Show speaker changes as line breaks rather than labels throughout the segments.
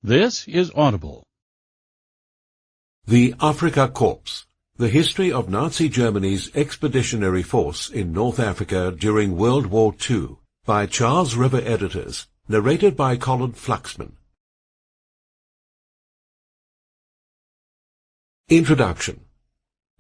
This is Audible.
The Afrika Korps, the history of Nazi Germany's expeditionary force in North Africa during World War II, by Charles River Editors, narrated by Colin Fluxman. Introduction.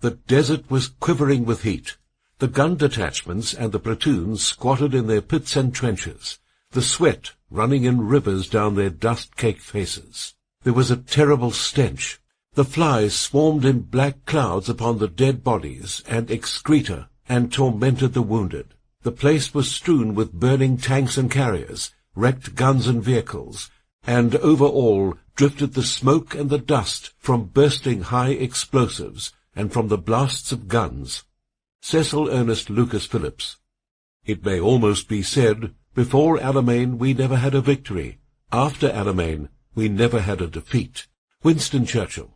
The desert was quivering with heat. The gun detachments and the platoons squatted in their pits and trenches, the sweat running in rivers down their dust-caked faces. There was a terrible stench. The flies swarmed in black clouds upon the dead bodies and excreta and tormented the wounded. The place was strewn with burning tanks and carriers, wrecked guns and vehicles, and over all drifted the smoke and the dust from bursting high explosives and from the blasts of guns. Cecil Ernest Lucas Phillips. It may almost be said, before Alamein we never had a victory. After Alamein we never had a defeat. Winston Churchill.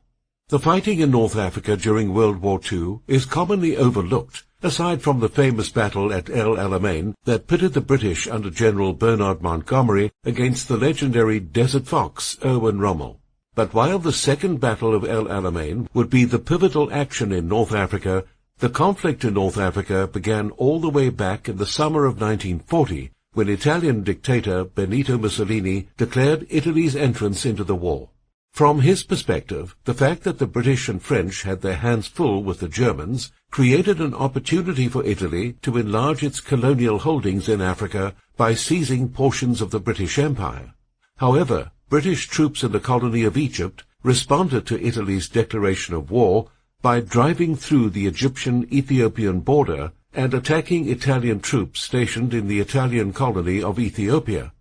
The fighting in North Africa during World War II is commonly overlooked, aside from the famous battle at El Alamein that pitted the British under General Bernard Montgomery against the legendary Desert Fox Erwin Rommel. But while the Second Battle of El Alamein would be the pivotal action in North Africa, the conflict in North Africa began all the way back in the summer of 1940, when Italian dictator Benito Mussolini declared Italy's entrance into the war. From his perspective, the fact that the British and French had their hands full with the Germans created an opportunity for Italy to enlarge its colonial holdings in Africa by seizing portions of the British Empire. However, British troops in the colony of Egypt responded to Italy's declaration of war by driving through the Egyptian-Ethiopian border and attacking Italian troops stationed in the Italian colony of Ethiopia.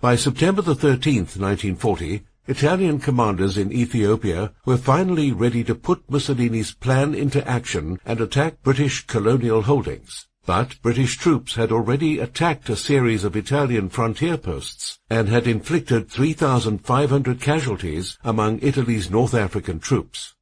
By September 13, 1940, Italian commanders in Ethiopia were finally ready to put Mussolini's plan into action and attack British colonial holdings. But British troops had already attacked a series of Italian frontier posts and had inflicted 3,500 casualties among Italy's North African troops.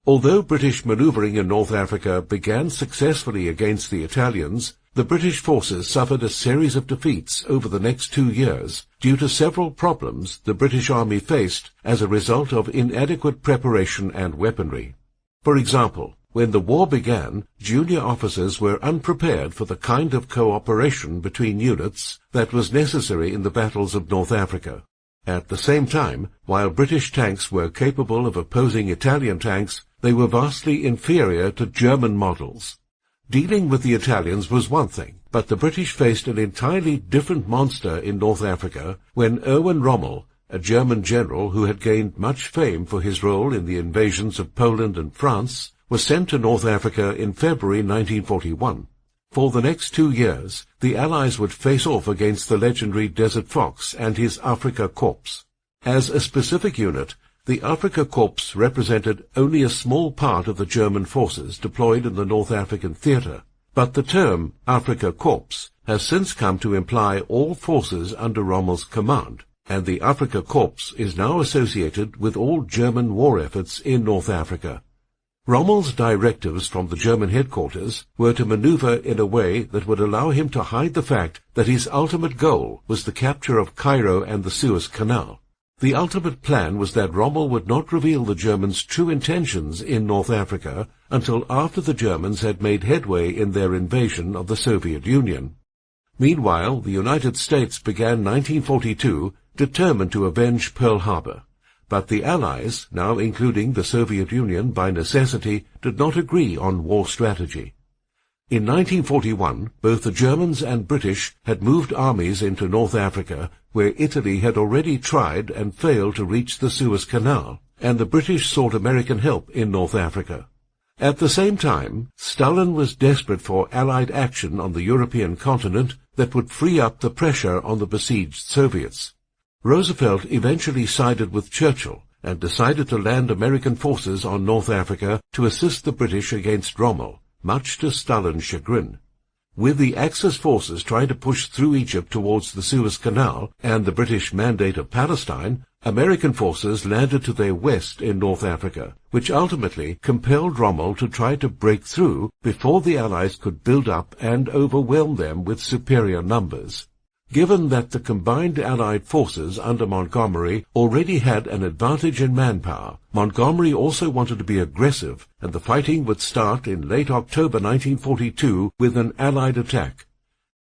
Although British maneuvering in North Africa began successfully against the Italians, the British forces suffered a series of defeats over the next 2 years due to several problems the British Army faced as a result of inadequate preparation and weaponry. For example, when the war began, junior officers were unprepared for the kind of cooperation between units that was necessary in the battles of North Africa. At the same time, while British tanks were capable of opposing Italian tanks, they were vastly inferior to German models. Dealing with the Italians was one thing, but the British faced an entirely different monster in North Africa when Erwin Rommel, a German general who had gained much fame for his role in the invasions of Poland and France, was sent to North Africa in February 1941. For the next 2 years, the Allies would face off against the legendary Desert Fox and his Afrika Korps. As a specific unit, the Afrika Korps represented only a small part of the German forces deployed in the North African theatre, but the term Afrika Korps has since come to imply all forces under Rommel's command, and the Afrika Korps is now associated with all German war efforts in North Africa. Rommel's directives from the German headquarters were to maneuver in a way that would allow him to hide the fact that his ultimate goal was the capture of Cairo and the Suez Canal. The ultimate plan was that Rommel would not reveal the Germans' true intentions in North Africa until after the Germans had made headway in their invasion of the Soviet Union. Meanwhile, the United States began 1942 determined to avenge Pearl Harbor. But the Allies, now including the Soviet Union by necessity, did not agree on war strategy. In 1941, both the Germans and British had moved armies into North Africa, where Italy had already tried and failed to reach the Suez Canal, and the British sought American help in North Africa. At the same time, Stalin was desperate for Allied action on the European continent that would free up the pressure on the besieged Soviets. Roosevelt eventually sided with Churchill and decided to land American forces on North Africa to assist the British against Rommel, much to Stalin's chagrin. With the Axis forces trying to push through Egypt towards the Suez Canal and the British Mandate of Palestine, American forces landed to their west in North Africa, which ultimately compelled Rommel to try to break through before the Allies could build up and overwhelm them with superior numbers. Given that the combined Allied forces under Montgomery already had an advantage in manpower, Montgomery also wanted to be aggressive, and the fighting would start in late October 1942 with an Allied attack.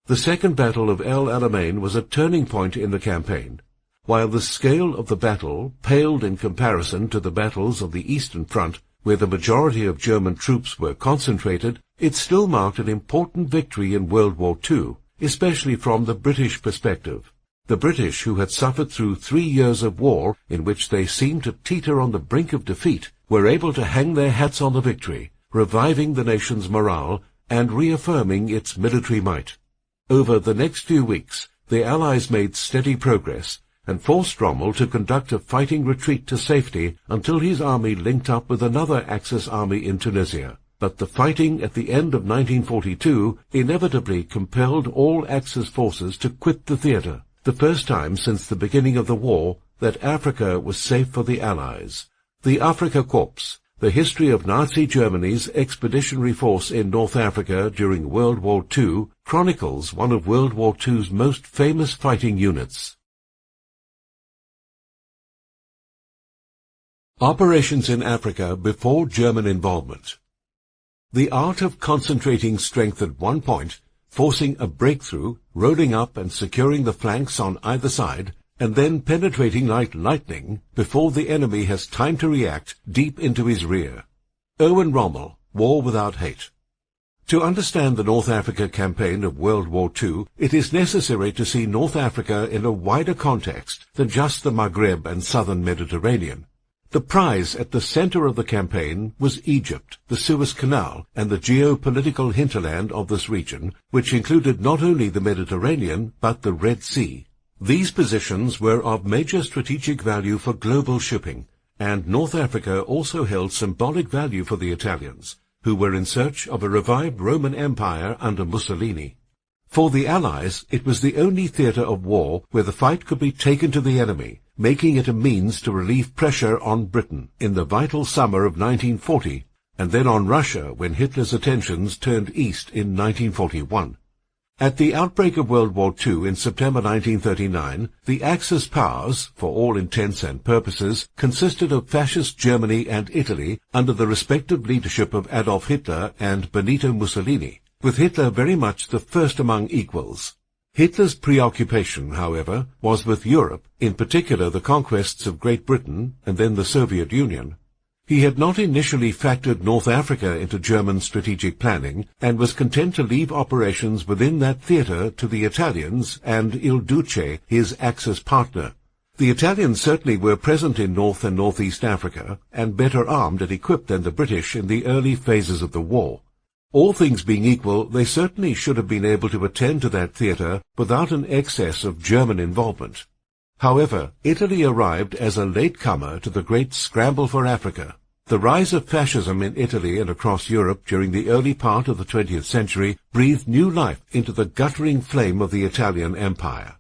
The Second Battle of El Alamein was a turning point in the campaign. While the scale of the battle paled in comparison to the battles of the Eastern Front, where the majority of German troops were concentrated, it still marked an important victory in World War II, especially from the British perspective. The British, who had suffered through 3 years of war in which they seemed to teeter on the brink of defeat, were able to hang their hats on the victory, reviving the nation's morale and reaffirming its military might. Over the next few weeks, the Allies made steady progress and forced Rommel to conduct a fighting retreat to safety until his army linked up with another Axis army in Tunisia. But the fighting at the end of 1942 inevitably compelled all Axis forces to quit the theatre, the first time since the beginning of the war that Africa was safe for the Allies. The Afrika Korps, the history of Nazi Germany's expeditionary force in North Africa during World War II, chronicles one of World War II's most famous fighting units. Operations in Africa before German involvement. The art of concentrating strength at one point, forcing a breakthrough, rolling up and securing the flanks on either side, and then penetrating like lightning before the enemy has time to react deep into his rear. General Rommel, War Without Hate. To understand the North Africa campaign of World War II, it is necessary to see North Africa in a wider context than just the Maghreb and southern Mediterranean. The prize at the center of the campaign was Egypt, the Suez Canal, and the geopolitical hinterland of this region, which included not only the Mediterranean, but the Red Sea. These positions were of major strategic value for global shipping, and North Africa also held symbolic value for the Italians, who were in search of a revived Roman Empire under Mussolini. For the Allies, it was the only theatre of war where the fight could be taken to the enemy, making it a means to relieve pressure on Britain in the vital summer of 1940, and then on Russia when Hitler's attentions turned east in 1941. At the outbreak of World War II in September 1939, the Axis powers, for all intents and purposes, consisted of fascist Germany and Italy under the respective leadership of Adolf Hitler and Benito Mussolini, with Hitler very much the first among equals. Hitler's preoccupation, however, was with Europe, in particular the conquests of Great Britain and then the Soviet Union. He had not initially factored North Africa into German strategic planning and was content to leave operations within that theatre to the Italians and Il Duce, his Axis partner. The Italians certainly were present in North and Northeast Africa and better armed and equipped than the British in the early phases of the war. All things being equal, they certainly should have been able to attend to that theatre without an excess of German involvement. However, Italy arrived as a latecomer to the great scramble for Africa. The rise of fascism in Italy and across Europe during the early part of the 20th century breathed new life into the guttering flame of the Italian Empire.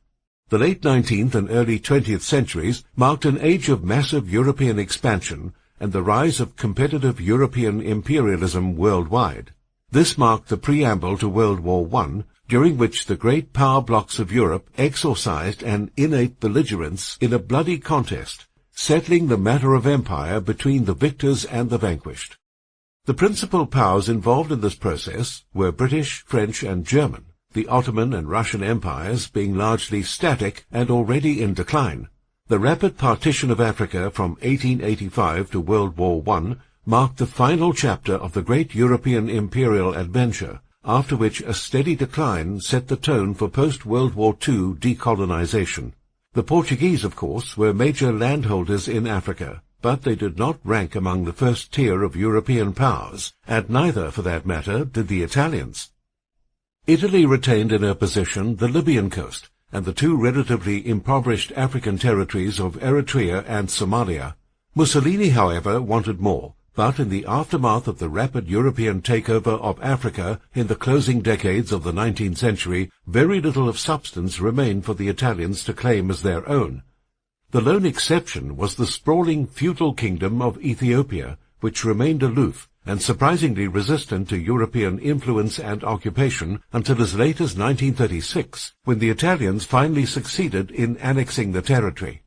The late 19th and early 20th centuries marked an age of massive European expansion and the rise of competitive European imperialism worldwide. This marked the preamble to World War I, during which the great power blocks of Europe exercised an innate belligerence in a bloody contest, settling the matter of empire between the victors and the vanquished. The principal powers involved in this process were British, French, and German, the Ottoman and Russian empires being largely static and already in decline. The rapid partition of Africa from 1885 to World War I marked the final chapter of the great European imperial adventure, after which a steady decline set the tone for post-World War II decolonization. The Portuguese, of course, were major landholders in Africa, but they did not rank among the first tier of European powers, and neither, for that matter, did the Italians. Italy retained in her possession the Libyan coast, and the two relatively impoverished African territories of Eritrea and Somalia. Mussolini, however, wanted more. But in the aftermath of the rapid European takeover of Africa in the closing decades of the 19th century, very little of substance remained for the Italians to claim as their own. The lone exception was the sprawling feudal kingdom of Ethiopia, which remained aloof, and surprisingly resistant to European influence and occupation until as late as 1936, when the Italians finally succeeded in annexing the territory.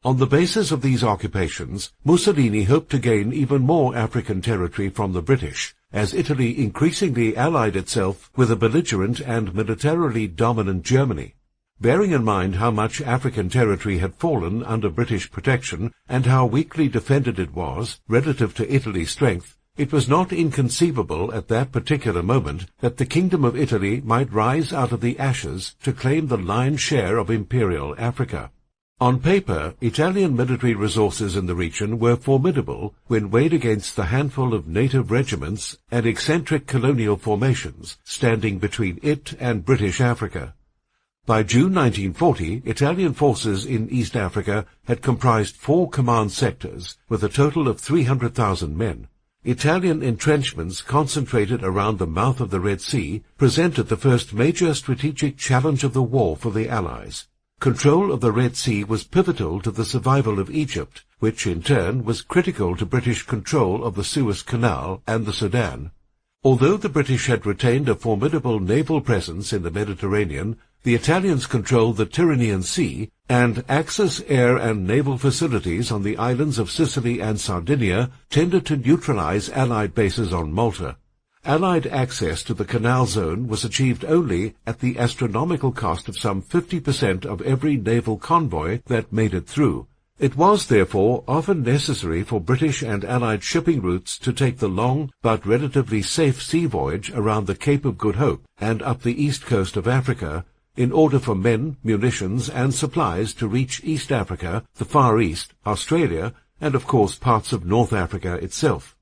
On the basis of these occupations, Mussolini hoped to gain even more African territory from the British, as Italy increasingly allied itself with a belligerent and militarily dominant Germany. Bearing in mind how much African territory had fallen under British protection and how weakly defended it was relative to Italy's strength, it was not inconceivable at that particular moment that the Kingdom of Italy might rise out of the ashes to claim the lion's share of imperial Africa. On paper, Italian military resources in the region were formidable when weighed against the handful of native regiments and eccentric colonial formations standing between it and British Africa. By June 1940, Italian forces in East Africa had comprised 4 command sectors with a total of 300,000 men. Italian entrenchments concentrated around the mouth of the Red Sea presented the first major strategic challenge of the war for the Allies. Control of the Red Sea was pivotal to the survival of Egypt, which in turn was critical to British control of the Suez Canal and the Sudan. Although the British had retained a formidable naval presence in the Mediterranean, the Italians controlled the Tyrrhenian Sea, and Axis air and naval facilities on the islands of Sicily and Sardinia tended to neutralize Allied bases on Malta. Allied access to the Canal Zone was achieved only at the astronomical cost of some 50% of every naval convoy that made it through. It was, therefore, often necessary for British and Allied shipping routes to take the long but relatively safe sea voyage around the Cape of Good Hope and up the east coast of Africa, in order for men, munitions, and supplies to reach East Africa, the Far East, Australia, and of course parts of North Africa itself.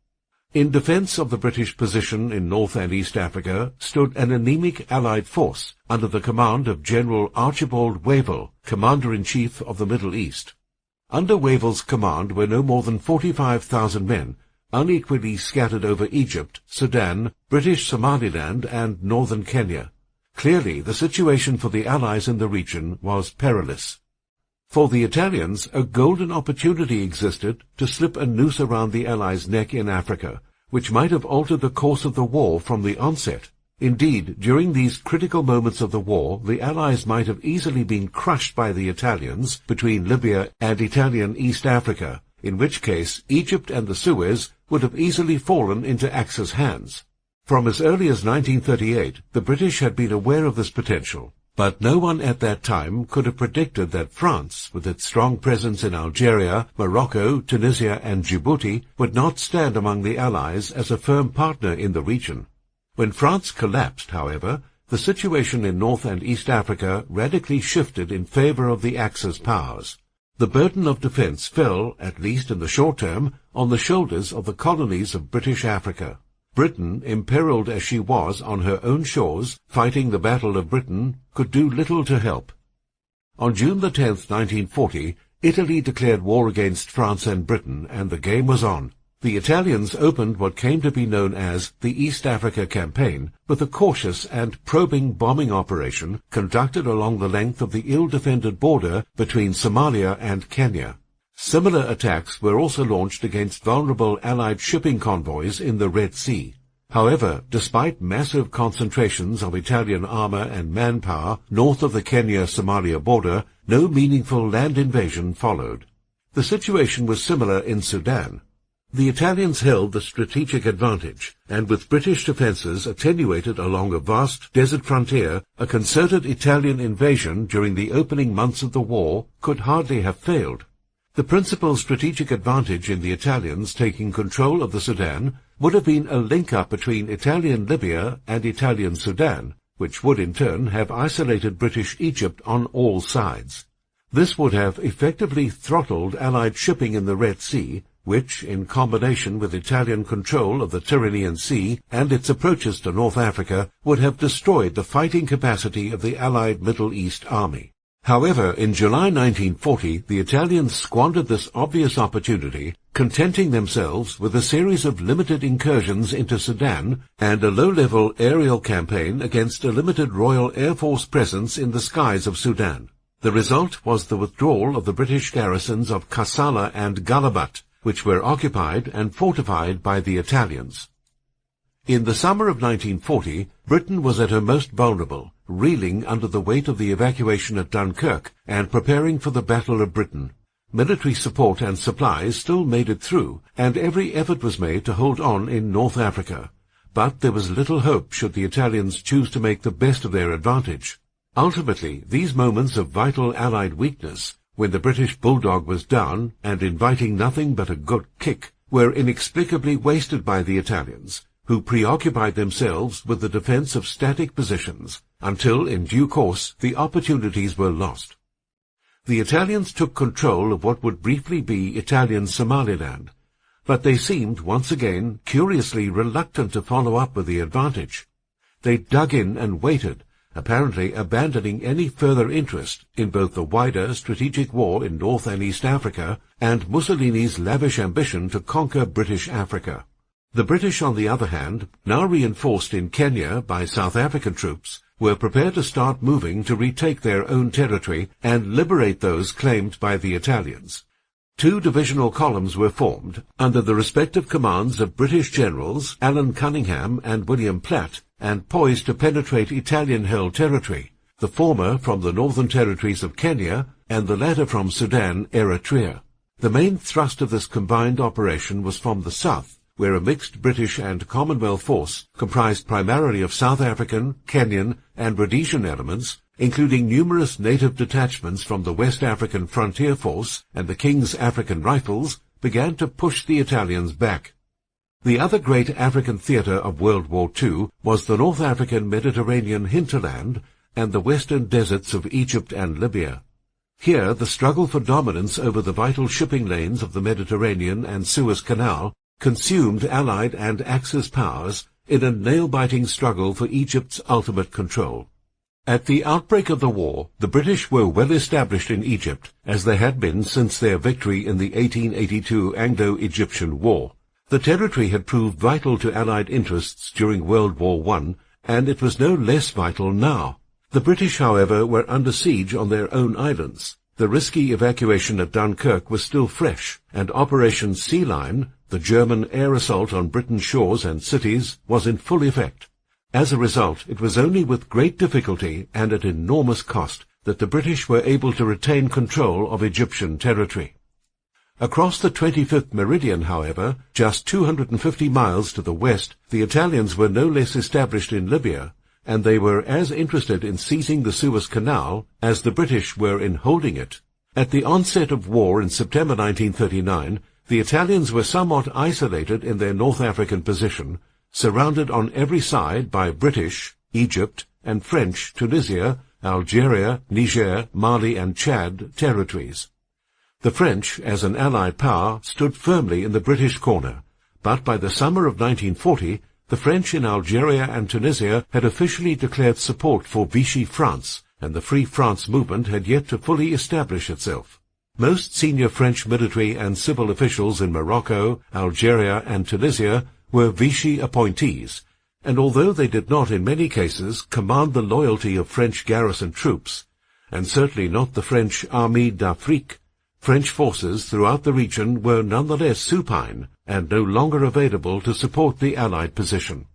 In defence of the British position in North and East Africa stood an anemic Allied force under the command of General Archibald Wavell, Commander-in-Chief of the Middle East. Under Wavell's command were no more than 45,000 men, unequally scattered over Egypt, Sudan, British Somaliland, and northern Kenya. Clearly, the situation for the Allies in the region was perilous. For the Italians, a golden opportunity existed to slip a noose around the Allies' neck in Africa, which might have altered the course of the war from the onset. Indeed, during these critical moments of the war, the Allies might have easily been crushed by the Italians between Libya and Italian East Africa, in which case Egypt and the Suez would have easily fallen into Axis hands. From as early as 1938, the British had been aware of this potential, but no one at that time could have predicted that France, with its strong presence in Algeria, Morocco, Tunisia, and Djibouti, would not stand among the Allies as a firm partner in the region. When France collapsed, however, the situation in North and East Africa radically shifted in favor of the Axis powers. The burden of defense fell, at least in the short term, on the shoulders of the colonies of British Africa. Britain, imperiled as she was on her own shores, fighting the Battle of Britain, could do little to help. On June 10, 1940, Italy declared war against France and Britain, and the game was on. The Italians opened what came to be known as the East Africa Campaign, with a cautious and probing bombing operation conducted along the length of the ill-defended border between Somalia and Kenya. Similar attacks were also launched against vulnerable Allied shipping convoys in the Red Sea. However, despite massive concentrations of Italian armor and manpower north of the Kenya-Somalia border, no meaningful land invasion followed. The situation was similar in Sudan. The Italians held the strategic advantage, and with British defences attenuated along a vast desert frontier, a concerted Italian invasion during the opening months of the war could hardly have failed. The principal strategic advantage in the Italians taking control of the Sudan would have been a link-up between Italian Libya and Italian Sudan, which would in turn have isolated British Egypt on all sides. This would have effectively throttled Allied shipping in the Red Sea, which, in combination with Italian control of the Tyrrhenian Sea and its approaches to North Africa, would have destroyed the fighting capacity of the Allied Middle East Army. However, in July 1940, the Italians squandered this obvious opportunity, contenting themselves with a series of limited incursions into Sudan and a low-level aerial campaign against a limited Royal Air Force presence in the skies of Sudan. The result was the withdrawal of the British garrisons of Kassala and Gallabat, which were occupied and fortified by the Italians. In the summer of 1940, Britain was at her most vulnerable, reeling under the weight of the evacuation at Dunkirk and preparing for the Battle of Britain. Military support and supplies still made it through, and every effort was made to hold on in North Africa. But there was little hope should the Italians choose to make the best of their advantage. Ultimately, these moments of vital Allied weakness, when the British bulldog was down and inviting nothing but a good kick, were inexplicably wasted by the Italians, who preoccupied themselves with the defense of static positions, until in due course the opportunities were lost. The Italians took control of what would briefly be Italian Somaliland, but they seemed once again curiously reluctant to follow up with the advantage. They dug in and waited, apparently abandoning any further interest in both the wider strategic war in North and East Africa and Mussolini's lavish ambition to conquer British Africa. The British, on the other hand, now reinforced in Kenya by South African troops, were prepared to start moving to retake their own territory and liberate those claimed by the Italians. Two divisional columns were formed under the respective commands of British generals Alan Cunningham and William Platt, and poised to penetrate Italian-held territory, the former from the northern territories of Kenya and the latter from Sudan, Eritrea. The main thrust of this combined operation was from the south, where a mixed British and Commonwealth force comprised primarily of South African, Kenyan, and Rhodesian elements, including numerous native detachments from the West African Frontier Force and the King's African Rifles, began to push the Italians back. The other great African theatre of World War II was the North African Mediterranean hinterland and the western deserts of Egypt and Libya. Here the struggle for dominance over the vital shipping lanes of the Mediterranean and Suez Canal consumed Allied and Axis powers in a nail-biting struggle for Egypt's ultimate control. At the outbreak of the war, the British were well established in Egypt, as they had been since their victory in the 1882 Anglo-Egyptian War. The territory had proved vital to Allied interests during World War I, and it was no less vital now. The British, however, were under siege on their own islands. The risky evacuation at Dunkirk was still fresh, and Operation Sea Lion, the German air assault on Britain's shores and cities, was in full effect. As a result, it was only with great difficulty and at enormous cost that the British were able to retain control of Egyptian territory. Across the 25th meridian, however, just 250 miles to the west, the Italians were no less established in Libya, and they were as interested in seizing the Suez Canal as the British were in holding it. At the onset of war in September 1939, the Italians were somewhat isolated in their North African position, surrounded on every side by British, Egypt, and French Tunisia, Algeria, Niger, Mali, and Chad territories. The French, as an Allied power, stood firmly in the British corner, but by the summer of 1940, the French in Algeria and Tunisia had officially declared support for Vichy France, and the Free France movement had yet to fully establish itself. Most senior French military and civil officials in Morocco, Algeria, and Tunisia were Vichy appointees, and although they did not in many cases command the loyalty of French garrison troops, and certainly not the French Armée d'Afrique, French forces throughout the region were nonetheless supine and no longer available to support the Allied position.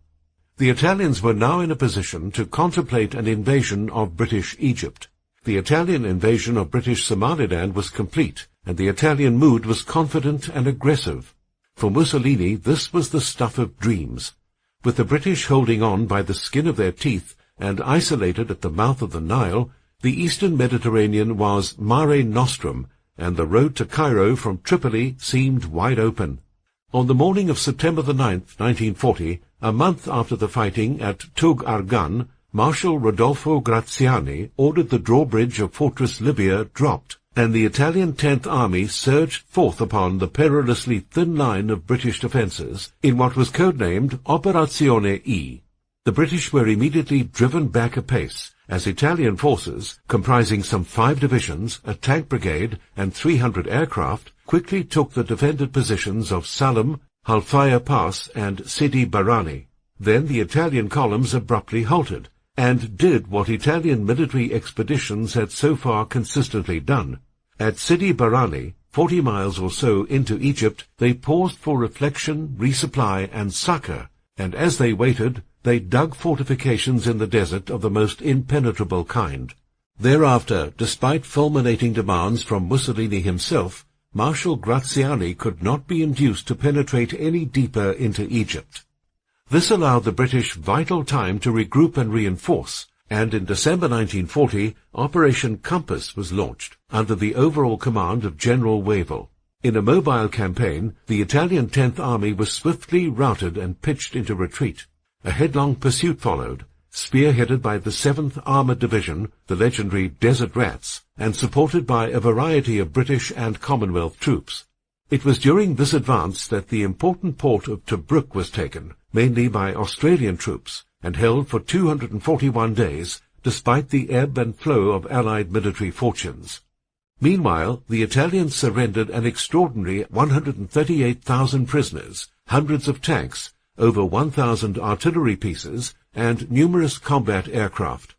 The Italians were now in a position to contemplate an invasion of British Egypt. The Italian invasion of British Somaliland was complete, and the Italian mood was confident and aggressive. For Mussolini, this was the stuff of dreams. With the British holding on by the skin of their teeth and isolated at the mouth of the Nile, the eastern Mediterranean was Mare Nostrum, and the road to Cairo from Tripoli seemed wide open. On the morning of September the 9th, 1940, a month after the fighting at Tug Argan, Marshal Rodolfo Graziani ordered the drawbridge of Fortress Libya dropped, and the Italian 10th Army surged forth upon the perilously thin line of British defences in what was codenamed Operazione E. The British were immediately driven back a pace, as Italian forces, comprising some 5 divisions, a tank brigade, and 300 aircraft, quickly took the defended positions of Salem, Halfaya Pass, and Sidi Barrani. Then the Italian columns abruptly halted, and did what Italian military expeditions had so far consistently done. At Sidi Barrani, 40 miles or so into Egypt, they paused for reflection, resupply, and succor, and as they waited, they dug fortifications in the desert of the most impenetrable kind. Thereafter, despite fulminating demands from Mussolini himself, Marshal Graziani could not be induced to penetrate any deeper into Egypt. This allowed the British vital time to regroup and reinforce, and in December 1940, Operation Compass was launched, under the overall command of General Rommel. In a mobile campaign, the Italian 10th Army was swiftly routed and pitched into retreat. A headlong pursuit followed, spearheaded by the 7th Armoured Division, the legendary Desert Rats, and supported by a variety of British and Commonwealth troops. It was during this advance that the important port of Tobruk was taken, mainly by Australian troops, and held for 241 days, despite the ebb and flow of Allied military fortunes. Meanwhile, the Italians surrendered an extraordinary 138,000 prisoners, hundreds of tanks, over 1,000 artillery pieces, and numerous combat aircraft.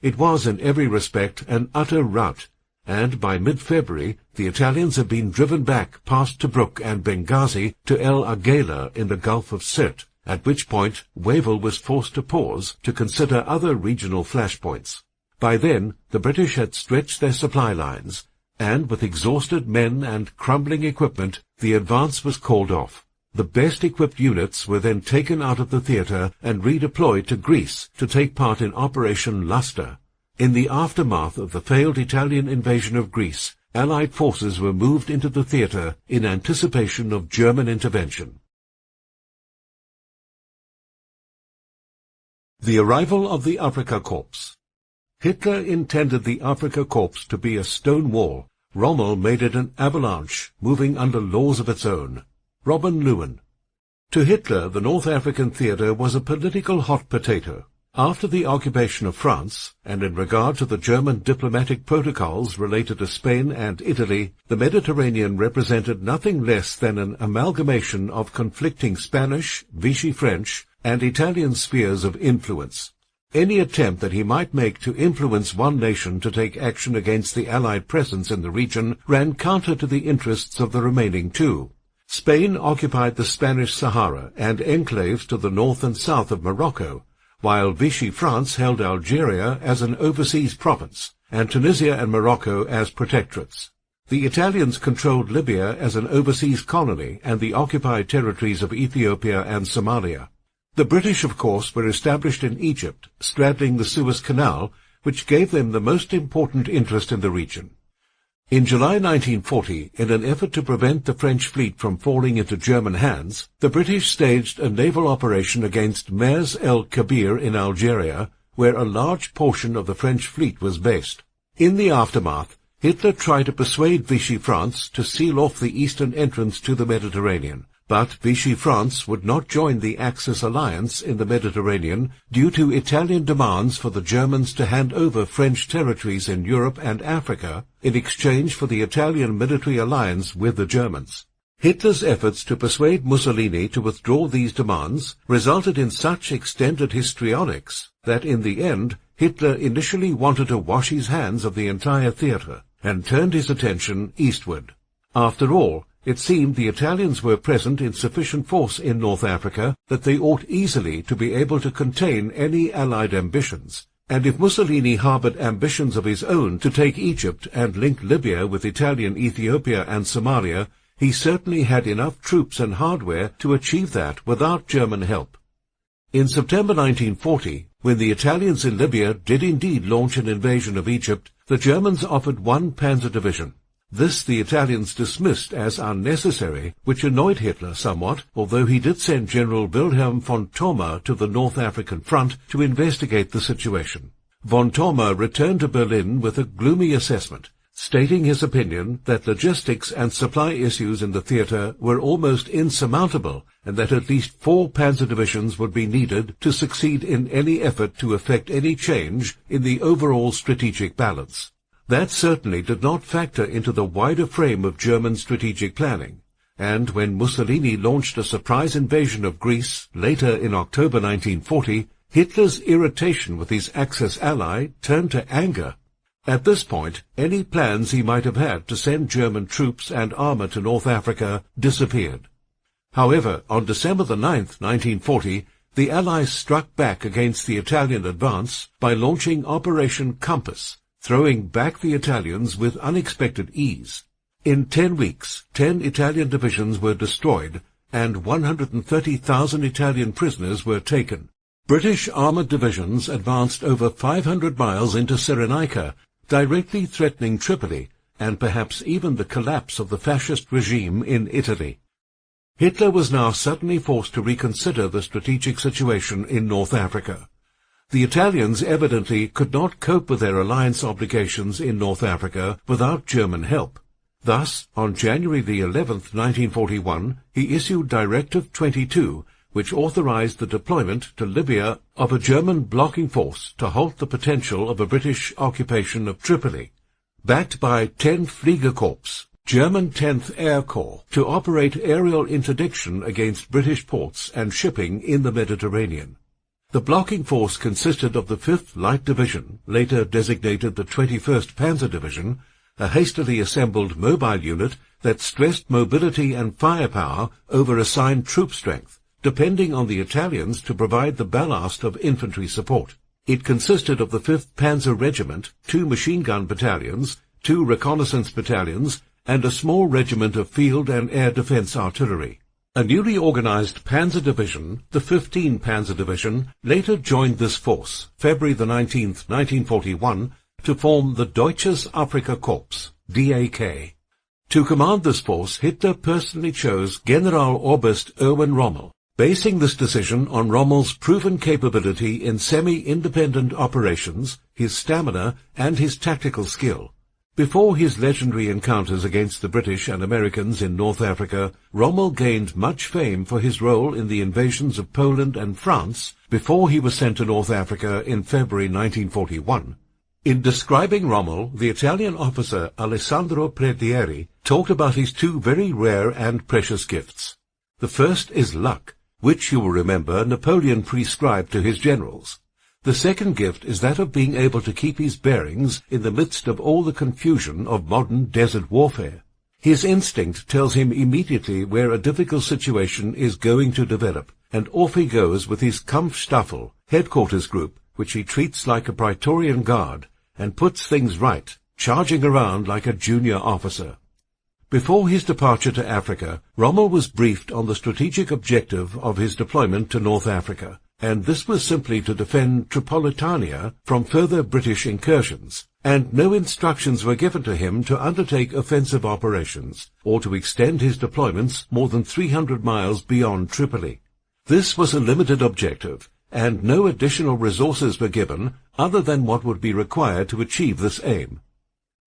It was in every respect an utter rout, and by mid-February the Italians had been driven back past Tobruk and Benghazi to El Agheila in the Gulf of Sirte, at which point Wavell was forced to pause to consider other regional flashpoints. By then, the British had stretched their supply lines, and with exhausted men and crumbling equipment, the advance was called off. The best-equipped units were then taken out of the theatre and redeployed to Greece to take part in Operation Luster. In the aftermath of the failed Italian invasion of Greece, Allied forces were moved into the theatre in anticipation of German intervention. The arrival of the Afrika Korps. Hitler intended the Afrika Korps to be a stone wall. Rommel made it an avalanche, moving under laws of its own. Robin Lewin. To Hitler, the North African theatre was a political hot potato. After the occupation of France, and in regard to the German diplomatic protocols related to Spain and Italy, the Mediterranean represented nothing less than an amalgamation of conflicting Spanish, Vichy French, and Italian spheres of influence. Any attempt that he might make to influence one nation to take action against the Allied presence in the region ran counter to the interests of the remaining two. Spain occupied the Spanish Sahara and enclaves to the north and south of Morocco, while Vichy France held Algeria as an overseas province, and Tunisia and Morocco as protectorates. The Italians controlled Libya as an overseas colony and the occupied territories of Ethiopia and Somalia. The British, of course, were established in Egypt, straddling the Suez Canal, which gave them the most important interest in the region. In July 1940, in an effort to prevent the French fleet from falling into German hands, the British staged a naval operation against Mers el-Kabir in Algeria, where a large portion of the French fleet was based. In the aftermath, Hitler tried to persuade Vichy France to seal off the eastern entrance to the Mediterranean, but Vichy France would not join the Axis alliance in the Mediterranean due to Italian demands for the Germans to hand over French territories in Europe and Africa in exchange for the Italian military alliance with the Germans. Hitler's efforts to persuade Mussolini to withdraw these demands resulted in such extended histrionics that in the end Hitler initially wanted to wash his hands of the entire theatre and turned his attention eastward. After all, it seemed the Italians were present in sufficient force in North Africa that they ought easily to be able to contain any Allied ambitions, and if Mussolini harbored ambitions of his own to take Egypt and link Libya with Italian Ethiopia and Somalia, he certainly had enough troops and hardware to achieve that without German help. In September 1940, when the Italians in Libya did indeed launch an invasion of Egypt, the Germans offered one panzer division. This the Italians dismissed as unnecessary, which annoyed Hitler somewhat, although he did send General Wilhelm von Thoma to the North African front to investigate the situation. Von Thoma returned to Berlin with a gloomy assessment, stating his opinion that logistics and supply issues in the theatre were almost insurmountable and that at least 4 panzer divisions would be needed to succeed in any effort to effect any change in the overall strategic balance. That certainly did not factor into the wider frame of German strategic planning, and when Mussolini launched a surprise invasion of Greece later in October 1940, Hitler's irritation with his Axis ally turned to anger. At this point, any plans he might have had to send German troops and armour to North Africa disappeared. However, on December the 9th, 1940, the Allies struck back against the Italian advance by launching Operation Compass, throwing back the Italians with unexpected ease. In 10 weeks, 10 Italian divisions were destroyed, and 130,000 Italian prisoners were taken. British armoured divisions advanced over 500 miles into Cyrenaica, directly threatening Tripoli, and perhaps even the collapse of the fascist regime in Italy. Hitler was now suddenly forced to reconsider the strategic situation in North Africa. The Italians evidently could not cope with their alliance obligations in North Africa without German help. Thus, on January the 11th, 1941, he issued Directive 22, which authorized the deployment to Libya of a German blocking force to halt the potential of a British occupation of Tripoli, backed by 10 Fliegerkorps, German 10th Air Corps, to operate aerial interdiction against British ports and shipping in the Mediterranean. The blocking force consisted of the 5th Light Division, later designated the 21st Panzer Division, a hastily assembled mobile unit that stressed mobility and firepower over assigned troop strength, depending on the Italians to provide the ballast of infantry support. It consisted of the 5th Panzer Regiment, 2 machine gun battalions, 2 reconnaissance battalions, and a small regiment of field and air defense artillery. A newly organized Panzer Division, the 15th Panzer Division, later joined this force, February the 19th, 1941, to form the Deutsches Afrika Korps, DAK. To command this force, Hitler personally chose General Oberst Erwin Rommel, basing this decision on Rommel's proven capability in semi-independent operations, his stamina, and his tactical skill. Before his legendary encounters against the British and Americans in North Africa, Rommel gained much fame for his role in the invasions of Poland and France before he was sent to North Africa in February 1941. In describing Rommel, the Italian officer Alessandro Predieri talked about his 2 very rare and precious gifts. The first is luck, which, you will remember, Napoleon prescribed to his generals. The second gift is that of being able to keep his bearings in the midst of all the confusion of modern desert warfare. His instinct tells him immediately where a difficult situation is going to develop, and off he goes with his Kampfstaffel, headquarters group, which he treats like a Praetorian guard, and puts things right, charging around like a junior officer. Before his departure to Africa, Rommel was briefed on the strategic objective of his deployment to North Africa, and this was simply to defend Tripolitania from further British incursions, and no instructions were given to him to undertake offensive operations, or to extend his deployments more than 300 miles beyond Tripoli. This was a limited objective, and no additional resources were given other than what would be required to achieve this aim.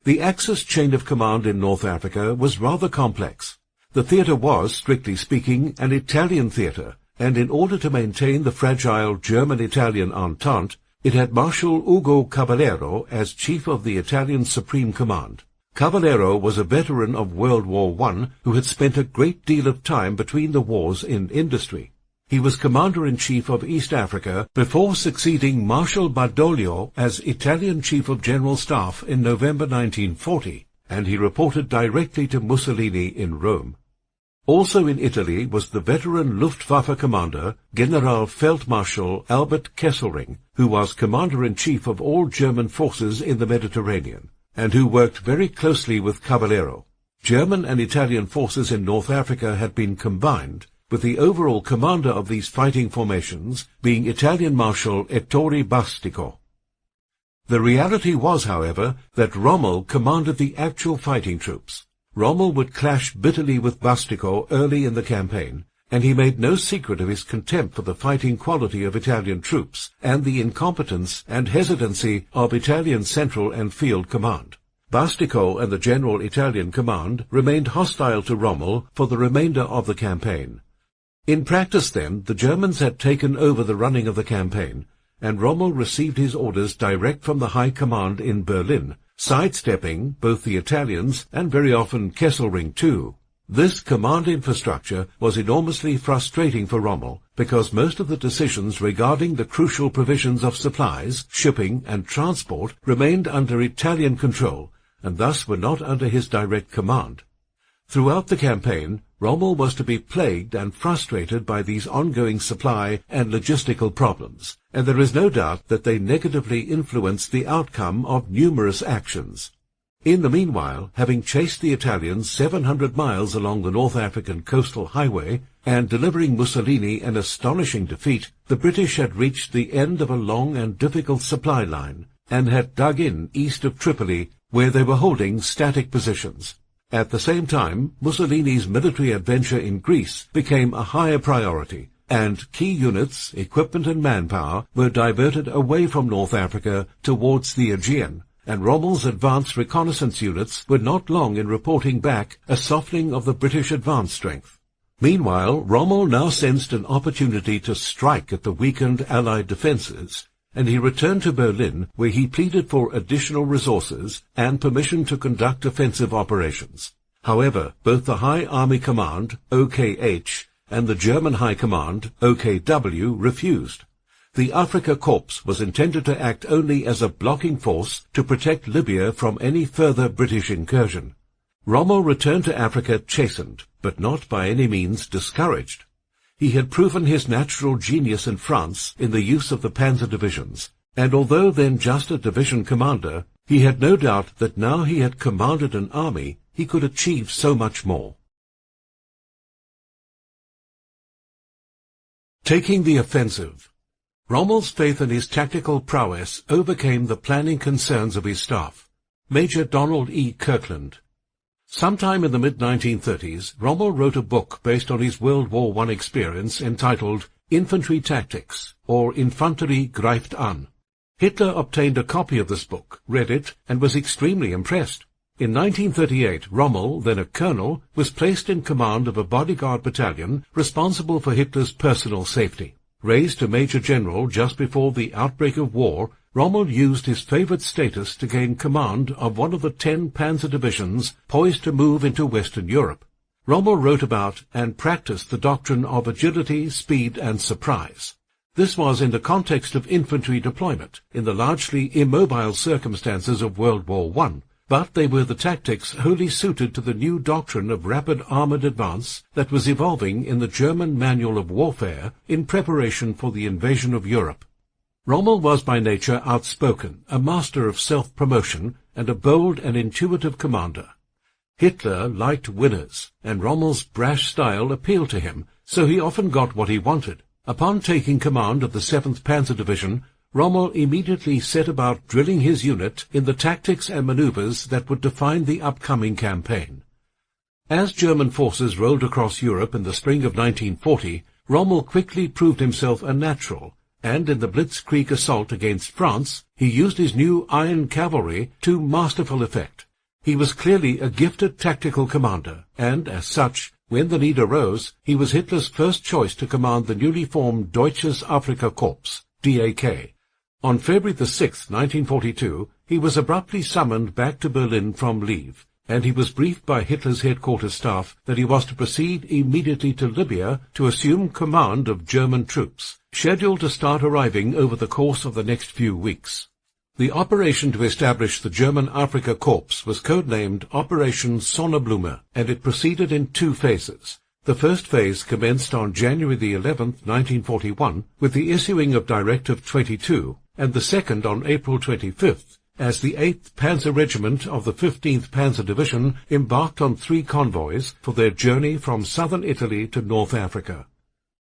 The Axis chain of command in North Africa was rather complex. The theatre was, strictly speaking, an Italian theatre, and in order to maintain the fragile German-Italian entente, it had Marshal Ugo Cavallero as chief of the Italian Supreme Command. Cavallero was a veteran of World War I who had spent a great deal of time between the wars in industry. He was Commander-in-Chief of East Africa before succeeding Marshal Badoglio as Italian Chief of General Staff in November 1940, and he reported directly to Mussolini in Rome. Also in Italy was the veteran Luftwaffe commander, General Feldmarschall Albert Kesselring, who was Commander-in-Chief of all German forces in the Mediterranean, and who worked very closely with Cavallero. German and Italian forces in North Africa had been combined, with the overall commander of these fighting formations being Italian Marshal Ettore Bastico. The reality was, however, that Rommel commanded the actual fighting troops. Rommel would clash bitterly with Bastico early in the campaign, and he made no secret of his contempt for the fighting quality of Italian troops and the incompetence and hesitancy of Italian Central and Field Command. Bastico and the General Italian Command remained hostile to Rommel for the remainder of the campaign. In practice, then, the Germans had taken over the running of the campaign, and Rommel received his orders direct from the High Command in Berlin, sidestepping both the Italians and very often Kesselring too. This command infrastructure was enormously frustrating for Rommel because most of the decisions regarding the crucial provisions of supplies, shipping, and transport remained under Italian control, and thus were not under his direct command. Throughout the campaign, Rommel was to be plagued and frustrated by these ongoing supply and logistical problems, and there is no doubt that they negatively influenced the outcome of numerous actions. In the meanwhile, having chased the Italians 700 miles along the North African coastal highway and delivering Mussolini an astonishing defeat, the British had reached the end of a long and difficult supply line and had dug in east of Tripoli, where they were holding static positions. At the same time, Mussolini's military adventure in Greece became a higher priority, and key units, equipment and manpower were diverted away from North Africa towards the Aegean, and Rommel's advanced reconnaissance units were not long in reporting back a softening of the British advance strength. Meanwhile, Rommel now sensed an opportunity to strike at the weakened Allied defences, and he returned to Berlin, where he pleaded for additional resources and permission to conduct offensive operations. However, both the High Army Command, OKH, and the German High Command, OKW, refused. The Afrika Korps was intended to act only as a blocking force to protect Libya from any further British incursion. Rommel returned to Africa chastened, but not by any means discouraged. He had proven his natural genius in France in the use of the panzer divisions, and although then just a division commander, he had no doubt that now he had commanded an army, he could achieve so much more. Taking the offensive. Rommel's faith in his tactical prowess overcame the planning concerns of his staff. Major Donald E. Kirkland. Sometime in the mid-1930s, Rommel wrote a book based on his World War I experience entitled Infantry Tactics, or Infanterie greift an. Hitler obtained a copy of this book, read it, and was extremely impressed. In 1938, Rommel, then a colonel, was placed in command of a bodyguard battalion responsible for Hitler's personal safety. Raised to Major General just before the outbreak of war, Rommel used his favored status to gain command of one of the 10 panzer divisions poised to move into Western Europe. Rommel wrote about and practiced the doctrine of agility, speed, and surprise. This was in the context of infantry deployment, in the largely immobile circumstances of World War I, but they were the tactics wholly suited to the new doctrine of rapid armored advance that was evolving in the German Manual of Warfare in preparation for the invasion of Europe. Rommel was by nature outspoken, a master of self-promotion, and a bold and intuitive commander. Hitler liked winners, and Rommel's brash style appealed to him, so he often got what he wanted. Upon taking command of the 7th Panzer Division, Rommel immediately set about drilling his unit in the tactics and maneuvers that would define the upcoming campaign. As German forces rolled across Europe in the spring of 1940, Rommel quickly proved himself a natural, and in the Blitzkrieg assault against France, he used his new iron cavalry to masterful effect. He was clearly a gifted tactical commander, and, as such, when the need arose, he was Hitler's first choice to command the newly formed Deutsches Afrika Korps, DAK. On February 6, 1942, he was abruptly summoned back to Berlin from leave, and he was briefed by Hitler's headquarters staff that he was to proceed immediately to Libya to assume command of German troops, scheduled to start arriving over the course of the next few weeks. The operation to establish the German Afrika Korps was codenamed Operation Sonnenblume, and it proceeded in 2 phases. The first phase commenced on January 11, 1941, with the issuing of Directive 22, and the second on April 25th, as the 8th Panzer Regiment of the 15th Panzer Division embarked on 3 convoys for their journey from southern Italy to North Africa.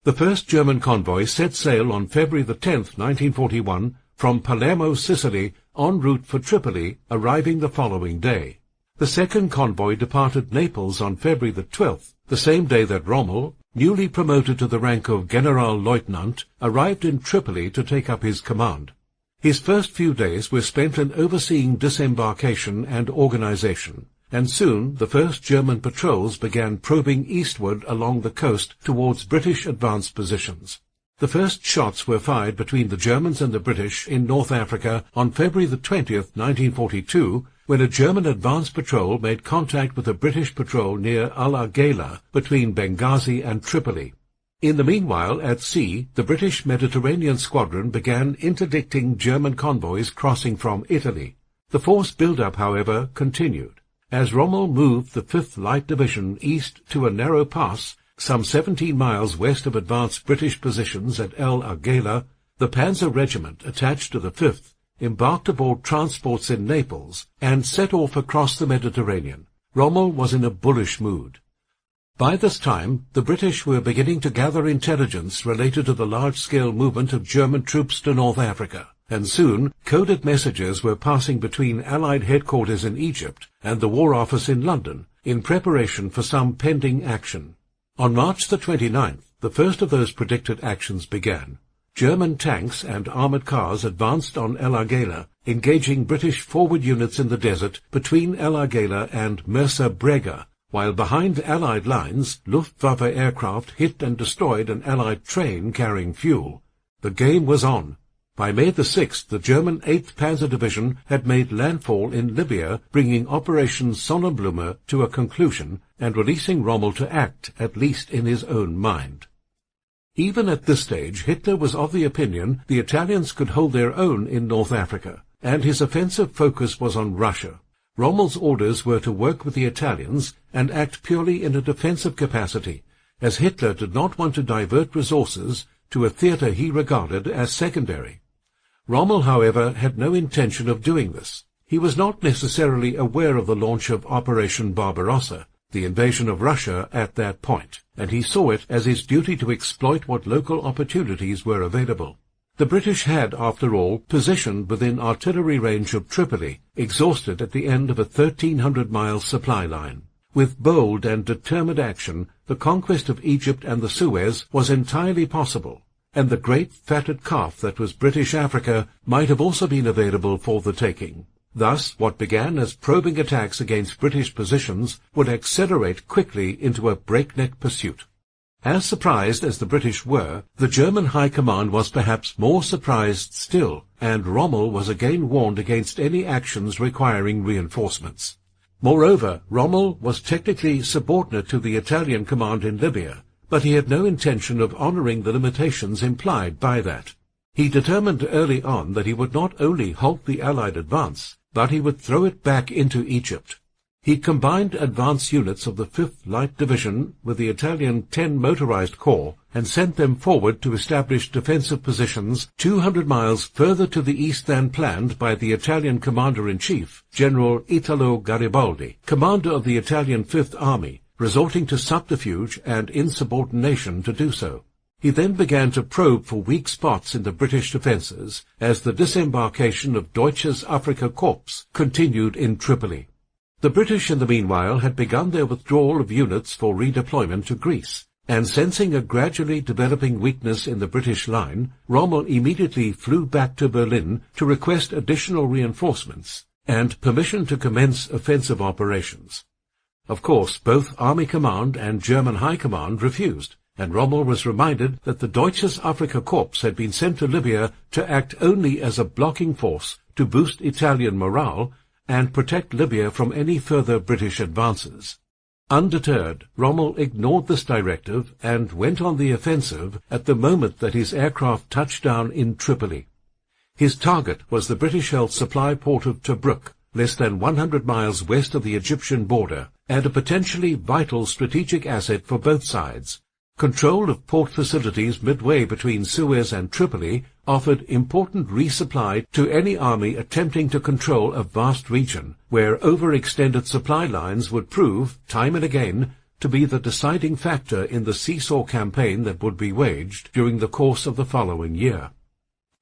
The first German convoy set sail on February 10, 1941, from Palermo, Sicily, en route for Tripoli, arriving the following day. The second convoy departed Naples on February 12th, the same day that Rommel, newly promoted to the rank of Generalleutnant, arrived in Tripoli to take up his command. His first few days were spent in overseeing disembarkation and organization, and soon the first German patrols began probing eastward along the coast towards British advanced positions. The first shots were fired between the Germans and the British in North Africa on February 20th, 1942, when a German advance patrol made contact with a British patrol near Al Agheila between Benghazi and Tripoli. In the meanwhile, at sea, the British Mediterranean Squadron began interdicting German convoys crossing from Italy. The force build-up, however, continued. As Rommel moved the 5th Light Division east to a narrow pass, some 17 miles west of advanced British positions at El Agheila, the Panzer Regiment attached to the 5th embarked aboard transports in Naples and set off across the Mediterranean. Rommel was in a bullish mood. By this time, the British were beginning to gather intelligence related to the large-scale movement of German troops to North Africa, and soon coded messages were passing between Allied headquarters in Egypt and the War Office in London in preparation for some pending action. On March the 29th, the first of those predicted actions began. German tanks and armoured cars advanced on El Agheila, engaging British forward units in the desert between El Agheila and Mersa Brega, while behind Allied lines, Luftwaffe aircraft hit and destroyed an Allied train carrying fuel. The game was on. By May the 6th, the German 8th Panzer Division had made landfall in Libya, bringing Operation Sonnenblume to a conclusion and releasing Rommel to act, at least in his own mind. Even at this stage, Hitler was of the opinion the Italians could hold their own in North Africa, and his offensive focus was on Russia. Rommel's orders were to work with the Italians and act purely in a defensive capacity, as Hitler did not want to divert resources to a theatre he regarded as secondary. Rommel, however, had no intention of doing this. He was not necessarily aware of the launch of Operation Barbarossa, the invasion of Russia at that point, and he saw it as his duty to exploit what local opportunities were available. The British had, after all, positioned within artillery range of Tripoli, exhausted at the end of a 1,300-mile supply line. With bold and determined action, the conquest of Egypt and the Suez was entirely possible, and the great fatted calf that was British Africa might have also been available for the taking. Thus, what began as probing attacks against British positions would accelerate quickly into a breakneck pursuit. As surprised as the British were, the German High Command was perhaps more surprised still, and Rommel was again warned against any actions requiring reinforcements. Moreover, Rommel was technically subordinate to the Italian command in Libya, but he had no intention of honoring the limitations implied by that. He determined early on that he would not only halt the Allied advance, but he would throw it back into Egypt. He combined advance units of the 5th Light Division with the Italian 10 Motorized Corps and sent them forward to establish defensive positions 200 miles further to the east than planned by the Italian Commander-in-Chief, General Italo Garibaldi, commander of the Italian 5th Army, resorting to subterfuge and insubordination to do so. He then began to probe for weak spots in the British defences as the disembarkation of Deutsches Afrika Korps continued in Tripoli. The British, in the meanwhile, had begun their withdrawal of units for redeployment to Greece, and sensing a gradually developing weakness in the British line, Rommel immediately flew back to Berlin to request additional reinforcements and permission to commence offensive operations. Of course, both Army Command and German High Command refused, and Rommel was reminded that the Deutsches Afrika Korps had been sent to Libya to act only as a blocking force to boost Italian morale and protect Libya from any further British advances. Undeterred, Rommel ignored this directive and went on the offensive at the moment that his aircraft touched down in Tripoli. His target was the British-held supply port of Tobruk, less than 100 miles west of the Egyptian border, and a potentially vital strategic asset for both sides. Control of port facilities midway between Suez and Tripoli offered important resupply to any army attempting to control a vast region, where overextended supply lines would prove, time and again, to be the deciding factor in the seesaw campaign that would be waged during the course of the following year.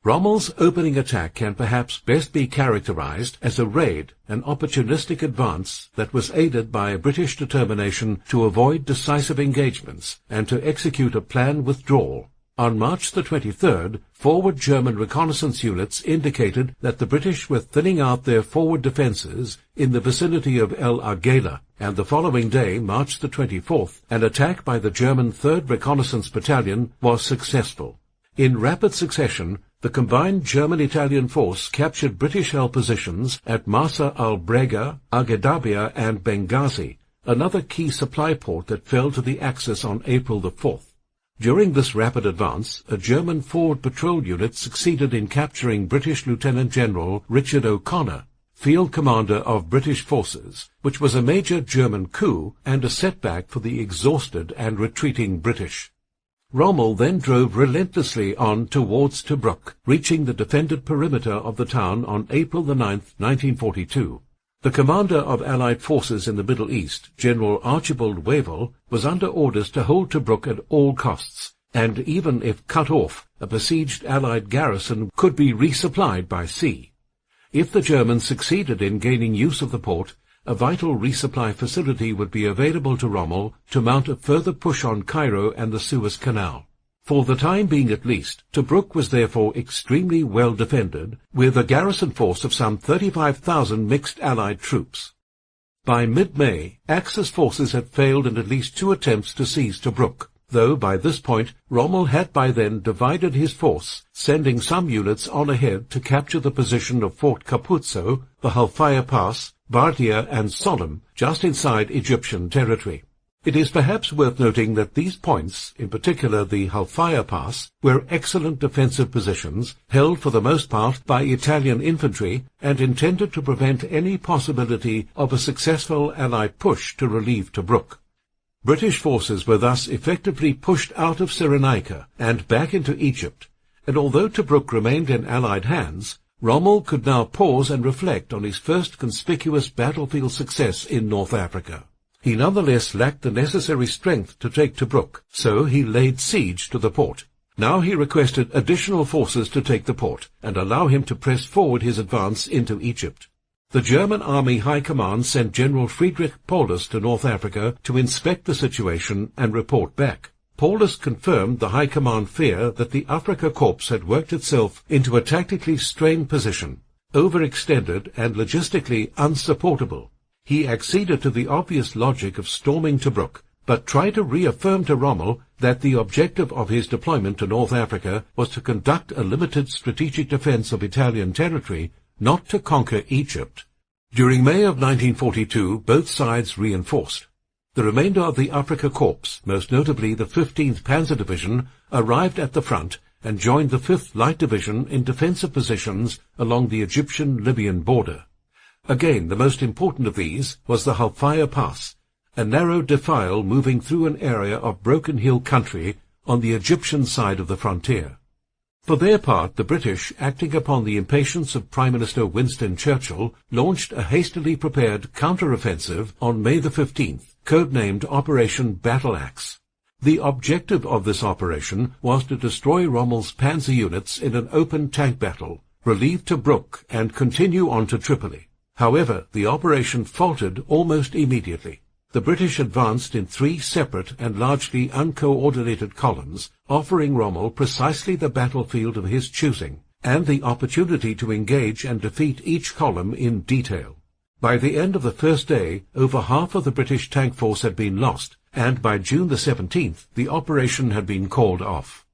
Rommel's opening attack can perhaps best be characterized as a raid, an opportunistic advance that was aided by a British determination to avoid decisive engagements and to execute a planned withdrawal. On March the 23rd, forward German reconnaissance units indicated that the British were thinning out their forward defences in the vicinity of El Agheila, and the following day, March the 24th, an attack by the German 3rd Reconnaissance Battalion was successful. In rapid succession, the combined German-Italian force captured British-held positions at Marsa al-Brega, Agedabia and Benghazi, another key supply port that fell to the Axis on April the 4th. During this rapid advance, a German forward patrol unit succeeded in capturing British Lieutenant General Richard O'Connor, Field Commander of British forces, which was a major German coup and a setback for the exhausted and retreating British. Rommel then drove relentlessly on towards Tobruk, reaching the defended perimeter of the town on April 9, 1942. The commander of Allied forces in the Middle East, General Archibald Wavell, was under orders to hold Tobruk at all costs, and even if cut off, a besieged Allied garrison could be resupplied by sea. If the Germans succeeded in gaining use of the port, a vital resupply facility would be available to Rommel to mount a further push on Cairo and the Suez Canal. For the time being at least, Tobruk was therefore extremely well defended, with a garrison force of some 35,000 mixed Allied troops. By mid-May, Axis forces had failed in at least 2 attempts to seize Tobruk, though by this point Rommel had by then divided his force, sending some units on ahead to capture the position of Fort Capuzzo, the Halfaya Pass, Bardia and Sollum, just inside Egyptian territory. It is perhaps worth noting that these points, in particular the Halfaya Pass, were excellent defensive positions, held for the most part by Italian infantry, and intended to prevent any possibility of a successful Allied push to relieve Tobruk. British forces were thus effectively pushed out of Cyrenaica and back into Egypt, and although Tobruk remained in Allied hands, Rommel could now pause and reflect on his first conspicuous battlefield success in North Africa. He nonetheless lacked the necessary strength to take Tobruk, so he laid siege to the port. Now he requested additional forces to take the port and allow him to press forward his advance into Egypt. The German Army High Command sent General Friedrich Paulus to North Africa to inspect the situation and report back. Paulus confirmed the High Command fear that the Afrika Korps had worked itself into a tactically strained position, overextended and logistically unsupportable. He acceded to the obvious logic of storming Tobruk, but tried to reaffirm to Rommel that the objective of his deployment to North Africa was to conduct a limited strategic defense of Italian territory, not to conquer Egypt. During May of 1942, both sides reinforced. The remainder of the Afrika Korps, most notably the 15th Panzer Division, arrived at the front and joined the 5th Light Division in defensive positions along the Egyptian-Libyan border. Again, the most important of these was the Halfaya Pass, a narrow defile moving through an area of broken hill country on the Egyptian side of the frontier. For their part, the British, acting upon the impatience of Prime Minister Winston Churchill, launched a hastily prepared counter-offensive on May the 15th, codenamed Operation Battle Axe. The objective of this operation was to destroy Rommel's panzer units in an open tank battle, relieve Tobruk, and continue on to Tripoli. However, the operation faltered almost immediately. The British advanced in 3 separate and largely uncoordinated columns, offering Rommel precisely the battlefield of his choosing, and the opportunity to engage and defeat each column in detail. By the end of the first day, over half of the British tank force had been lost, and by June the 17th, the operation had been called off.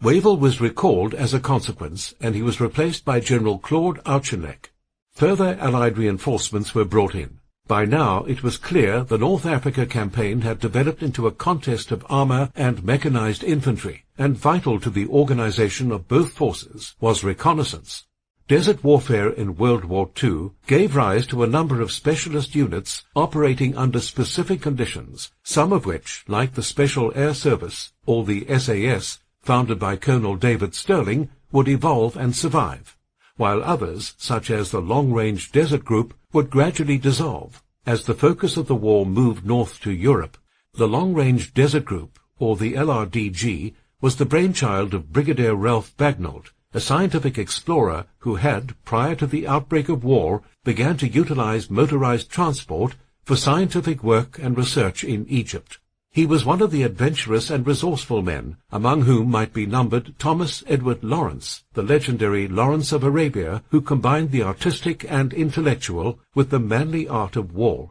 Wavell was recalled as a consequence, and he was replaced by General Claude Auchinleck. Further Allied reinforcements were brought in. By now it was clear the North Africa campaign had developed into a contest of armor and mechanized infantry, and vital to the organization of both forces was reconnaissance. Desert warfare in World War II gave rise to a number of specialist units operating under specific conditions, some of which, like the Special Air Service, or the SAS, founded by Colonel David Stirling, would evolve and survive, while others, such as the Long-Range Desert Group, would gradually dissolve. As the focus of the war moved north to Europe, the Long-Range Desert Group, or the LRDG, was the brainchild of Brigadier Ralph Bagnold, a scientific explorer who had, prior to the outbreak of war, began to utilize motorized transport for scientific work and research in Egypt. He was one of the adventurous and resourceful men, among whom might be numbered Thomas Edward Lawrence, the legendary Lawrence of Arabia, who combined the artistic and intellectual with the manly art of war.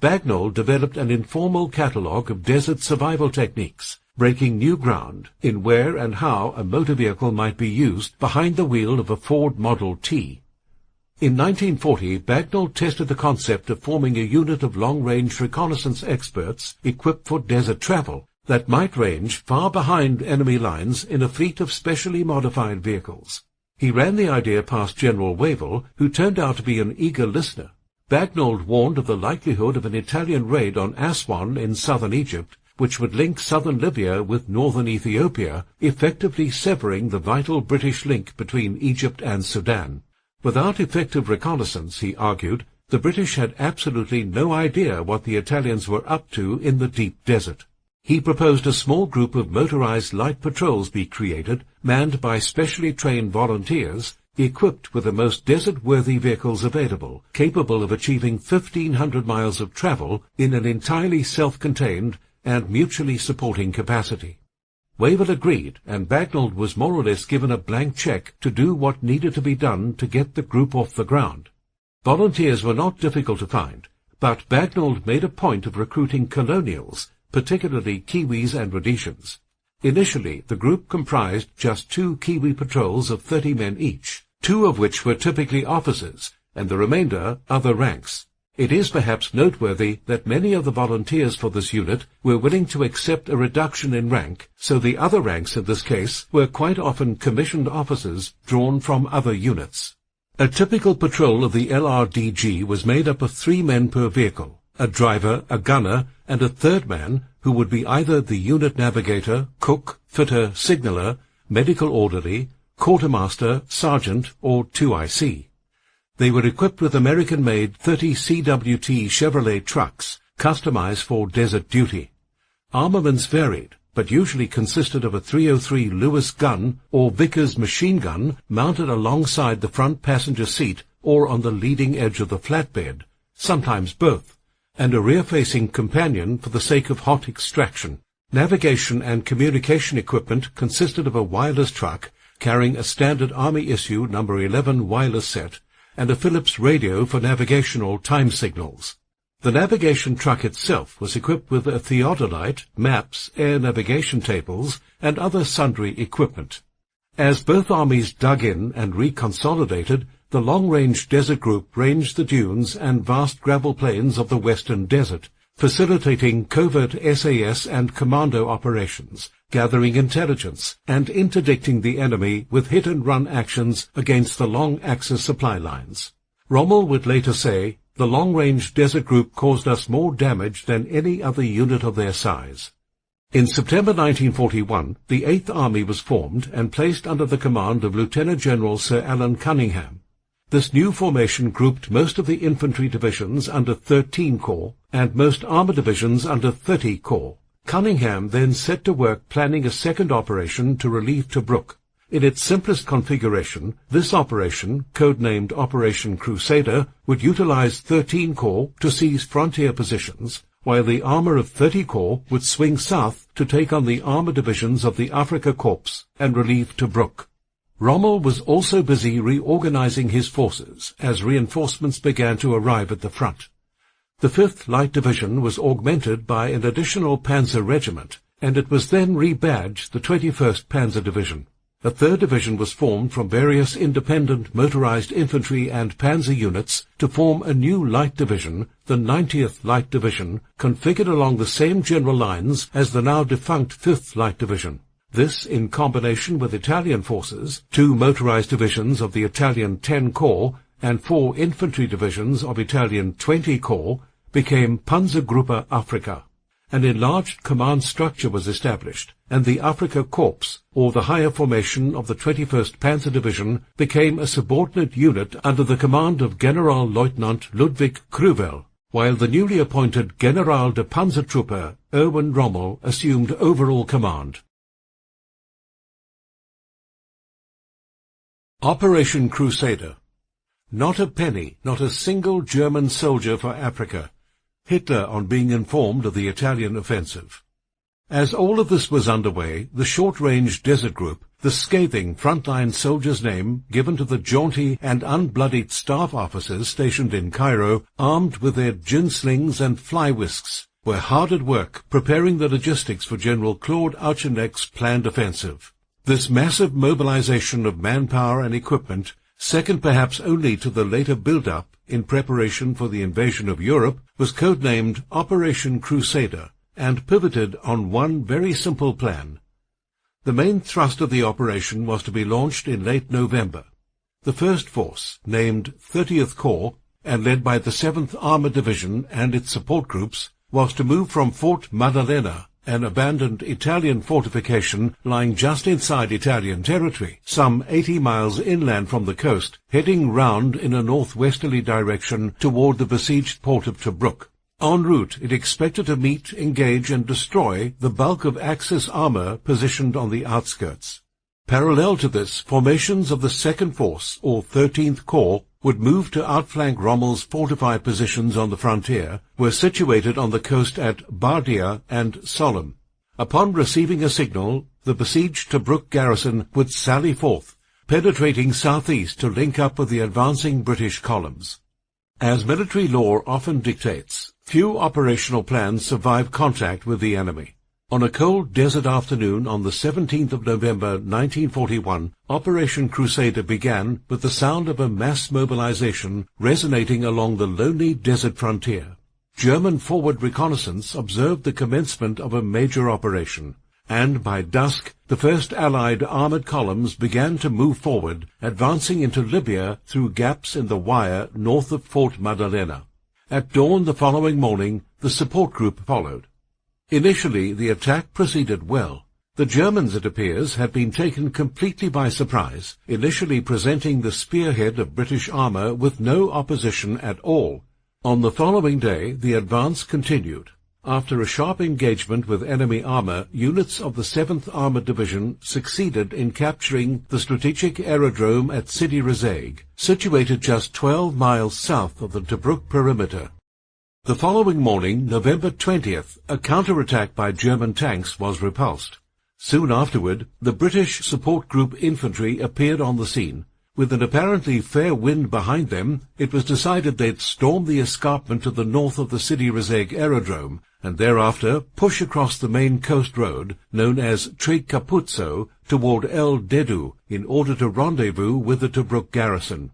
Bagnold developed an informal catalogue of desert survival techniques, breaking new ground in where and how a motor vehicle might be used behind the wheel of a Ford Model T. In 1940, Bagnold tested the concept of forming a unit of long-range reconnaissance experts equipped for desert travel, that might range far behind enemy lines in a fleet of specially modified vehicles. He ran the idea past General Rommel, who turned out to be an eager listener. Bagnold warned of the likelihood of an Italian raid on Aswan in southern Egypt, which would link southern Libya with northern Ethiopia, effectively severing the vital British link between Egypt and Sudan. Without effective reconnaissance, he argued, the British had absolutely no idea what the Italians were up to in the deep desert. He proposed a small group of motorized light patrols be created, manned by specially trained volunteers, equipped with the most desert-worthy vehicles available, capable of achieving 1,500 miles of travel in an entirely self-contained and mutually supporting capacity. Rommel agreed, and Bagnold was more or less given a blank check to do what needed to be done to get the group off the ground. Volunteers were not difficult to find, but Bagnold made a point of recruiting colonials, particularly Kiwis and Rhodesians. Initially, the group comprised just 2 Kiwi patrols of 30 men each, 2 of which were typically officers, and the remainder other ranks. It is perhaps noteworthy that many of the volunteers for this unit were willing to accept a reduction in rank, so the other ranks in this case were quite often commissioned officers drawn from other units. A typical patrol of the LRDG was made up of 3 men per vehicle, a driver, a gunner, and a third man who would be either the unit navigator, cook, fitter, signaller, medical orderly, quartermaster, sergeant, or 2IC. They were equipped with American-made 30 CWT Chevrolet trucks, customized for desert duty. Armaments varied, but usually consisted of a .303 Lewis gun or Vickers machine gun mounted alongside the front passenger seat or on the leading edge of the flatbed, sometimes both, and a rear-facing companion for the sake of hot extraction. Navigation and communication equipment consisted of a wireless truck carrying a standard Army-issue No. 11 wireless set and a Philips radio for navigation or time signals. The navigation truck itself was equipped with a theodolite, maps, air navigation tables, and other sundry equipment. As both armies dug in and reconsolidated, the long-range desert group ranged the dunes and vast gravel plains of the western desert, facilitating covert SAS and commando operations, gathering intelligence, and interdicting the enemy with hit-and-run actions against the long-axis supply lines. Rommel would later say, the long-range desert group caused us more damage than any other unit of their size. In September 1941, the 8th Army was formed and placed under the command of Lieutenant General Sir Alan Cunningham. This new formation grouped most of the infantry divisions under 13 Corps and most armor divisions under 30 Corps. Cunningham then set to work planning a second operation to relieve Tobruk. In its simplest configuration, this operation, codenamed Operation Crusader, would utilize 13 Corps to seize frontier positions, while the armor of 30 Corps would swing south to take on the armor divisions of the Afrika Korps and relieve Tobruk. Rommel was also busy reorganizing his forces as reinforcements began to arrive at the front. The 5th Light Division was augmented by an additional panzer regiment, and it was then rebadged the 21st Panzer Division. A 3rd division was formed from various independent motorized infantry and panzer units to form a new light division, the 90th Light Division, configured along the same general lines as the now defunct 5th Light Division. This, in combination with Italian forces, 2 motorized divisions of the Italian 10 Corps and 4 infantry divisions of Italian 20 Corps, became Panzergruppe Afrika. An enlarged command structure was established, and the Afrika Korps, or the higher formation of the 21st Panzer Division, became a subordinate unit under the command of Generalleutnant Ludwig Kruvel, while the newly appointed General de Panzertruppe, Erwin Rommel, assumed overall command. Operation Crusader. Not a penny, not a single German soldier for Africa. Hitler on being informed of the Italian offensive. As all of this was underway, the short-range desert group, the scathing frontline soldier's name given to the jaunty and unbloodied staff officers stationed in Cairo, armed with their gin slings and fly whisks, were hard at work preparing the logistics for General Claude Auchinlec's planned offensive. This massive mobilization of manpower and equipment, second perhaps only to the later build-up in preparation for the invasion of Europe, was codenamed Operation Crusader, and pivoted on one very simple plan. The main thrust of the operation was to be launched in late November. The first force, named 30th Corps, and led by the 7th Armored Division and its support groups, was to move from Fort Maddalena, an abandoned Italian fortification lying just inside Italian territory, some 80 miles inland from the coast, heading round in a northwesterly direction toward the besieged port of Tobruk. En route, it expected to meet, engage, and destroy the bulk of Axis armor positioned on the outskirts. Parallel to this, formations of the Second Force, or 13th Corps, would move to outflank Rommel's fortified positions on the frontier, were situated on the coast at Bardia and Sollum. Upon receiving a signal, the besieged Tobruk garrison would sally forth, penetrating southeast to link up with the advancing British columns. As military law often dictates, few operational plans survive contact with the enemy. On a cold desert afternoon on the 17th of November 1941, Operation Crusader began with the sound of a mass mobilization resonating along the lonely desert frontier. German forward reconnaissance observed the commencement of a major operation, and by dusk the first Allied armored columns began to move forward, advancing into Libya through gaps in the wire north of Fort Maddalena. At dawn the following morning, the support group followed. Initially, the attack proceeded well. The Germans, it appears, had been taken completely by surprise, initially presenting the spearhead of British armor with no opposition at all. On the following day, the advance continued. After a sharp engagement with enemy armor, units of the 7th Armored Division succeeded in capturing the strategic aerodrome at Sidi Rezaigue, situated just 12 miles south of the Tobruk perimeter. The following morning, November 20th, a counterattack by German tanks was repulsed. Soon afterward, the British support group infantry appeared on the scene. With an apparently fair wind behind them, it was decided they'd storm the escarpment to the north of the Sidi Rezaigue aerodrome, and thereafter push across the main coast road, known as Tre Capuzzo, toward El Dedu, in order to rendezvous with the Tobruk garrison.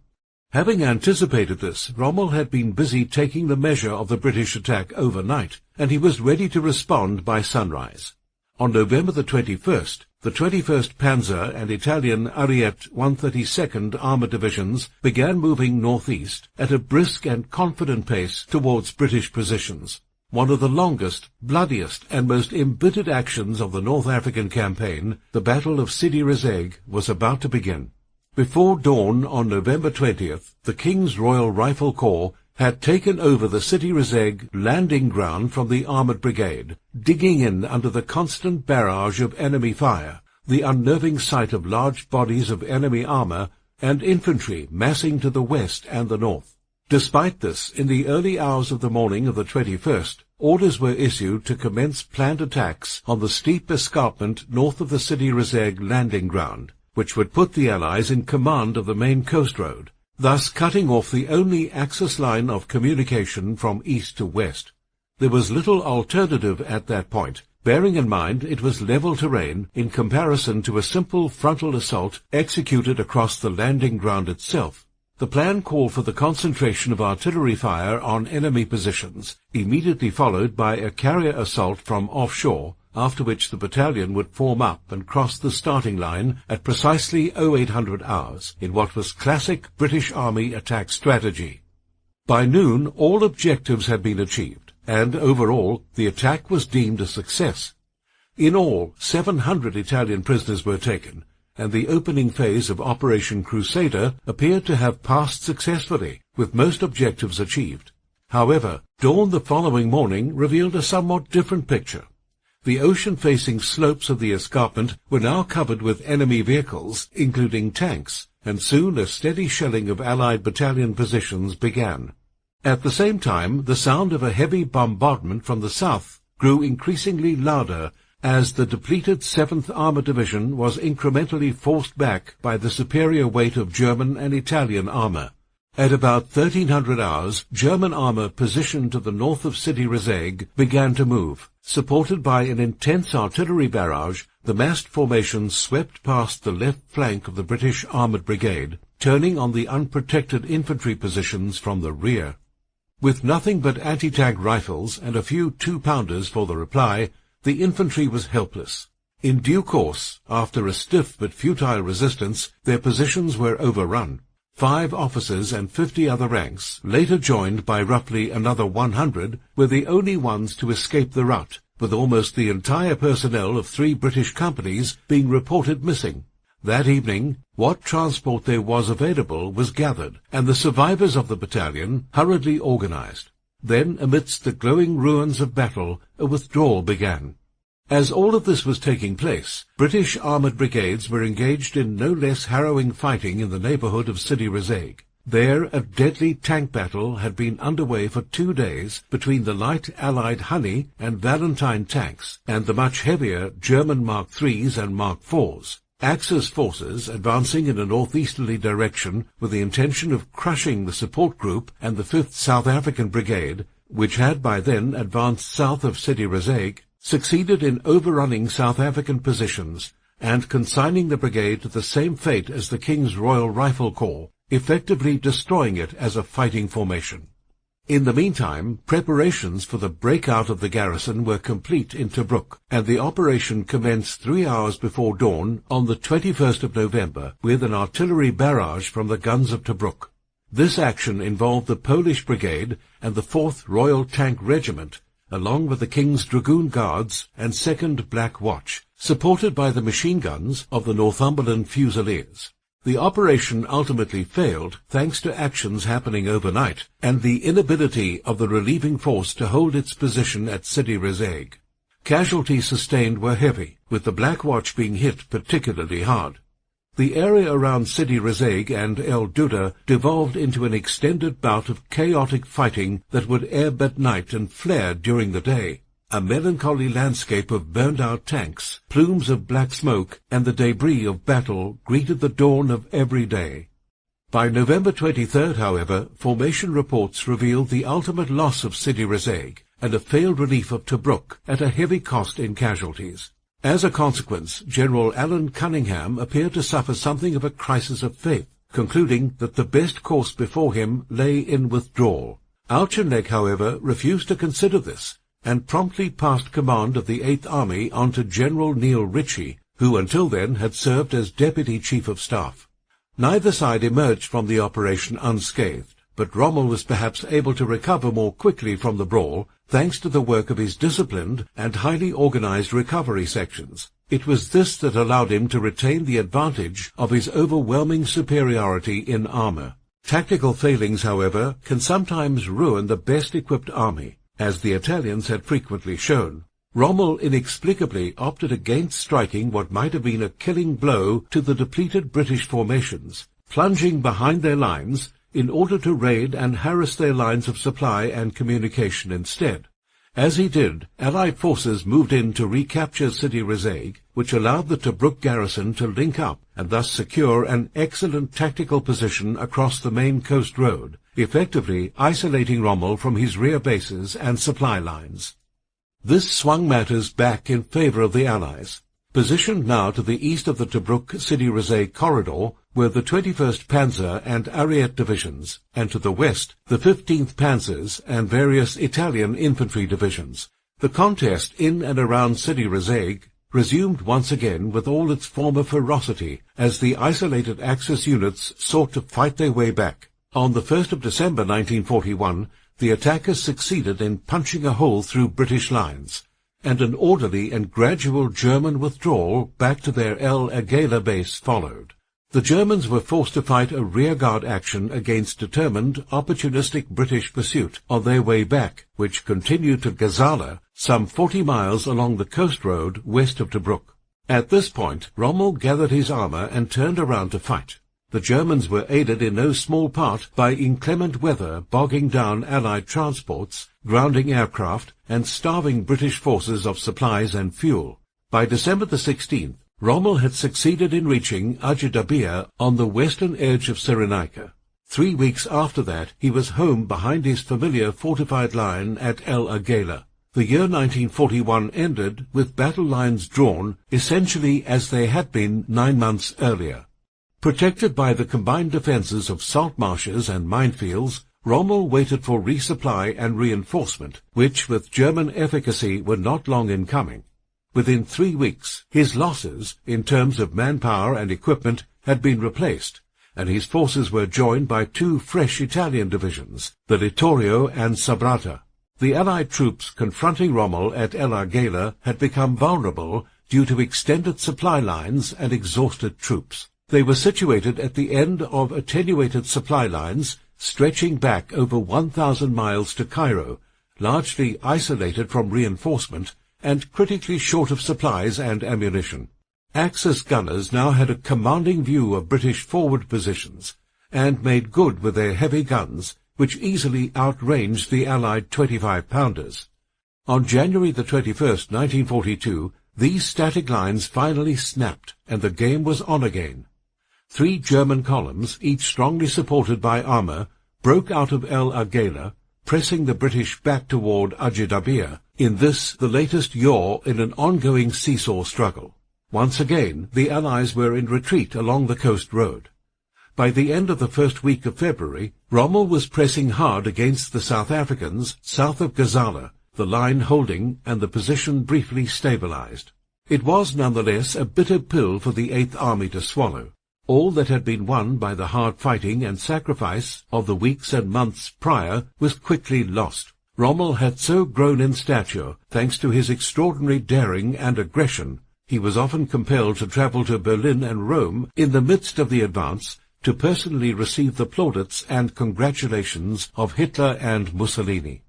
Having anticipated this, Rommel had been busy taking the measure of the British attack overnight, and he was ready to respond by sunrise. On November the 21st, the 21st Panzer and Italian Ariete 132nd Armored Divisions began moving northeast at a brisk and confident pace towards British positions. One of the longest, bloodiest, and most embittered actions of the North African campaign, the Battle of Sidi Rezaigue, was about to begin. Before dawn on November 20th, the King's Royal Rifle Corps had taken over the Sidi Rezaigue landing ground from the Armoured Brigade, digging in under the constant barrage of enemy fire, the unnerving sight of large bodies of enemy armour and infantry massing to the west and the north. Despite this, in the early hours of the morning of the 21st, orders were issued to commence planned attacks on the steep escarpment north of the Sidi Rezaigue landing ground, which would put the Allies in command of the main coast road, thus cutting off the only Axis line of communication from east to west. There was little alternative at that point, bearing in mind it was level terrain in comparison to a simple frontal assault executed across the landing ground itself. The plan called for the concentration of artillery fire on enemy positions, immediately followed by a carrier assault from offshore, after which the battalion would form up and cross the starting line at precisely 0800 hours, in what was classic British Army attack strategy. By noon, all objectives had been achieved, and overall, the attack was deemed a success. In all, 700 Italian prisoners were taken, and the opening phase of Operation Crusader appeared to have passed successfully, with most objectives achieved. However, dawn the following morning revealed a somewhat different picture. The ocean-facing slopes of the escarpment were now covered with enemy vehicles, including tanks, and soon a steady shelling of Allied battalion positions began. At the same time, the sound of a heavy bombardment from the south grew increasingly louder as the depleted 7th Armored Division was incrementally forced back by the superior weight of German and Italian armor. At about 1300 hours, German armor positioned to the north of Sidi Rezaigue began to move. Supported by an intense artillery barrage, the massed formation swept past the left flank of the British Armoured Brigade, turning on the unprotected infantry positions from the rear. With nothing but anti-tank rifles and a few 2-pounders for the reply, the infantry was helpless. In due course, after a stiff but futile resistance, their positions were overrun. 5 officers and 50 other ranks, later joined by roughly another 100, were the only ones to escape the rout, with almost the entire personnel of 3 British companies being reported missing. That evening, what transport there was available was gathered, and the survivors of the battalion hurriedly organized. Then, amidst the glowing ruins of battle, a withdrawal began. As all of this was taking place, British armoured brigades were engaged in no less harrowing fighting in the neighbourhood of Sidi Rezaiq. There, a deadly tank battle had been underway for 2 days between the light Allied Honey and Valentine tanks and the much heavier German Mark IIIs and Mark IVs. Axis forces advancing in a northeasterly direction with the intention of crushing the support group and the 5th South African Brigade, which had by then advanced south of Sidi Rezaiq, succeeded in overrunning South African positions and consigning the brigade to the same fate as the King's Royal Rifle Corps, effectively destroying it as a fighting formation. In the meantime, preparations for the breakout of the garrison were complete in Tobruk, and the operation commenced 3 hours before dawn on the 21st of November with an artillery barrage from the guns of Tobruk. This action involved the Polish Brigade and the 4th Royal Tank Regiment, along with the King's Dragoon Guards and 2nd Black Watch, supported by the machine guns of the Northumberland Fusiliers. The operation ultimately failed thanks to actions happening overnight and the inability of the relieving force to hold its position at Sidi Rezaiq. Casualties sustained were heavy, with the Black Watch being hit particularly hard. The area around Sidi Rezaiq and El Duda devolved into an extended bout of chaotic fighting that would ebb at night and flare during the day. A melancholy landscape of burned-out tanks, plumes of black smoke, and the debris of battle greeted the dawn of every day. By November 23rd, however, formation reports revealed the ultimate loss of Sidi Rezaiq and a failed relief of Tobruk at a heavy cost in casualties. As a consequence, General Alan Cunningham appeared to suffer something of a crisis of faith, concluding that the best course before him lay in withdrawal. Auchinleck, however, refused to consider this, and promptly passed command of the 8th Army on to General Neil Ritchie, who until then had served as Deputy Chief of Staff. Neither side emerged from the operation unscathed, but Rommel was perhaps able to recover more quickly from the brawl, thanks to the work of his disciplined and highly organized recovery sections. It was this that allowed him to retain the advantage of his overwhelming superiority in armor. Tactical failings, however, can sometimes ruin the best-equipped army, as the Italians had frequently shown. Rommel inexplicably opted against striking what might have been a killing blow to the depleted British formations, plunging behind their lines in order to raid and harass their lines of supply and communication instead. As he did, Allied forces moved in to recapture Sidi Rezaiq, which allowed the Tobruk garrison to link up and thus secure an excellent tactical position across the main coast road, effectively isolating Rommel from his rear bases and supply lines. This swung matters back in favor of the Allies. Positioned now to the east of the Tobruk-Sidi Rezaiq corridor were the 21st Panzer and Ariete divisions, and to the west the 15th Panzers and various Italian infantry divisions. The contest in and around Sidi Rezaiq resumed once again with all its former ferocity as the isolated Axis units sought to fight their way back. On the 1st of December 1941, the attackers succeeded in punching a hole through British lines, and an orderly and gradual German withdrawal back to their El Agheila base followed. The Germans were forced to fight a rearguard action against determined, opportunistic British pursuit on their way back, which continued to Gazala, some 40 miles along the coast road west of Tobruk. At this point, Rommel gathered his armor and turned around to fight. The Germans were aided in no small part by inclement weather bogging down Allied transports, grounding aircraft, and starving British forces of supplies and fuel. By December the 16th, Rommel had succeeded in reaching Ajdabiya on the western edge of Cyrenaica. 3 weeks after that, he was home behind his familiar fortified line at El Agheila. The year 1941 ended with battle lines drawn essentially as they had been 9 months earlier. Protected by the combined defences of salt marshes and minefields, Rommel waited for resupply and reinforcement, which with German efficacy were not long in coming. Within 3 weeks, his losses, in terms of manpower and equipment, had been replaced, and his forces were joined by 2 fresh Italian divisions, the Littorio and Sabrata. The Allied troops confronting Rommel at El Agheila had become vulnerable due to extended supply lines and exhausted troops. They were situated at the end of attenuated supply lines stretching back over 1,000 miles to Cairo, largely isolated from reinforcement and critically short of supplies and ammunition. Axis gunners now had a commanding view of British forward positions and made good with their heavy guns, which easily outranged the Allied 25-pounders. On January the 21st, 1942, these static lines finally snapped, and the game was on again. 3 German columns, each strongly supported by armour, broke out of El Agheila, pressing the British back toward Ajdabiya, in this the latest yaw in an ongoing seesaw struggle. Once again, the Allies were in retreat along the coast road. By the end of the first week of February, Rommel was pressing hard against the South Africans south of Gazala, the line holding and the position briefly stabilized. It was nonetheless a bitter pill for the Eighth Army to swallow. All that had been won by the hard fighting and sacrifice of the weeks and months prior was quickly lost. Rommel had so grown in stature, thanks to his extraordinary daring and aggression, he was often compelled to travel to Berlin and Rome in the midst of the advance to personally receive the plaudits and congratulations of Hitler and Mussolini.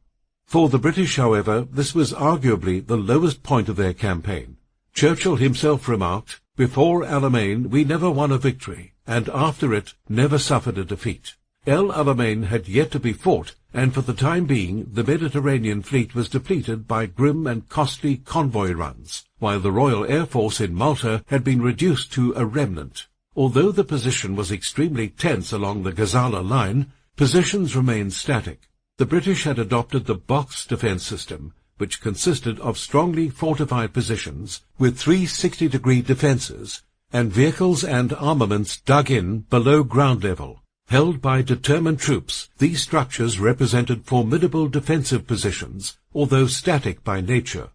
For the British, however, this was arguably the lowest point of their campaign. Churchill himself remarked, "Before Alamein we never won a victory, and after it never suffered a defeat." El Alamein had yet to be fought, and for the time being the Mediterranean fleet was depleted by grim and costly convoy runs, while the Royal Air Force in Malta had been reduced to a remnant. Although the position was extremely tense along the Gazala line, positions remained static. The British had adopted the box defence system, which consisted of strongly fortified positions with 360-degree defences and vehicles and armaments dug in below ground level. Held by determined troops, these structures represented formidable defensive positions, although static by nature.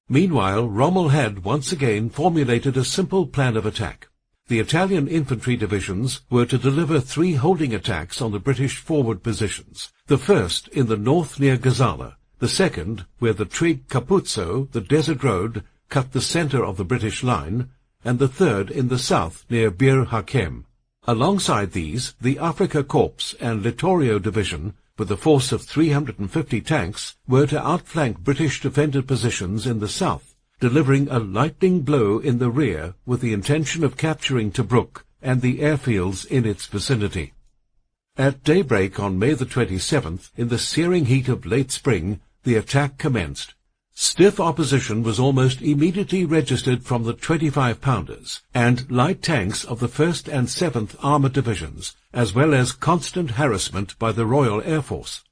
Meanwhile, Rommel had once again formulated a simple plan of attack. The Italian infantry divisions were to deliver 3 holding attacks on the British forward positions, the first in the north near Gazala, the second where the Trig Capuzzo, the desert road, cut the centre of the British line, and the third in the south near Bir Hakem. Alongside these, the Afrika Korps and Littorio division, with a force of 350 tanks, were to outflank British defended positions in the south, delivering a lightning blow in the rear with the intention of capturing Tobruk and the airfields in its vicinity. At daybreak on May the 27th, in the searing heat of late spring, the attack commenced. Stiff opposition was almost immediately registered from the 25-pounders and light tanks of the 1st and 7th Armoured Divisions, as well as constant harassment by the Royal Air Force.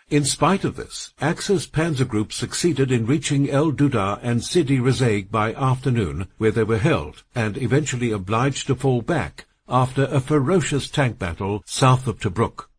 In spite of this, Axis panzer groups succeeded in reaching El Duda and Sidi Rezaiq by afternoon, where they were held and eventually obliged to fall back after a ferocious tank battle south of Tobruk.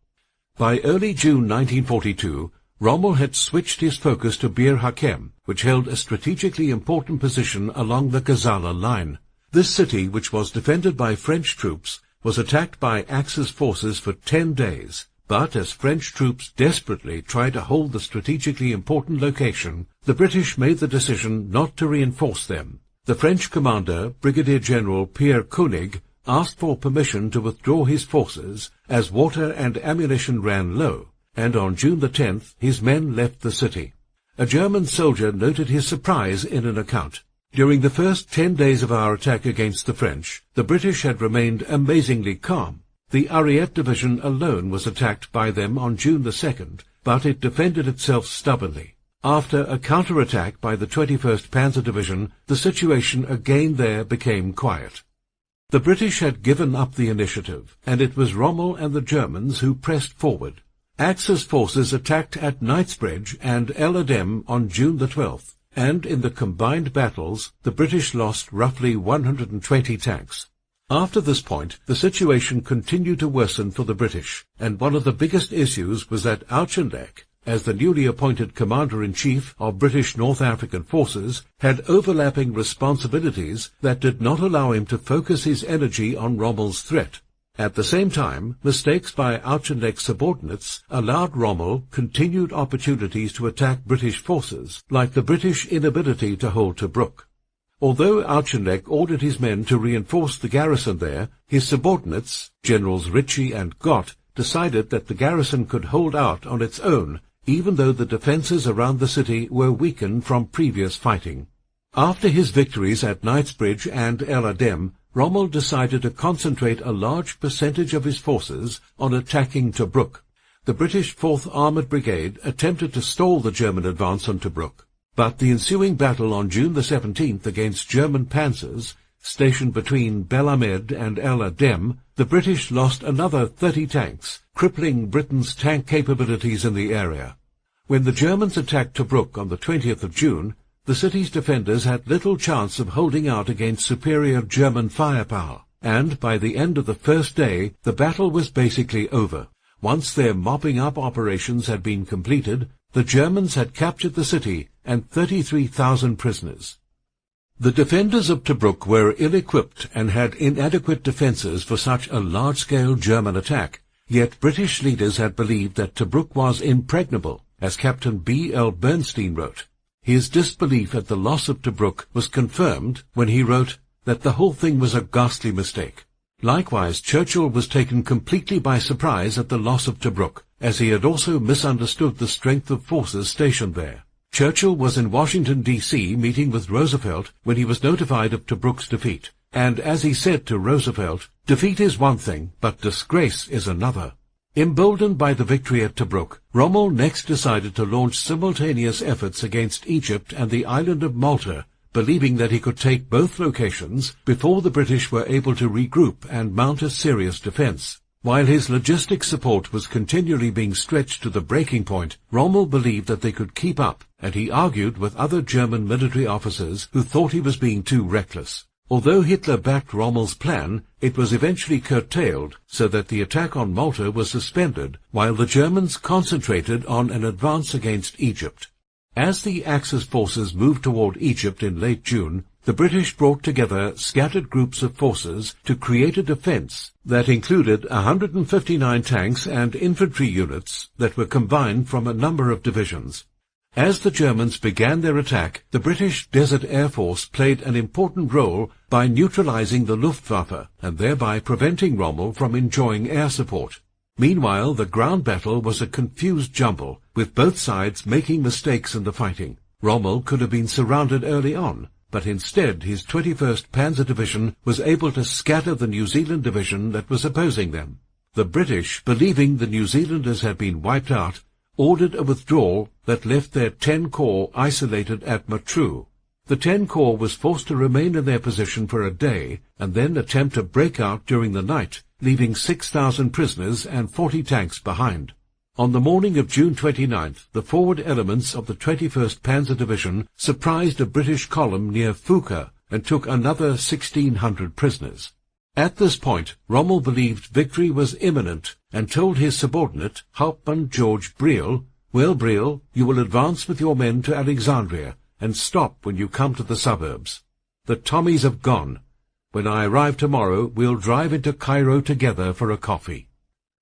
By early June 1942, Rommel had switched his focus to Bir Hakem, which held a strategically important position along the Gazala line. This city, which was defended by French troops, was attacked by Axis forces for 10 days, but as French troops desperately tried to hold the strategically important location, the British made the decision not to reinforce them. The French commander, Brigadier General Pierre Koenig, asked for permission to withdraw his forces as water and ammunition ran low, and on June the 10th his men left the city. A German soldier noted his surprise in an account. During the first 10 days of our attack against the French, the British had remained amazingly calm. The Ariete Division alone was attacked by them on June the 2nd, but it defended itself stubbornly. After a counter-attack by the 21st Panzer Division, the situation again there became quiet. The British had given up the initiative, and it was Rommel and the Germans who pressed forward. Axis forces attacked at Knightsbridge and El Adem on June the 12th, and in the combined battles the British lost roughly 120 tanks. After this point, the situation continued to worsen for the British, and one of the biggest issues was that Auchinleck, as the newly appointed Commander-in-Chief of British North African forces, had overlapping responsibilities that did not allow him to focus his energy on Rommel's threat. At the same time, mistakes by Auchinleck's subordinates allowed Rommel continued opportunities to attack British forces, like the British inability to hold Tobruk. Although Auchinleck ordered his men to reinforce the garrison there, his subordinates, Generals Ritchie and Gott, decided that the garrison could hold out on its own, even though the defences around the city were weakened from previous fighting. After his victories at Knightsbridge and El Adem, Rommel decided to concentrate a large percentage of his forces on attacking Tobruk. The British 4th Armoured Brigade attempted to stall the German advance on Tobruk, but the ensuing battle on June the 17th against German panzers, stationed between Bel Ahmed and El Adem, the British lost another 30 tanks, crippling Britain's tank capabilities in the area. When the Germans attacked Tobruk on the 20th of June, the city's defenders had little chance of holding out against superior German firepower, and by the end of the first day, the battle was basically over. Once their mopping-up operations had been completed, the Germans had captured the city and 33,000 prisoners. The defenders of Tobruk were ill-equipped and had inadequate defences for such a large-scale German attack, yet British leaders had believed that Tobruk was impregnable, as Captain B. L. Bernstein wrote. His disbelief at the loss of Tobruk was confirmed when he wrote that the whole thing was a ghastly mistake. Likewise, Churchill was taken completely by surprise at the loss of Tobruk, as he had also misunderstood the strength of forces stationed there. Churchill was in Washington, D.C., meeting with Roosevelt when he was notified of Tobruk's defeat, and as he said to Roosevelt, "Defeat is one thing, but disgrace is another." Emboldened by the victory at Tobruk, Rommel next decided to launch simultaneous efforts against Egypt and the island of Malta, believing that he could take both locations before the British were able to regroup and mount a serious defence. While his logistic support was continually being stretched to the breaking point, Rommel believed that they could keep up, and he argued with other German military officers who thought he was being too reckless. Although Hitler backed Rommel's plan, it was eventually curtailed so that the attack on Malta was suspended, while the Germans concentrated on an advance against Egypt. As the Axis forces moved toward Egypt in late June, the British brought together scattered groups of forces to create a defence that included 159 tanks and infantry units that were combined from a number of divisions. As the Germans began their attack, the British Desert Air Force played an important role by neutralizing the Luftwaffe and thereby preventing Rommel from enjoying air support. Meanwhile, the ground battle was a confused jumble, with both sides making mistakes in the fighting. Rommel could have been surrounded early on, but instead his 21st Panzer Division was able to scatter the New Zealand division that was opposing them. The British, believing the New Zealanders had been wiped out, ordered a withdrawal that left their 10 Corps isolated at Matruh. The 10 Corps was forced to remain in their position for a day and then attempt to break out during the night, leaving 6,000 prisoners and 40 tanks behind. On the morning of June 29th, the forward elements of the 21st Panzer Division surprised a British column near Fuka and took another 1,600 prisoners. At this point, Rommel believed victory was imminent and told his subordinate, Hauptmann George Briel, "Well, Briel, you will advance with your men to Alexandria and stop when you come to the suburbs. The Tommies have gone. When I arrive tomorrow, we'll drive into Cairo together for a coffee."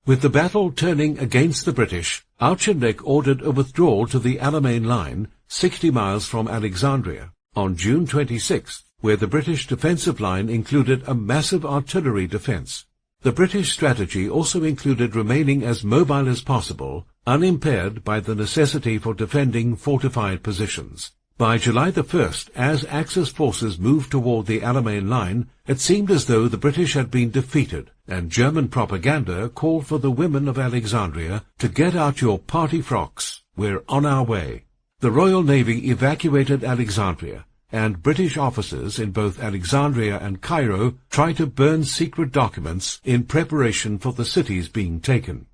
With the battle turning against the British, Auchinleck ordered a withdrawal to the Alamein line, 60 miles from Alexandria, on June 26th, where the British defensive line included a massive artillery defence. The British strategy also included remaining as mobile as possible, unimpaired by the necessity for defending fortified positions. By July the 1st, as Axis forces moved toward the Alamein line, it seemed as though the British had been defeated, and German propaganda called for the women of Alexandria to get out your party frocks. We're on our way. The Royal Navy evacuated Alexandria, and British officers in both Alexandria and Cairo tried to burn secret documents in preparation for the cities being taken.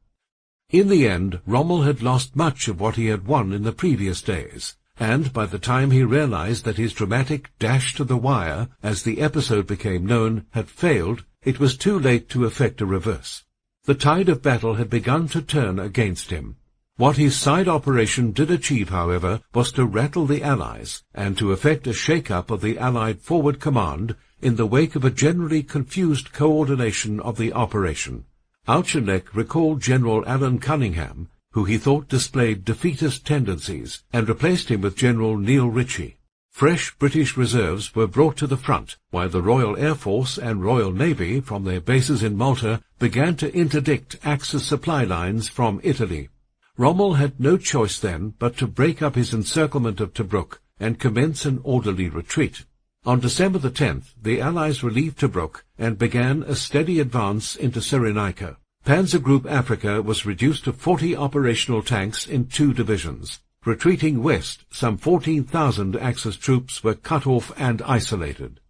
In the end, Rommel had lost much of what he had won in the previous days, and by the time he realized that his dramatic dash to the wire, as the episode became known, had failed, it was too late to effect a reverse. The tide of battle had begun to turn against him. What his side operation did achieve, however, was to rattle the Allies and to effect a shake-up of the Allied forward command in the wake of a generally confused coordination of the operation. Auchinleck recalled General Alan Cunningham, who he thought displayed defeatist tendencies, and replaced him with General Neil Ritchie. Fresh British reserves were brought to the front, while the Royal Air Force and Royal Navy, from their bases in Malta, began to interdict Axis supply lines from Italy. Rommel had no choice then but to break up his encirclement of Tobruk and commence an orderly retreat. On December the 10th, the Allies relieved Tobruk and began a steady advance into Cyrenaica. Panzer Group Africa was reduced to 40 operational tanks in 2 divisions. Retreating west, some 14,000 Axis troops were cut off and isolated.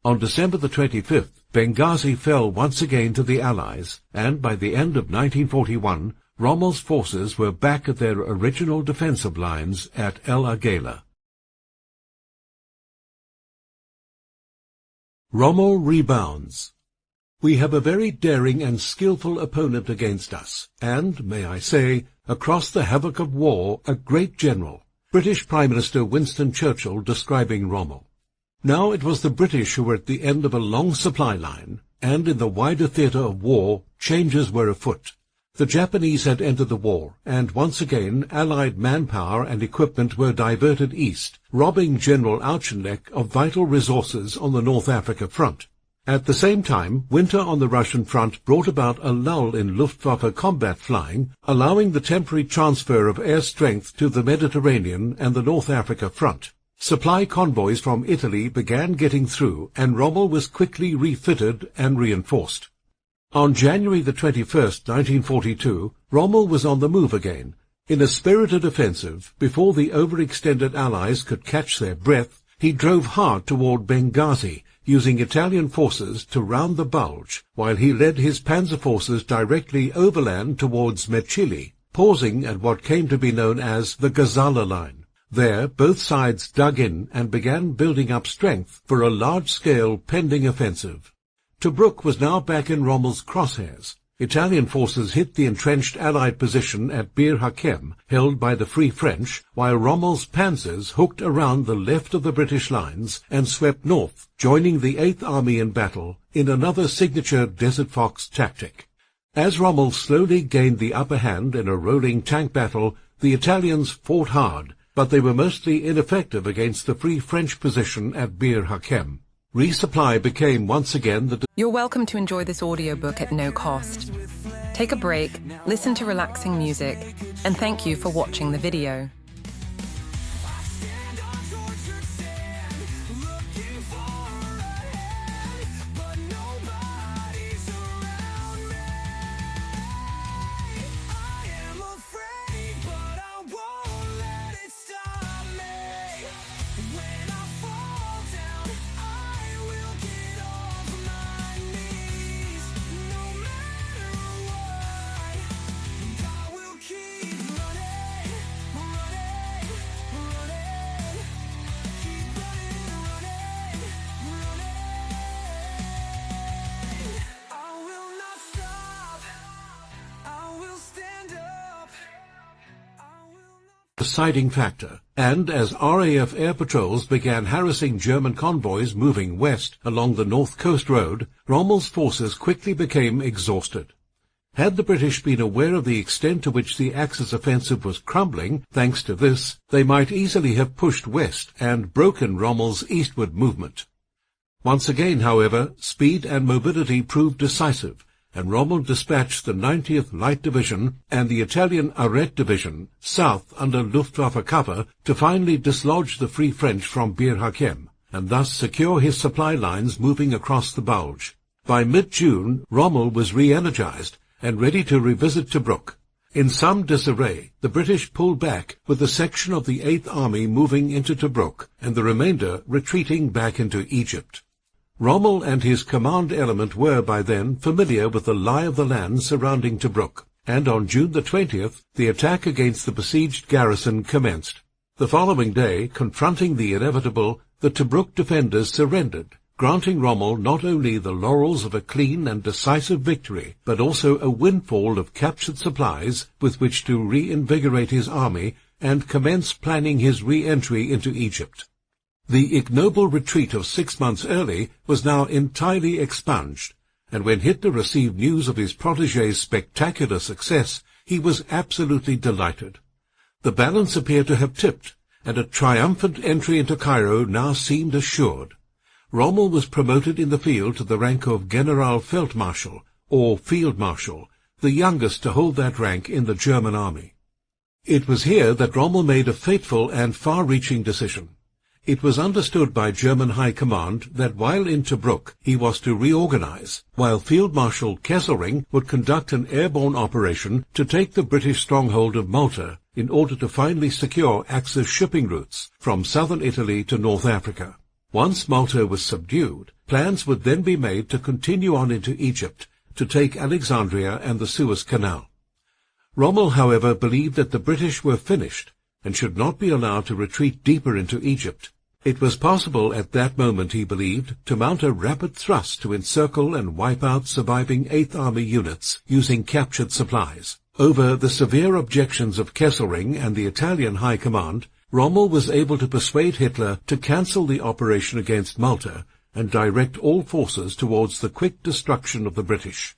On December the 25th, Benghazi fell once again to the Allies, and by the end of 1941, Rommel's forces were back at their original defensive lines at El Agheila. Rommel rebounds. We have a very daring and skilful opponent against us, and, may I say, across the havoc of war, a great general. British Prime Minister Winston Churchill describing Rommel. Now it was the British who were at the end of a long supply line, and in the wider theatre of war, changes were afoot. The Japanese had entered the war, and once again Allied manpower and equipment were diverted east, robbing General Auchinleck of vital resources on the North Africa front. At the same time, winter on the Russian front brought about a lull in Luftwaffe combat flying, allowing the temporary transfer of air strength to the Mediterranean and the North Africa front. Supply convoys from Italy began getting through, and Rommel was quickly refitted and reinforced. On January the 21st, 1942, Rommel was on the move again. In a spirited offensive, before the overextended Allies could catch their breath, he drove hard toward Benghazi, using Italian forces to round the bulge, while he led his panzer forces directly overland towards Mechili, pausing at what came to be known as the Gazala Line. There, both sides dug in and began building up strength for a large-scale pending offensive. Tobruk was now back in Rommel's crosshairs. Italian forces hit the entrenched Allied position at Bir Hakeim, held by the Free French, while Rommel's panzers hooked around the left of the British lines and swept north, joining the 8th Army in battle in another signature Desert Fox tactic. As Rommel slowly gained the upper hand in a rolling tank battle, the Italians fought hard, but they were mostly ineffective against the Free French position at Bir Hakeim. Resupply became once again the...
You're welcome to enjoy this audiobook at no cost. Take a break, listen to relaxing music, and thank you for watching the video.
Deciding factor, and as RAF air patrols began harassing German convoys moving west along the North Coast Road, Rommel's forces quickly became exhausted. Had the British been aware of the extent to which the Axis offensive was crumbling, thanks to this, they might easily have pushed west and broken Rommel's eastward movement. Once again, however, speed and mobility proved decisive, and Rommel dispatched the 90th Light Division and the Italian Arret Division south under Luftwaffe cover to finally dislodge the Free French from Bir Hakeim, and thus secure his supply lines moving across the bulge. By mid-June, Rommel was re-energized and ready to revisit Tobruk. In some disarray, the British pulled back, with a section of the 8th Army moving into Tobruk and the remainder retreating back into Egypt. Rommel and his command element were by then familiar with the lie of the land surrounding Tobruk, and on June the 20th, the attack against the besieged garrison commenced. The following day, confronting the inevitable, the Tobruk defenders surrendered, granting Rommel not only the laurels of a clean and decisive victory, but also a windfall of captured supplies with which to reinvigorate his army and commence planning his re-entry into Egypt. The ignoble retreat of 6 months early was now entirely expunged, and when Hitler received news of his protégé's spectacular success, he was absolutely delighted. The balance appeared to have tipped, and a triumphant entry into Cairo now seemed assured. Rommel was promoted in the field to the rank of General Feldmarschall, or Field Marshal, the youngest to hold that rank in the German army. It was here that Rommel made a fateful and far-reaching decision. It was understood by German High Command that while in Tobruk he was to reorganize, while Field Marshal Kesselring would conduct an airborne operation to take the British stronghold of Malta in order to finally secure Axis shipping routes from southern Italy to North Africa. Once Malta was subdued, plans would then be made to continue on into Egypt to take Alexandria and the Suez Canal. Rommel, however, believed that the British were finished and should not be allowed to retreat deeper into Egypt. It was possible at that moment, he believed, to mount a rapid thrust to encircle and wipe out surviving 8th Army units using captured supplies. Over the severe objections of Kesselring and the Italian High Command, Rommel was able to persuade Hitler to cancel the operation against Malta and direct all forces towards the quick destruction of the British.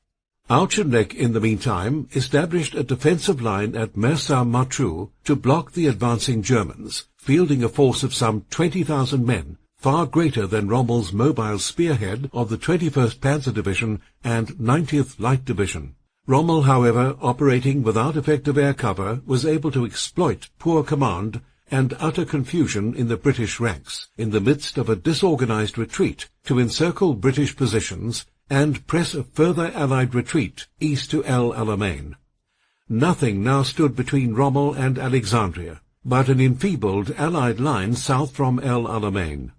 Auchinleck, in the meantime, established a defensive line at Mersa Matruh to block the advancing Germans, fielding a force of some 20,000 men, far greater than Rommel's mobile spearhead of the 21st Panzer Division and 90th Light Division. Rommel, however, operating without effective air cover, was able to exploit poor command and utter confusion in the British ranks, in the midst of a disorganized retreat, to encircle British positions and press a further Allied retreat east to El Alamein. Nothing now stood between Rommel and Alexandria, but an enfeebled Allied line south from El Alamein.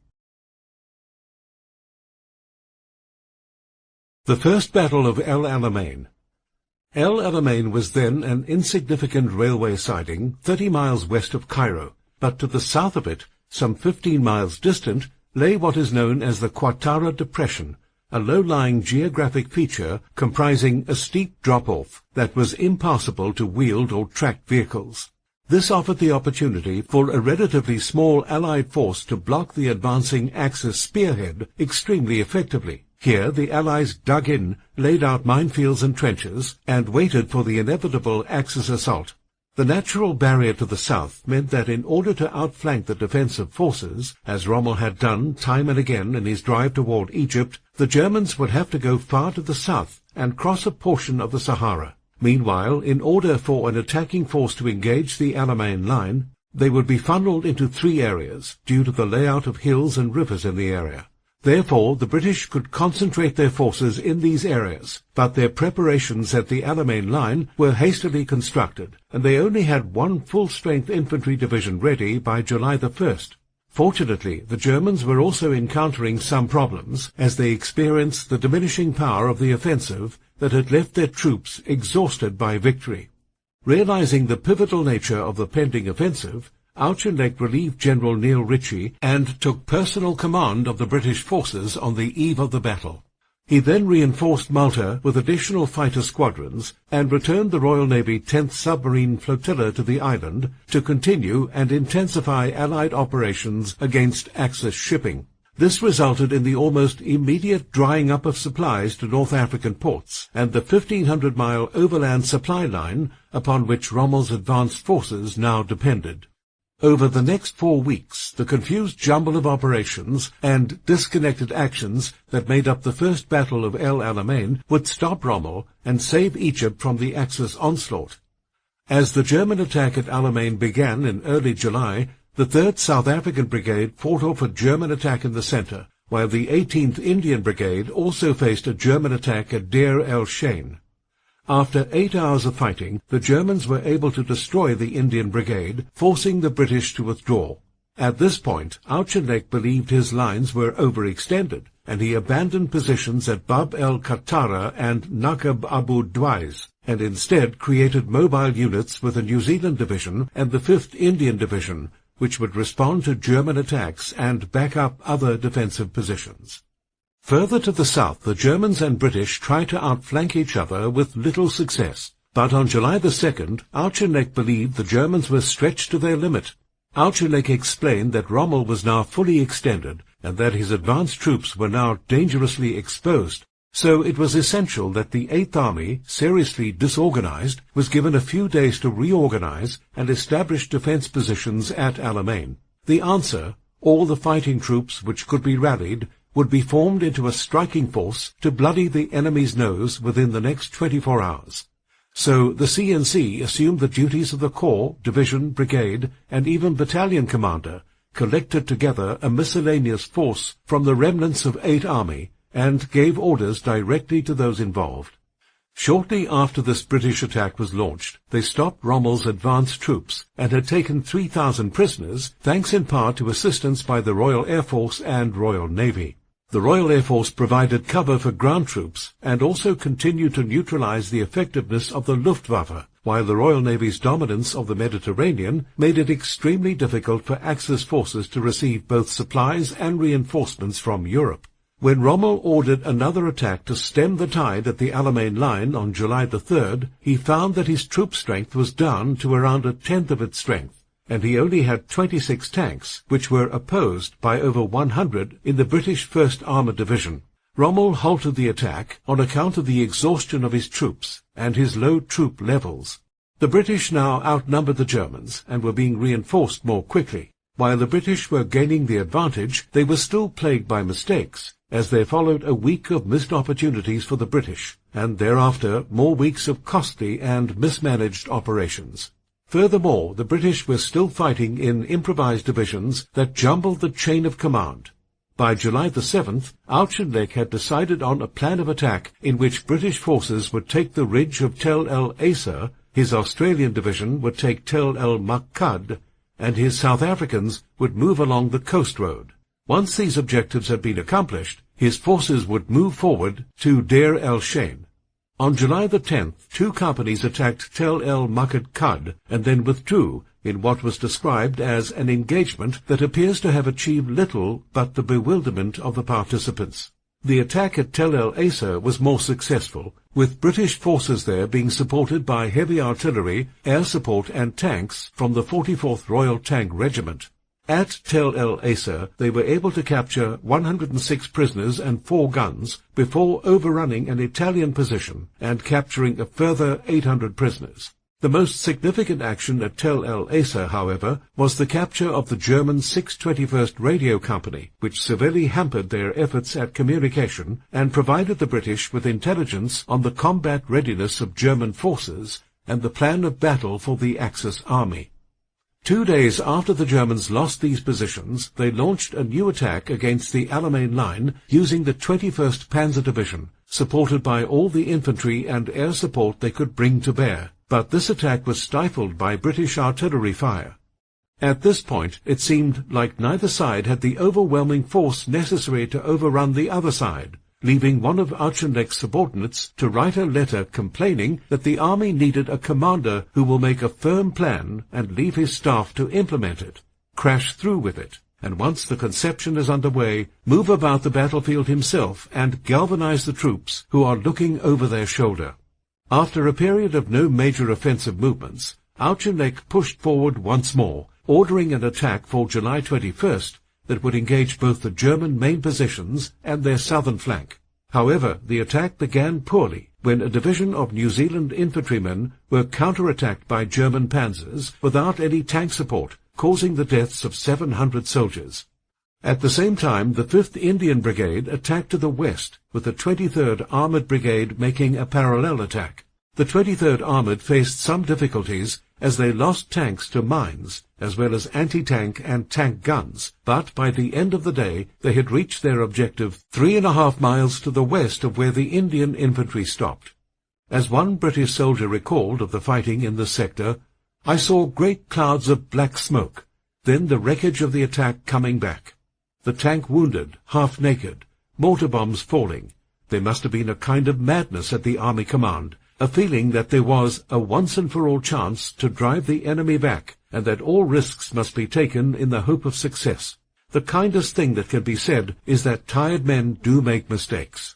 The First Battle of El Alamein. El Alamein was then an insignificant railway siding 30 miles west of Cairo, but to the south of it, some 15 miles distant, lay what is known as the Qattara Depression, a low-lying geographic feature comprising a steep drop-off that was impassable to wheeled or tracked vehicles. This offered the opportunity for a relatively small Allied force to block the advancing Axis spearhead extremely effectively. Here the Allies dug in, laid out minefields and trenches, and waited for the inevitable Axis assault. The natural barrier to the south meant that in order to outflank the defensive forces, as Rommel had done time and again in his drive toward Egypt, the Germans would have to go far to the south and cross a portion of the Sahara. Meanwhile, in order for an attacking force to engage the Alamein line, they would be funneled into 3 areas, due to the layout of hills and rivers in the area. Therefore, the British could concentrate their forces in these areas, but their preparations at the Alamein line were hastily constructed, and they only had 1 full-strength infantry division ready by July the 1st. Fortunately, the Germans were also encountering some problems, as they experienced the diminishing power of the offensive that had left their troops exhausted by victory. Realizing the pivotal nature of the pending offensive, Auchinleck relieved General Neil Ritchie and took personal command of the British forces on the eve of the battle. He then reinforced Malta with additional fighter squadrons and returned the Royal Navy 10th Submarine Flotilla to the island to continue and intensify Allied operations against Axis shipping. This resulted in the almost immediate drying up of supplies to North African ports and the 1,500-mile overland supply line upon which Rommel's advanced forces now depended. Over the next 4 weeks, the confused jumble of operations and disconnected actions that made up the First Battle of El Alamein would stop Rommel and save Egypt from the Axis onslaught. As the German attack at Alamein began in early July, the 3rd South African Brigade fought off a German attack in the centre, while the 18th Indian Brigade also faced a German attack at Deir el-Shein. After 8 hours of fighting, the Germans were able to destroy the Indian Brigade, forcing the British to withdraw. At this point, Auchinleck believed his lines were overextended, and he abandoned positions at Bab el-Qattara and Naqab Abu Dwais, and instead created mobile units with the New Zealand Division and the 5th Indian Division, which would respond to German attacks and back up other defensive positions. Further to the south, the Germans and British tried to outflank each other with little success. But on July the 2nd, Auchinleck believed the Germans were stretched to their limit. Auchinleck explained that Rommel was now fully extended, and that his advanced troops were now dangerously exposed. So it was essential that the 8th Army, seriously disorganized, was given a few days to reorganize and establish defense positions at Alamein. The answer, all the fighting troops which could be rallied, would be formed into a striking force to bloody the enemy's nose within the next 24 hours. So the CNC assumed the duties of the corps, division, brigade, and even battalion commander, collected together a miscellaneous force from the remnants of 8th Army, and gave orders directly to those involved. Shortly after this British attack was launched, they stopped Rommel's advanced troops and had taken 3,000 prisoners, thanks in part to assistance by the Royal Air Force and Royal Navy. The Royal Air Force provided cover for ground troops and also continued to neutralize the effectiveness of the Luftwaffe, while the Royal Navy's dominance of the Mediterranean made it extremely difficult for Axis forces to receive both supplies and reinforcements from Europe. When Rommel ordered another attack to stem the tide at the Alamein line on July the 3rd, he found that his troop strength was down to around a tenth of its strength, and he only had 26 tanks, which were opposed by over 100 in the British 1st Armoured Division. Rommel halted the attack on account of the exhaustion of his troops and his low troop levels. The British now outnumbered the Germans and were being reinforced more quickly. While the British were gaining the advantage, they were still plagued by mistakes, as there followed a week of missed opportunities for the British, and thereafter more weeks of costly and mismanaged operations. Furthermore, the British were still fighting in improvised divisions that jumbled the chain of command. By July the 7th, Auchinleck had decided on a plan of attack in which British forces would take the ridge of Tel el Aser, his Australian division would take Tel el Makkad, and his South Africans would move along the coast road. Once these objectives had been accomplished, his forces would move forward to Deir el-Shein. On July the 10th, 2 companies attacked Tel el Makkad and then withdrew in what was described as an engagement that appears to have achieved little but the bewilderment of the participants. The attack at Tel el Aser was more successful, with British forces there being supported by heavy artillery, air support and tanks from the 44th Royal Tank Regiment. At Tel el Aser, they were able to capture 106 prisoners and 4 guns before overrunning an Italian position and capturing a further 800 prisoners. The most significant action at Tel el Aser, however, was the capture of the German 621st Radio Company, which severely hampered their efforts at communication and provided the British with intelligence on the combat readiness of German forces and the plan of battle for the Axis army. 2 days after the Germans lost these positions, they launched a new attack against the Alamein line using the 21st Panzer Division, supported by all the infantry and air support they could bring to bear. But this attack was stifled by British artillery fire. At this point, it seemed like neither side had the overwhelming force necessary to overrun the other side, leaving one of Auchinleck's subordinates to write a letter complaining that the army needed a commander who will make a firm plan and leave his staff to implement it, crash through with it, and once the conception is underway, move about the battlefield himself and galvanize the troops who are looking over their shoulder. After a period of no major offensive movements, Auchinleck pushed forward once more, ordering an attack for July 21st that would engage both the German main positions and their southern flank. However, the attack began poorly when a division of New Zealand infantrymen were counterattacked by German panzers without any tank support, causing the deaths of 700 soldiers. At the same time, the 5th Indian Brigade attacked to the west, with the 23rd Armoured Brigade making a parallel attack. The 23rd Armoured faced some difficulties as they lost tanks to mines, as well as anti-tank and tank guns, but by the end of the day they had reached their objective 3.5 miles to the west of where the Indian infantry stopped. As one British soldier recalled of the fighting in this sector, "I saw great clouds of black smoke, then the wreckage of the attack coming back. The tank wounded, half naked, mortar bombs falling. There must have been a kind of madness at the army command, a feeling that there was a once-and-for-all chance to drive the enemy back, and that all risks must be taken in the hope of success. The kindest thing that can be said is that tired men do make mistakes.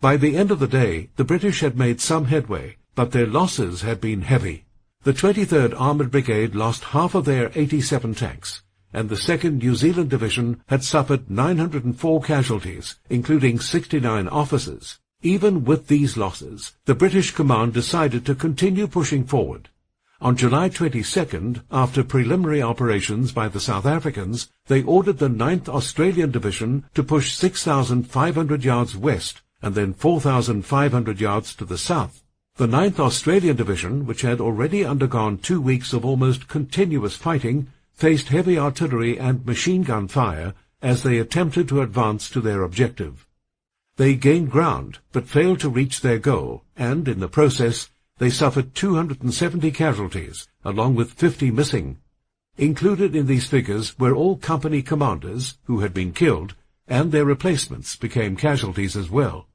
By the end of the day, the British had made some headway, but their losses had been heavy. The 23rd Armoured Brigade lost half of their 87 tanks, and the 2nd New Zealand Division had suffered 904 casualties, including 69 officers. Even with these losses, the British command decided to continue pushing forward. On July 22nd, after preliminary operations by the South Africans, they ordered the 9th Australian Division to push 6,500 yards west and then 4,500 yards to the south. The 9th Australian Division, which had already undergone 2 weeks of almost continuous fighting, faced heavy artillery and machine gun fire as they attempted to advance to their objective. They gained ground, but failed to reach their goal, and, in the process, they suffered 270 casualties, along with 50 missing. Included in these figures were all company commanders, who had been killed, and their replacements became casualties as well.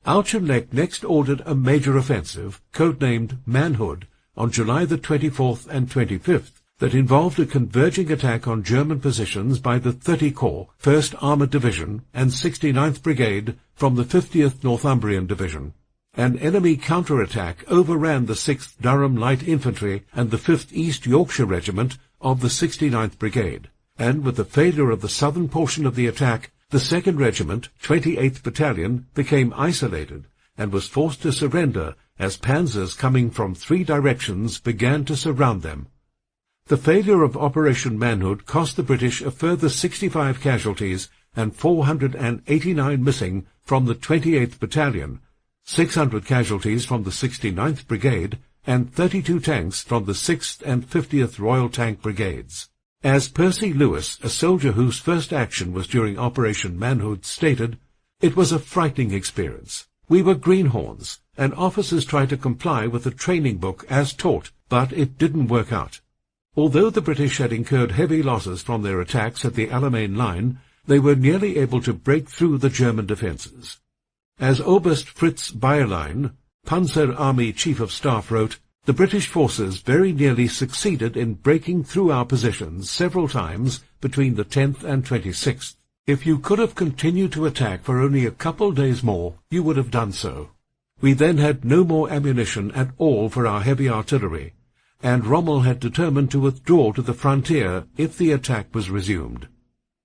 Auchinleck next ordered a major offensive, codenamed Manhood, on July the 24th and 25th, that involved a converging attack on German positions by the 30 Corps, 1st Armoured Division, and 69th Brigade from the 50th Northumbrian Division. An enemy counterattack overran the 6th Durham Light Infantry and the 5th East Yorkshire Regiment of the 69th Brigade, and with the failure of the southern portion of the attack, the 2nd Regiment, 28th Battalion, became isolated and was forced to surrender as panzers coming from 3 directions began to surround them. The failure of Operation Manhood cost the British a further 65 casualties and 489 missing from the 28th Battalion, 600 casualties from the 69th Brigade, and 32 tanks from the 6th and 50th Royal Tank Brigades. As Percy Lewis, a soldier whose first action was during Operation Manhood, stated, "It was a frightening experience. We were greenhorns, and officers tried to comply with the training book as taught, but it didn't work out." Although the British had incurred heavy losses from their attacks at the Alamein line, they were nearly able to break through the German defences. As Oberst Fritz Bayerlein, Panzer Army Chief of Staff, wrote, "The British forces very nearly succeeded in breaking through our positions several times between the 10th and 26th. If you could have continued to attack for only a couple days more, you would have done so. We then had no more ammunition at all for our heavy artillery, and Rommel had determined to withdraw to the frontier if the attack was resumed.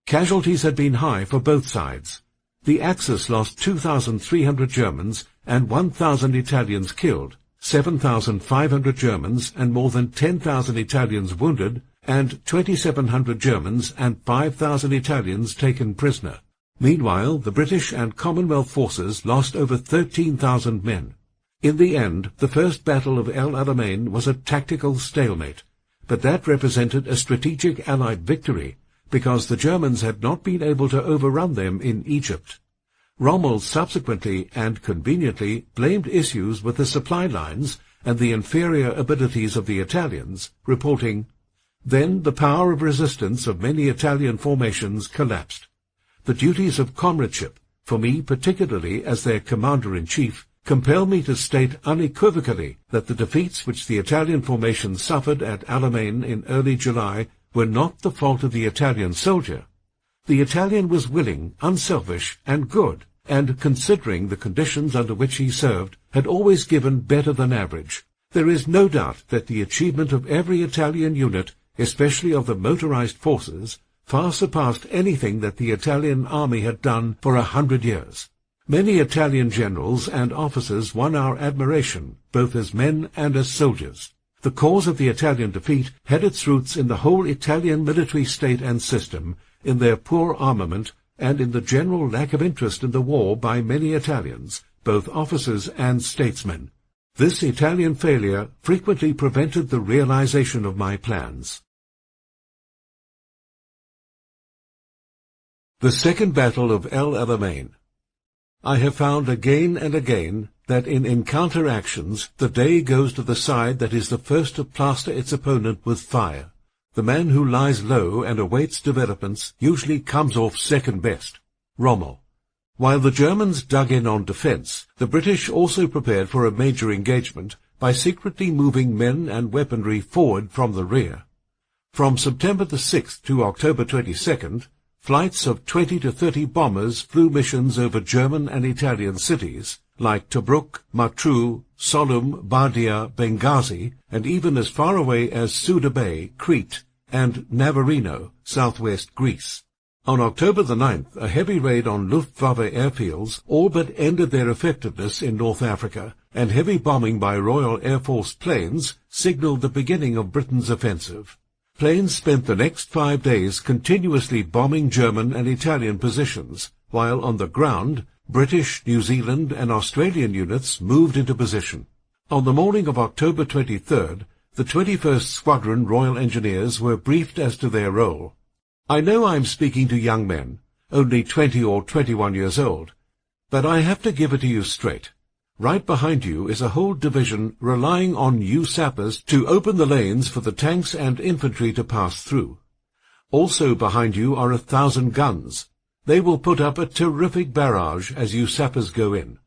Casualties had been high for both sides. The Axis lost 2,300 Germans and 1,000 Italians killed, 7,500 Germans and more than 10,000 Italians wounded, and 2,700 Germans and 5,000 Italians taken prisoner. Meanwhile, the British and Commonwealth forces lost over 13,000 men. In the end, the First Battle of El Alamein was a tactical stalemate, but that represented a strategic Allied victory, because the Germans had not been able to overrun them in Egypt. Rommel subsequently and conveniently blamed issues with the supply lines and the inferior abilities of the Italians, reporting, "Then the power of resistance of many Italian formations collapsed. The duties of comradeship, for me particularly as their commander-in-chief, compel me to state unequivocally that the defeats which the Italian formation suffered at Alamein in early July were not the fault of the Italian soldier. The Italian was willing, unselfish, and good, and, considering the conditions under which he served, had always given better than average. There is no doubt that the achievement of every Italian unit, especially of the motorized forces, far surpassed anything that the Italian army had done for 100 years. Many Italian generals and officers won our admiration, both as men and as soldiers. The cause of the Italian defeat had its roots in the whole Italian military state and system, in their poor armament, and in the general lack of interest in the war by many Italians, both officers and statesmen. This Italian failure frequently prevented the realization of my plans." The Second Battle of El Alamein. I have found again and again that in encounter actions the day goes to the side that is the first to plaster its opponent with fire. The man who lies low and awaits developments usually comes off second best. Rommel. While the Germans dug in on defence, the British also prepared for a major engagement by secretly moving men and weaponry forward from the rear. From September the 6th to October 22nd, flights of 20 to 30 bombers flew missions over German and Italian cities, like Tobruk, Matruh, Solum, Bardia, Benghazi, and even as far away as Suda Bay, Crete, and Navarino, southwest Greece. On October the 9th, a heavy raid on Luftwaffe airfields all but ended their effectiveness in North Africa, and heavy bombing by Royal Air Force planes signaled the beginning of Britain's offensive. Planes spent the next 5 days continuously bombing German and Italian positions, while on the ground, British, New Zealand, and Australian units moved into position. On the morning of October 23rd, the 21st Squadron Royal Engineers were briefed as to their role. I know I'm speaking to young men, only 20 or 21 years old, but I have to give it to you straight. Right behind you is a whole division relying on you sappers to open the lanes for the tanks and infantry to pass through. Also behind you are 1,000 guns. They will put up a terrific barrage as you sappers go in.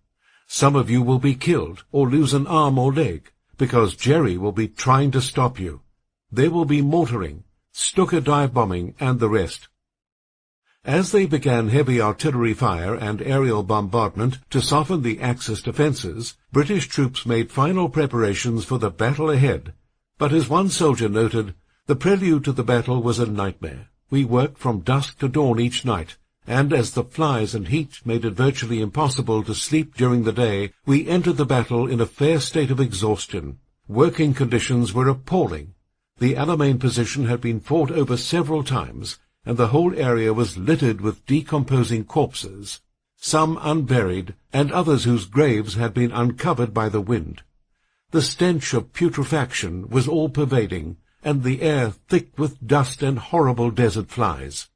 Some of you will be killed or lose an arm or leg, because Jerry will be trying to stop you. There will be mortaring, Stuka dive bombing, and the rest. As they began heavy artillery fire and aerial bombardment to soften the Axis defences, British troops made final preparations for the battle ahead. But as one soldier noted, the prelude to the battle was a nightmare. We worked from dusk to dawn each night, and as the flies and heat made it virtually impossible to sleep during the day, we entered the battle in a fair state of exhaustion. Working conditions were appalling. The Alamein position had been fought over several times, and the whole area was littered with decomposing corpses, some unburied, and others whose graves had been uncovered by the wind. The stench of putrefaction was all-pervading, and the air thick with dust and horrible desert flies.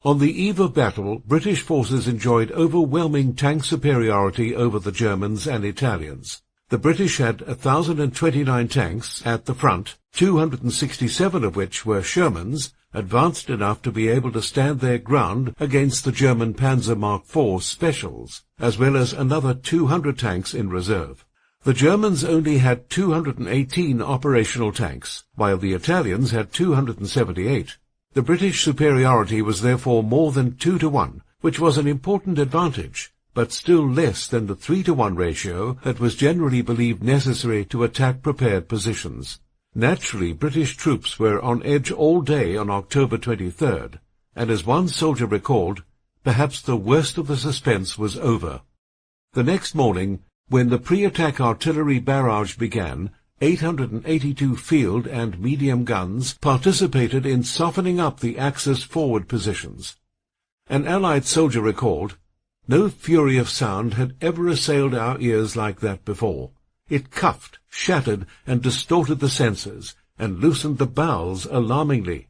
On the eve of battle, British forces enjoyed overwhelming tank superiority over the Germans and Italians. The British had 1,029 tanks at the front, 267 of which were Shermans, advanced enough to be able to stand their ground against the German Panzer Mark IV specials, as well as another 200 tanks in reserve. The Germans only had 218 operational tanks, while the Italians had 278. The British superiority was therefore more than 2-to-1, which was an important advantage, but still less than the 3-to-1 ratio that was generally believed necessary to attack prepared positions. Naturally, British troops were on edge all day on October 23rd, and as one soldier recalled, perhaps the worst of the suspense was over. The next morning, when the pre-attack artillery barrage began, 882 field and medium guns participated in softening up the Axis forward positions. An Allied soldier recalled, "No fury of sound had ever assailed our ears like that before. It cuffed, shattered, and distorted the senses, and loosened the bowels alarmingly.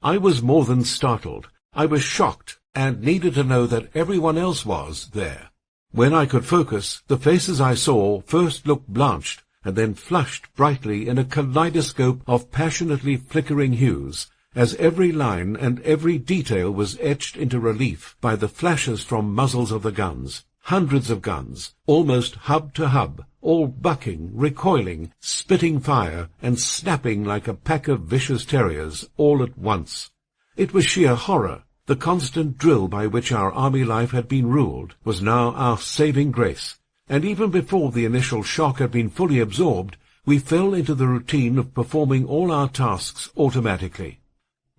I was more than startled. I was shocked, and needed to know that everyone else was there. When I could focus, the faces I saw first looked blanched, and then flushed brightly in a kaleidoscope of passionately flickering hues, as every line and every detail was etched into relief by the flashes from muzzles of the guns. Hundreds of guns, almost hub to hub, all bucking, recoiling, spitting fire, and snapping like a pack of vicious terriers, all at once. It was sheer horror. The constant drill by which our army life had been ruled was now our saving grace, and even before the initial shock had been fully absorbed, we fell into the routine of performing all our tasks automatically.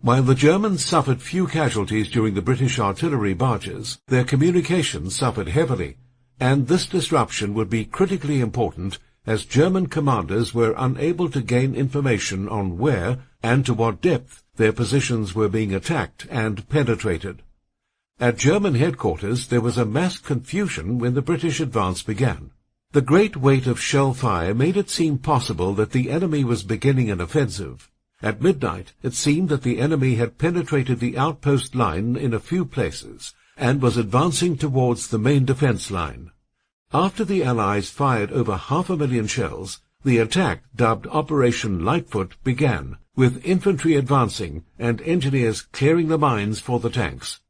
While the Germans suffered few casualties during the British artillery barges, their communications suffered heavily, and this disruption would be critically important as German commanders were unable to gain information on where and to what depth their positions were being attacked and penetrated. At German headquarters there was a mass confusion when the British advance began. The great weight of shell fire made it seem possible that the enemy was beginning an offensive. At midnight, it seemed that the enemy had penetrated the outpost line in a few places, and was advancing towards the main defence line. After the Allies fired over 500,000 shells, the attack, dubbed Operation Lightfoot, began, with infantry advancing and engineers clearing the mines for the tanks.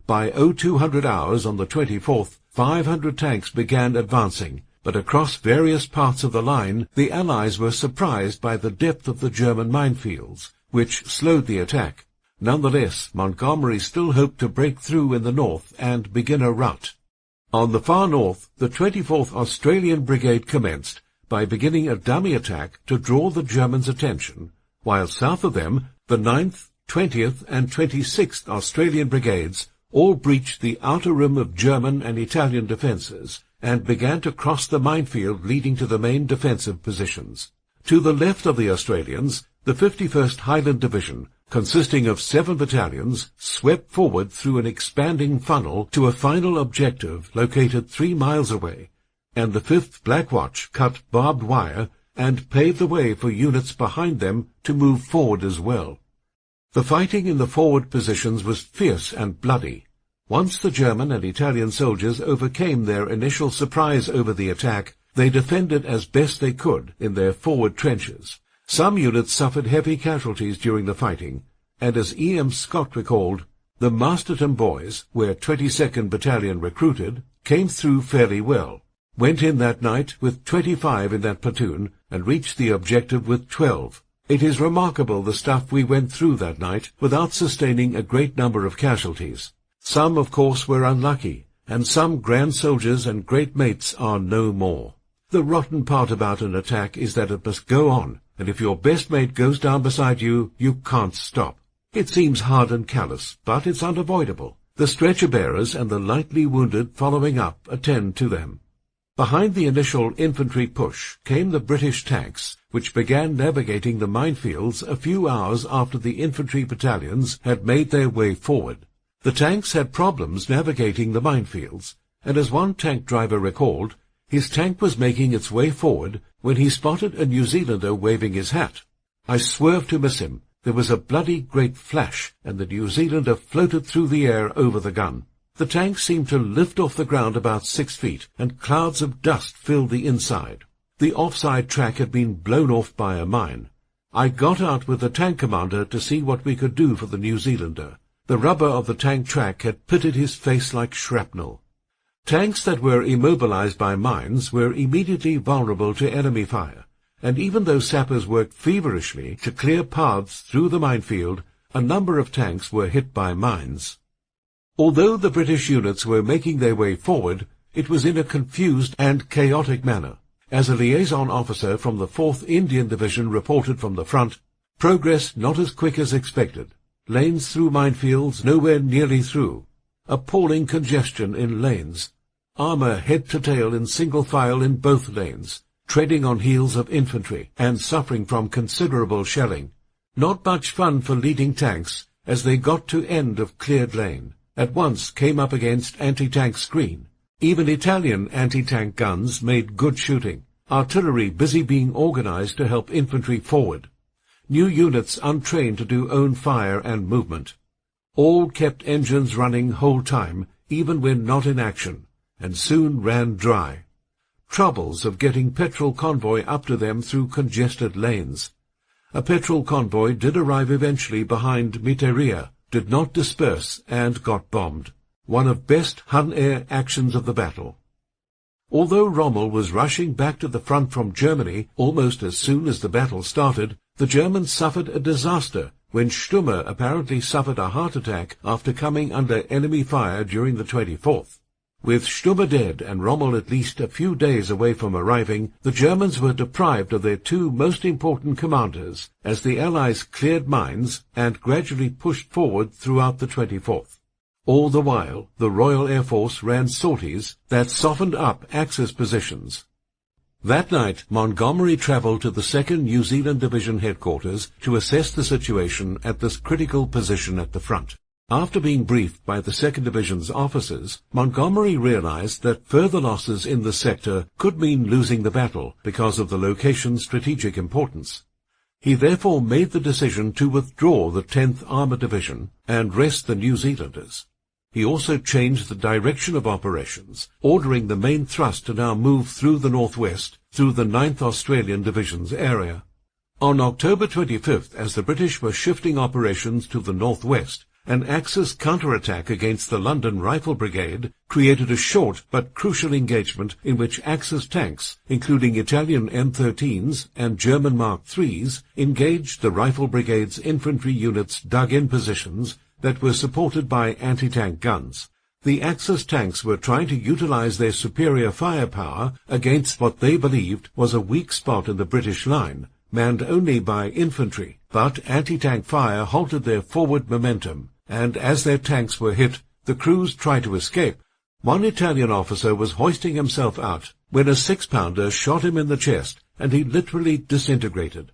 By 0200 hours on the 24th, 500 tanks began advancing, but across various parts of the line, the Allies were surprised by the depth of the German minefields, which slowed the attack. Nonetheless, Montgomery still hoped to break through in the north and begin a rout. On the far north, the 24th Australian Brigade commenced by beginning a dummy attack to draw the Germans' attention, while south of them, the 9th, 20th and 26th Australian Brigades all breached the outer rim of German and Italian defences and began to cross the minefield leading to the main defensive positions. To the left of the Australians, the 51st Highland Division, consisting of 7 battalions, swept forward through an expanding funnel to a final objective located 3 miles away, and the 5th Black Watch cut barbed wire and paved the way for units behind them to move forward as well. The fighting in the forward positions was fierce and bloody. Once the German and Italian soldiers overcame their initial surprise over the attack, they defended as best they could in their forward trenches. Some units suffered heavy casualties during the fighting, and as E.M. Scott recalled, the Masterton Boys, where 22nd Battalion recruited, came through fairly well. Went in that night with 25 in that platoon and reached the objective with 12. It is remarkable the stuff we went through that night without sustaining a great number of casualties. Some, of course, were unlucky, and some grand soldiers and great mates are no more. The rotten part about an attack is that it must go on, and if your best mate goes down beside you, you can't stop. It seems hard and callous, but it's unavoidable. The stretcher-bearers and the lightly wounded following up attend to them. Behind the initial infantry push came the British tanks, which began navigating the minefields a few hours after the infantry battalions had made their way forward. The tanks had problems navigating the minefields, and as one tank driver recalled, his tank was making its way forward when he spotted a New Zealander waving his hat. I swerved to miss him. There was a bloody great flash, and the New Zealander floated through the air over the gun. The tank seemed to lift off the ground about 6 feet, and clouds of dust filled the inside. The offside track had been blown off by a mine. I got out with the tank commander to see what we could do for the New Zealander. The rubber of the tank track had pitted his face like shrapnel. Tanks that were immobilized by mines were immediately vulnerable to enemy fire, and even though sappers worked feverishly to clear paths through the minefield, a number of tanks were hit by mines. Although the British units were making their way forward, it was in a confused and chaotic manner. As a liaison officer from the 4th Indian Division reported from the front, progress not as quick as expected. Lanes through minefields nowhere nearly through. Appalling congestion in lanes. Armour head to tail in single file in both lanes, treading on heels of infantry and suffering from considerable shelling. Not much fun for leading tanks as they got to end of cleared lane. At once came up against anti-tank screen. Even Italian anti-tank guns made good shooting. Artillery busy being organized to help infantry forward. New units untrained to do own fire and movement. All kept engines running whole time, even when not in action, and soon ran dry. Troubles of getting petrol convoy up to them through congested lanes. A petrol convoy did arrive eventually behind Miteria, did not disperse, and got bombed. One of best Hun air actions of the battle. Although Rommel was rushing back to the front from Germany almost as soon as the battle started, the Germans suffered a disaster when Stummer apparently suffered a heart attack after coming under enemy fire during the 24th. With Stummer dead and Rommel at least a few days away from arriving, the Germans were deprived of their 2 most important commanders as the Allies cleared mines and gradually pushed forward throughout the 24th. All the while, the Royal Air Force ran sorties that softened up Axis positions. That night, Montgomery travelled to the 2nd New Zealand Division headquarters to assess the situation at this critical position at the front. After being briefed by the 2nd Division's officers, Montgomery realized that further losses in the sector could mean losing the battle because of the location's strategic importance. He therefore made the decision to withdraw the 10th Armoured Division and rest the New Zealanders. He also changed the direction of operations, ordering the main thrust to now move through the northwest, through the 9th Australian Division's area. On October 25th, as the British were shifting operations to the northwest, an Axis counterattack against the London Rifle Brigade created a short but crucial engagement in which Axis tanks, including Italian M13s and German Mark IIIs, engaged the Rifle Brigade's infantry units' dug-in positions that were supported by anti-tank guns. The Axis tanks were trying to utilize their superior firepower against what they believed was a weak spot in the British line, manned only by infantry, but anti-tank fire halted their forward momentum, and as their tanks were hit, the crews tried to escape. One Italian officer was hoisting himself out when a 6-pounder shot him in the chest, and he literally disintegrated.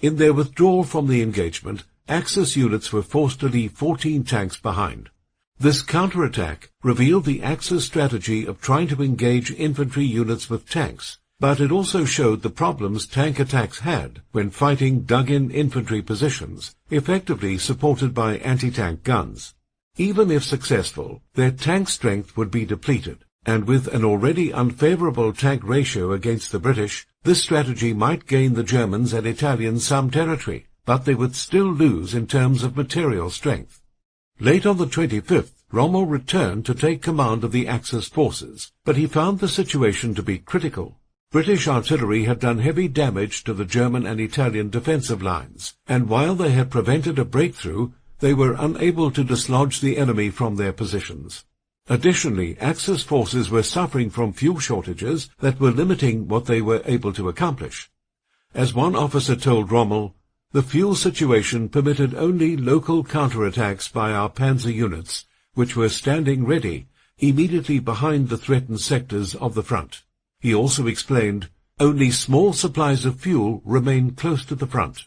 In their withdrawal from the engagement, Axis units were forced to leave 14 tanks behind. This counterattack revealed the Axis strategy of trying to engage infantry units with tanks, but it also showed the problems tank attacks had when fighting dug-in infantry positions, effectively supported by anti-tank guns. Even if successful, their tank strength would be depleted, and with an already unfavorable tank ratio against the British, this strategy might gain the Germans and Italians some territory, but they would still lose in terms of material strength. Late on the 25th, Rommel returned to take command of the Axis forces, but he found the situation to be critical. British artillery had done heavy damage to the German and Italian defensive lines, and while they had prevented a breakthrough, they were unable to dislodge the enemy from their positions. Additionally, Axis forces were suffering from fuel shortages that were limiting what they were able to accomplish. As one officer told Rommel, the fuel situation permitted only local counterattacks by our panzer units, which were standing ready, immediately behind the threatened sectors of the front. He also explained, only small supplies of fuel remained close to the front.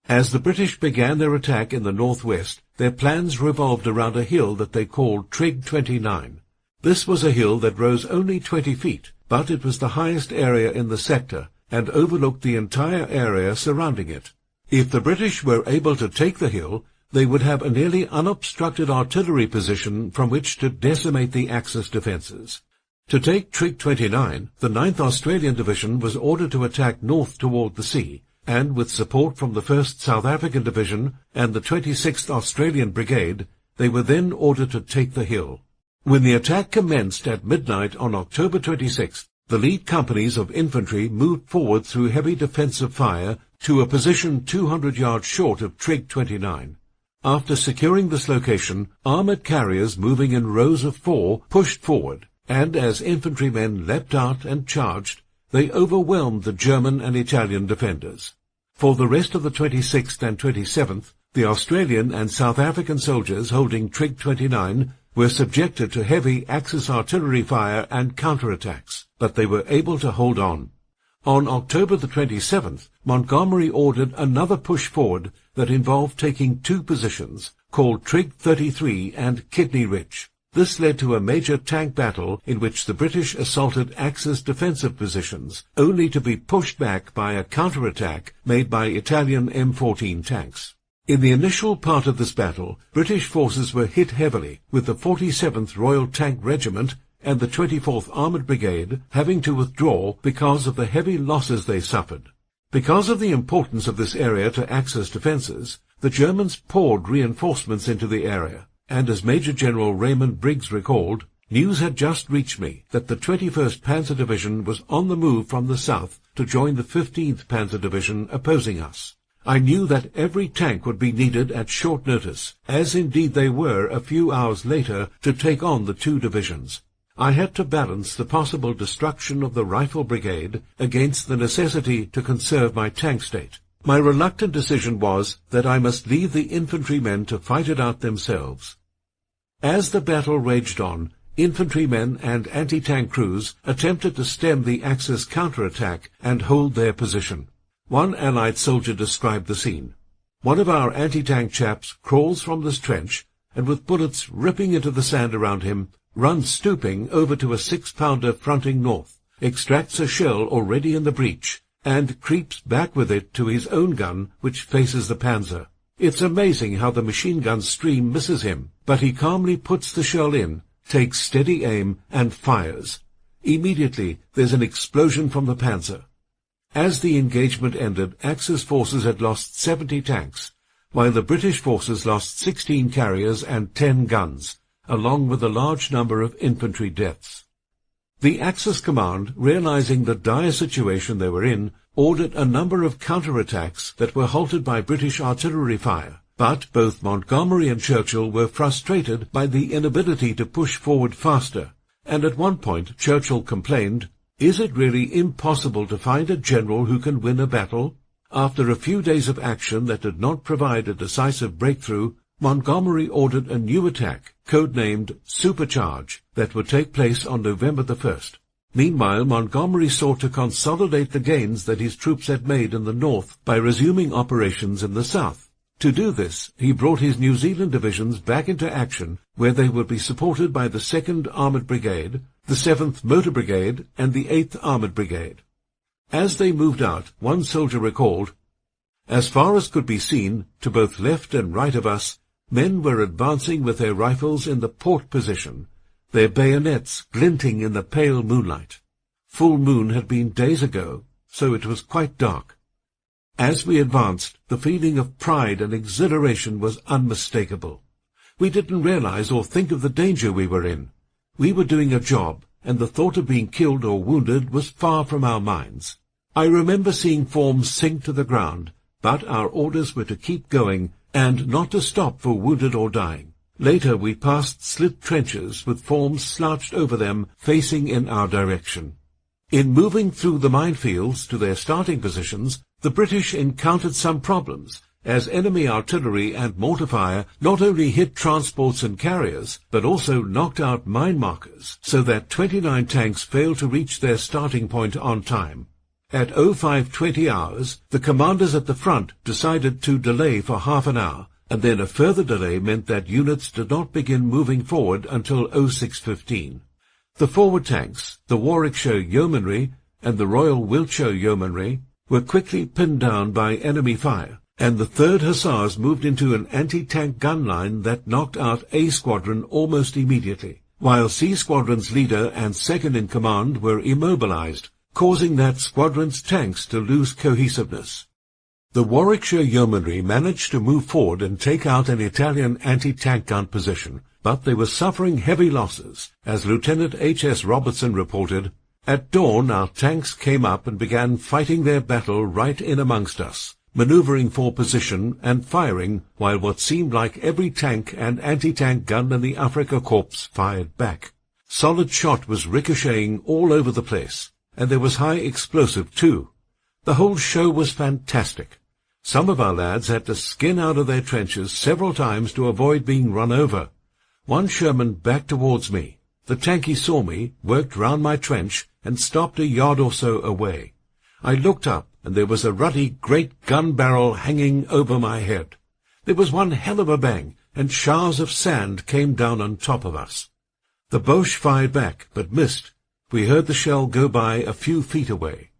As the British began their attack in the northwest, their plans revolved around a hill that they called Trig 29. This was a hill that rose only 20 feet, but it was the highest area in the sector and overlooked the entire area surrounding it. If the British were able to take the hill, they would have a nearly unobstructed artillery position from which to decimate the Axis defences. To take Trig 29, the 9th Australian Division was ordered to attack north toward the sea, and with support from the 1st South African Division and the 26th Australian Brigade, they were then ordered to take the hill. When the attack commenced at midnight on October 26th, the lead companies of infantry moved forward through heavy defensive fire to a position 200 yards short of Trig 29. After securing this location, armoured carriers moving in rows of 4 pushed forward, and as infantrymen leapt out and charged, they overwhelmed the German and Italian defenders. For the rest of the 26th and 27th, the Australian and South African soldiers holding Trig 29 were subjected to heavy Axis artillery fire and counterattacks, but they were able to hold on. On October the 27th, Montgomery ordered another push forward that involved taking 2 positions, called Trig 33 and Kidney Ridge. This led to a major tank battle in which the British assaulted Axis defensive positions, only to be pushed back by a counterattack made by Italian M14 tanks. In the initial part of this battle, British forces were hit heavily, with the 47th Royal Tank Regiment and the 24th Armoured Brigade having to withdraw because of the heavy losses they suffered. Because of the importance of this area to Axis defences, the Germans poured reinforcements into the area, and as Major General Raymond Briggs recalled, news had just reached me that the 21st Panzer Division was on the move from the south to join the 15th Panzer Division opposing us. I knew that every tank would be needed at short notice, as indeed they were a few hours later, to take on the 2 divisions. I had to balance the possible destruction of the Rifle Brigade against the necessity to conserve my tank state. My reluctant decision was that I must leave the infantrymen to fight it out themselves. As the battle raged on, infantrymen and anti-tank crews attempted to stem the Axis counterattack and hold their position. One Allied soldier described the scene. One of our anti-tank chaps crawls from this trench, and with bullets ripping into the sand around him, runs stooping over to a 6-pounder fronting north, extracts a shell already in the breech, and creeps back with it to his own gun, which faces the Panzer. It's amazing how the machine gun stream misses him, but he calmly puts the shell in, takes steady aim, and fires. Immediately, there's an explosion from the Panzer. As the engagement ended, Axis forces had lost 70 tanks, while the British forces lost 16 carriers and 10 guns, along with a large number of infantry deaths. The Axis command, realizing the dire situation they were in, ordered a number of counterattacks that were halted by British artillery fire, but both Montgomery and Churchill were frustrated by the inability to push forward faster, and at one point Churchill complained, "Is it really impossible to find a general who can win a battle?" After a few days of action that did not provide a decisive breakthrough, Montgomery ordered a new attack, codenamed Supercharge, that would take place on November the 1st. Meanwhile, Montgomery sought to consolidate the gains that his troops had made in the north by resuming operations in the south. To do this, he brought his New Zealand divisions back into action, where they would be supported by the 2nd Armoured Brigade, the 7th Motor Brigade, and the 8th Armoured Brigade. As they moved out, one soldier recalled, "As far as could be seen, to both left and right of us, men were advancing with their rifles in the port position, their bayonets glinting in the pale moonlight. Full moon had been days ago, so it was quite dark. As we advanced, the feeling of pride and exhilaration was unmistakable. We didn't realize or think of the danger we were in. We were doing a job, and the thought of being killed or wounded was far from our minds. I remember seeing forms sink to the ground, but our orders were to keep going and not to stop for wounded or dying. Later we passed slit trenches with forms slouched over them facing in our direction. In moving through the minefields to their starting positions, the British encountered some problems, as enemy artillery and mortar fire not only hit transports and carriers, but also knocked out mine markers, so that 29 tanks failed to reach their starting point on time. At 0520 hours, the commanders at the front decided to delay for half an hour, and then a further delay meant that units did not begin moving forward until 0615. The forward tanks, the Warwickshire Yeomanry and the Royal Wiltshire Yeomanry, were quickly pinned down by enemy fire, and the 3rd Hussars moved into an anti-tank gun line that knocked out A Squadron almost immediately, while C Squadron's leader and second-in-command were immobilized, causing that squadron's tanks to lose cohesiveness. The Warwickshire Yeomanry managed to move forward and take out an Italian anti-tank gun position, but they were suffering heavy losses, as Lieutenant H.S. Robertson reported, "At dawn our tanks came up and began fighting their battle right in amongst us, maneuvering for position and firing while what seemed like every tank and anti-tank gun in the Afrika Korps fired back. Solid shot was ricocheting all over the place, and there was high explosive too. The whole show was fantastic. Some of our lads had to skin out of their trenches several times to avoid being run over. One Sherman backed towards me. The tankie saw me, worked round my trench, and stopped a yard or so away. I looked up, and there was a ruddy great gun barrel hanging over my head. There was one hell of a bang, and showers of sand came down on top of us. The Boche fired back, but missed. We heard the shell go by a few feet away."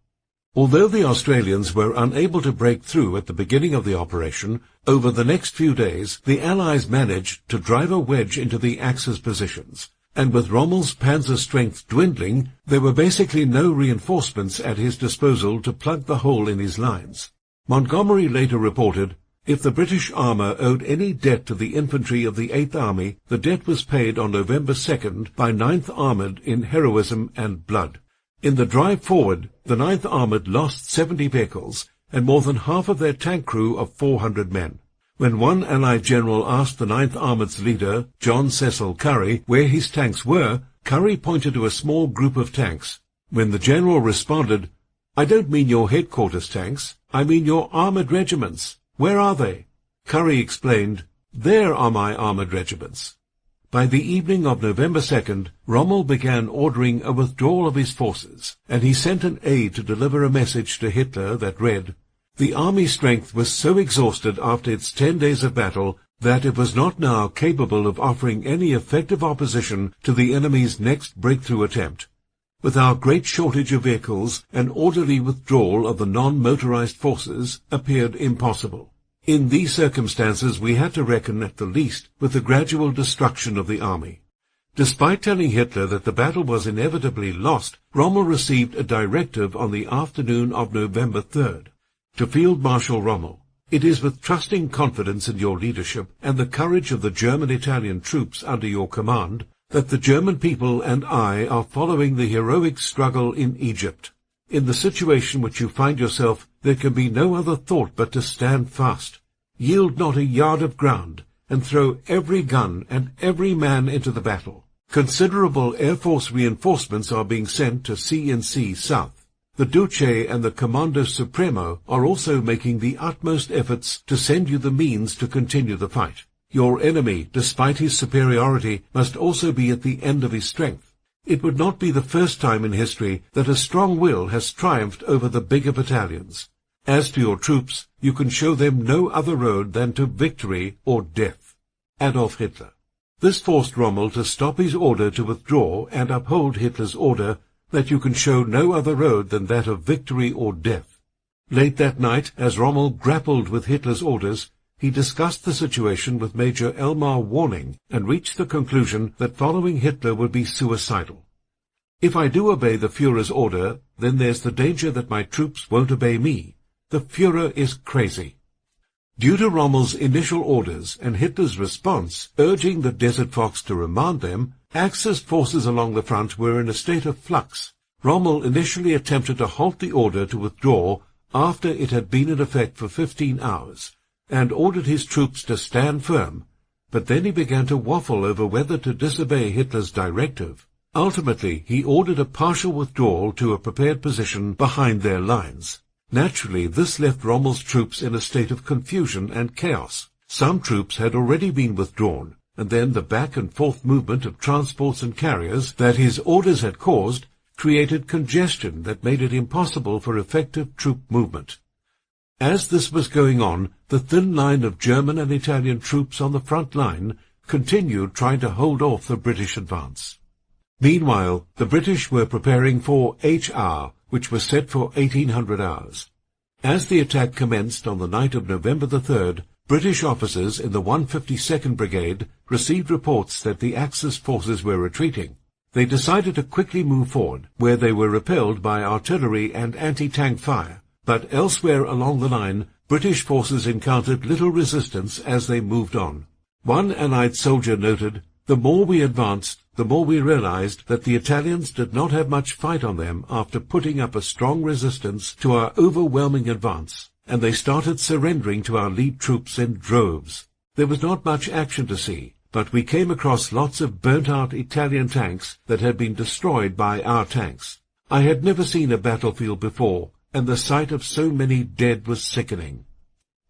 Although the Australians were unable to break through at the beginning of the operation, over the next few days the Allies managed to drive a wedge into the Axis positions, and with Rommel's panzer strength dwindling, there were basically no reinforcements at his disposal to plug the hole in his lines. Montgomery later reported, "If the British armour owed any debt to the infantry of the 8th Army, the debt was paid on November 2nd by 9th Armoured in heroism and blood. In the drive forward, the 9th Armoured lost 70 vehicles and more than half of their tank crew of 400 men. When one Allied general asked the 9th Armoured's leader, John Cecil Curry, where his tanks were, Curry pointed to a small group of tanks. When the general responded, 'I don't mean your headquarters tanks, I mean your armoured regiments. Where are they?' Curry explained, 'There are my armoured regiments.' By the evening of November 2nd, Rommel began ordering a withdrawal of his forces, and he sent an aide to deliver a message to Hitler that read, "The army strength was so exhausted after its 10 days of battle that it was not now capable of offering any effective opposition to the enemy's next breakthrough attempt. With our great shortage of vehicles, an orderly withdrawal of the non-motorized forces appeared impossible. In these circumstances we had to reckon at the least with the gradual destruction of the army." Despite telling Hitler that the battle was inevitably lost, Rommel received a directive on the afternoon of November 3rd. To Field Marshal Rommel, It is with trusting confidence in your leadership and the courage of the German-Italian troops under your command that the German people and I are following the heroic struggle in Egypt. In the situation which you find yourself, there can be no other thought but to stand fast. Yield not a yard of ground, and throw every gun and every man into the battle. Considerable Air Force reinforcements are being sent to C&C South. The Duce and the Comando Supremo are also making the utmost efforts to send you the means to continue the fight. Your enemy, despite his superiority, must also be at the end of his strength. It would not be the first time in history that a strong will has triumphed over the bigger battalions. As to your troops, you can show them no other road than to victory or death. Adolf Hitler. This forced Rommel to stop his order to withdraw and uphold Hitler's order that you can show no other road than that of victory or death. Late that night, as Rommel grappled with Hitler's orders, he discussed the situation with Major Elmar Warning and reached the conclusion that following Hitler would be suicidal. If I do obey the Führer's order, then there's the danger that my troops won't obey me. The Führer is crazy. Due to Rommel's initial orders and Hitler's response urging the Desert Fox to remand them, Axis forces along the front were in a state of flux. Rommel initially attempted to halt the order to withdraw after it had been in effect for 15 hours, and ordered his troops to stand firm, but then he began to waffle over whether to disobey Hitler's directive. Ultimately, he ordered a partial withdrawal to a prepared position behind their lines. Naturally, this left Rommel's troops in a state of confusion and chaos. Some troops had already been withdrawn, and then the back-and-forth movement of transports and carriers that his orders had caused created congestion that made it impossible for effective troop movement. As this was going on, the thin line of German and Italian troops on the front line continued trying to hold off the British advance. Meanwhile, the British were preparing for H-hour, which was set for 1800 hours. As the attack commenced on the night of November the 3rd, British officers in the 152nd Brigade received reports that the Axis forces were retreating. They decided to quickly move forward, where they were repelled by artillery and anti-tank fire, but elsewhere along the line, British forces encountered little resistance as they moved on. One Allied soldier noted, "The more we advanced, the more we realized that the Italians did not have much fight on them after putting up a strong resistance to our overwhelming advance, and they started surrendering to our lead troops in droves. There was not much action to see, but we came across lots of burnt-out Italian tanks that had been destroyed by our tanks. I had never seen a battlefield before, and the sight of so many dead was sickening."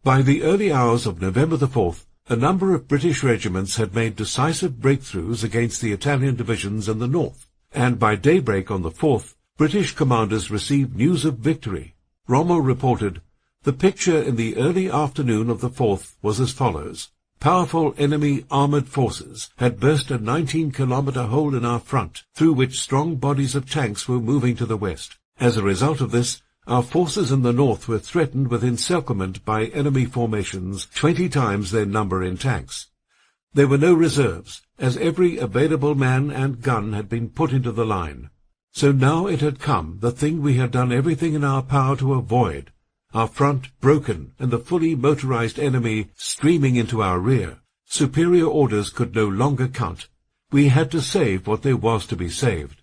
By the early hours of November the 4th, a number of British regiments had made decisive breakthroughs against the Italian divisions in the north, and by daybreak on the 4th, British commanders received news of victory. Rommel reported, "The picture in the early afternoon of the 4th was as follows. Powerful enemy armored forces had burst a 19-kilometer hole in our front, through which strong bodies of tanks were moving to the west. As a result of this, our forces in the north were threatened with encirclement by enemy formations 20 times their number in tanks. There were no reserves, as every available man and gun had been put into the line. So now it had come, the thing we had done everything in our power to avoid. Our front broken, and the fully motorized enemy streaming into our rear. Superior orders could no longer count. We had to save what there was to be saved.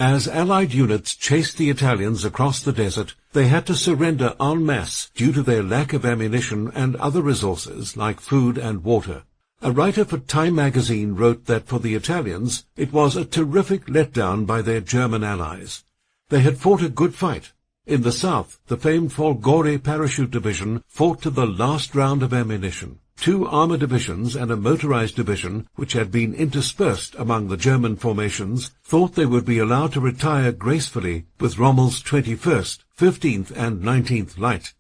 As Allied units chased the Italians across the desert, they had to surrender en masse due to their lack of ammunition and other resources like food and water. A writer for Time magazine wrote that for the Italians, it was a terrific letdown by their German allies. They had fought a good fight. In the south, the famed Folgore parachute division fought to the last round of ammunition. 2 armor divisions and a motorized division, which had been interspersed among the German formations, thought they would be allowed to retire gracefully with Rommel's 21st, 15th and 19th Light.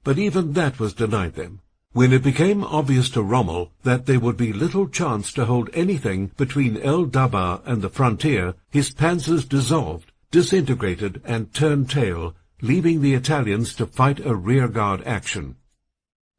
But even that was denied them. When it became obvious to Rommel that there would be little chance to hold anything between El Dabaa and the frontier, his panzers dissolved, disintegrated and turned tail, leaving the Italians to fight a rearguard action.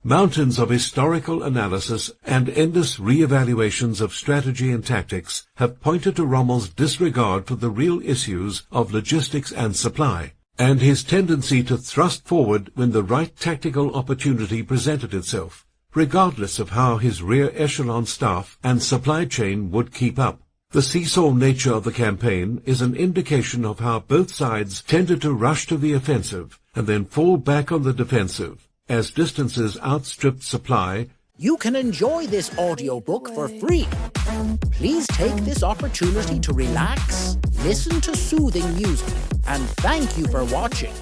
Mountains of historical analysis and endless re-evaluations of strategy and tactics have pointed to Rommel's disregard for the real issues of logistics and supply. and his tendency to thrust forward when the right tactical opportunity presented itself, regardless of how his rear echelon staff and supply chain would keep up. The seesaw nature of the campaign is an indication of how both sides tended to rush to the offensive and then fall back on the defensive as distances outstripped supply.
You can enjoy this audiobook for free. Please take this opportunity to relax, listen to soothing music, and thank you for watching.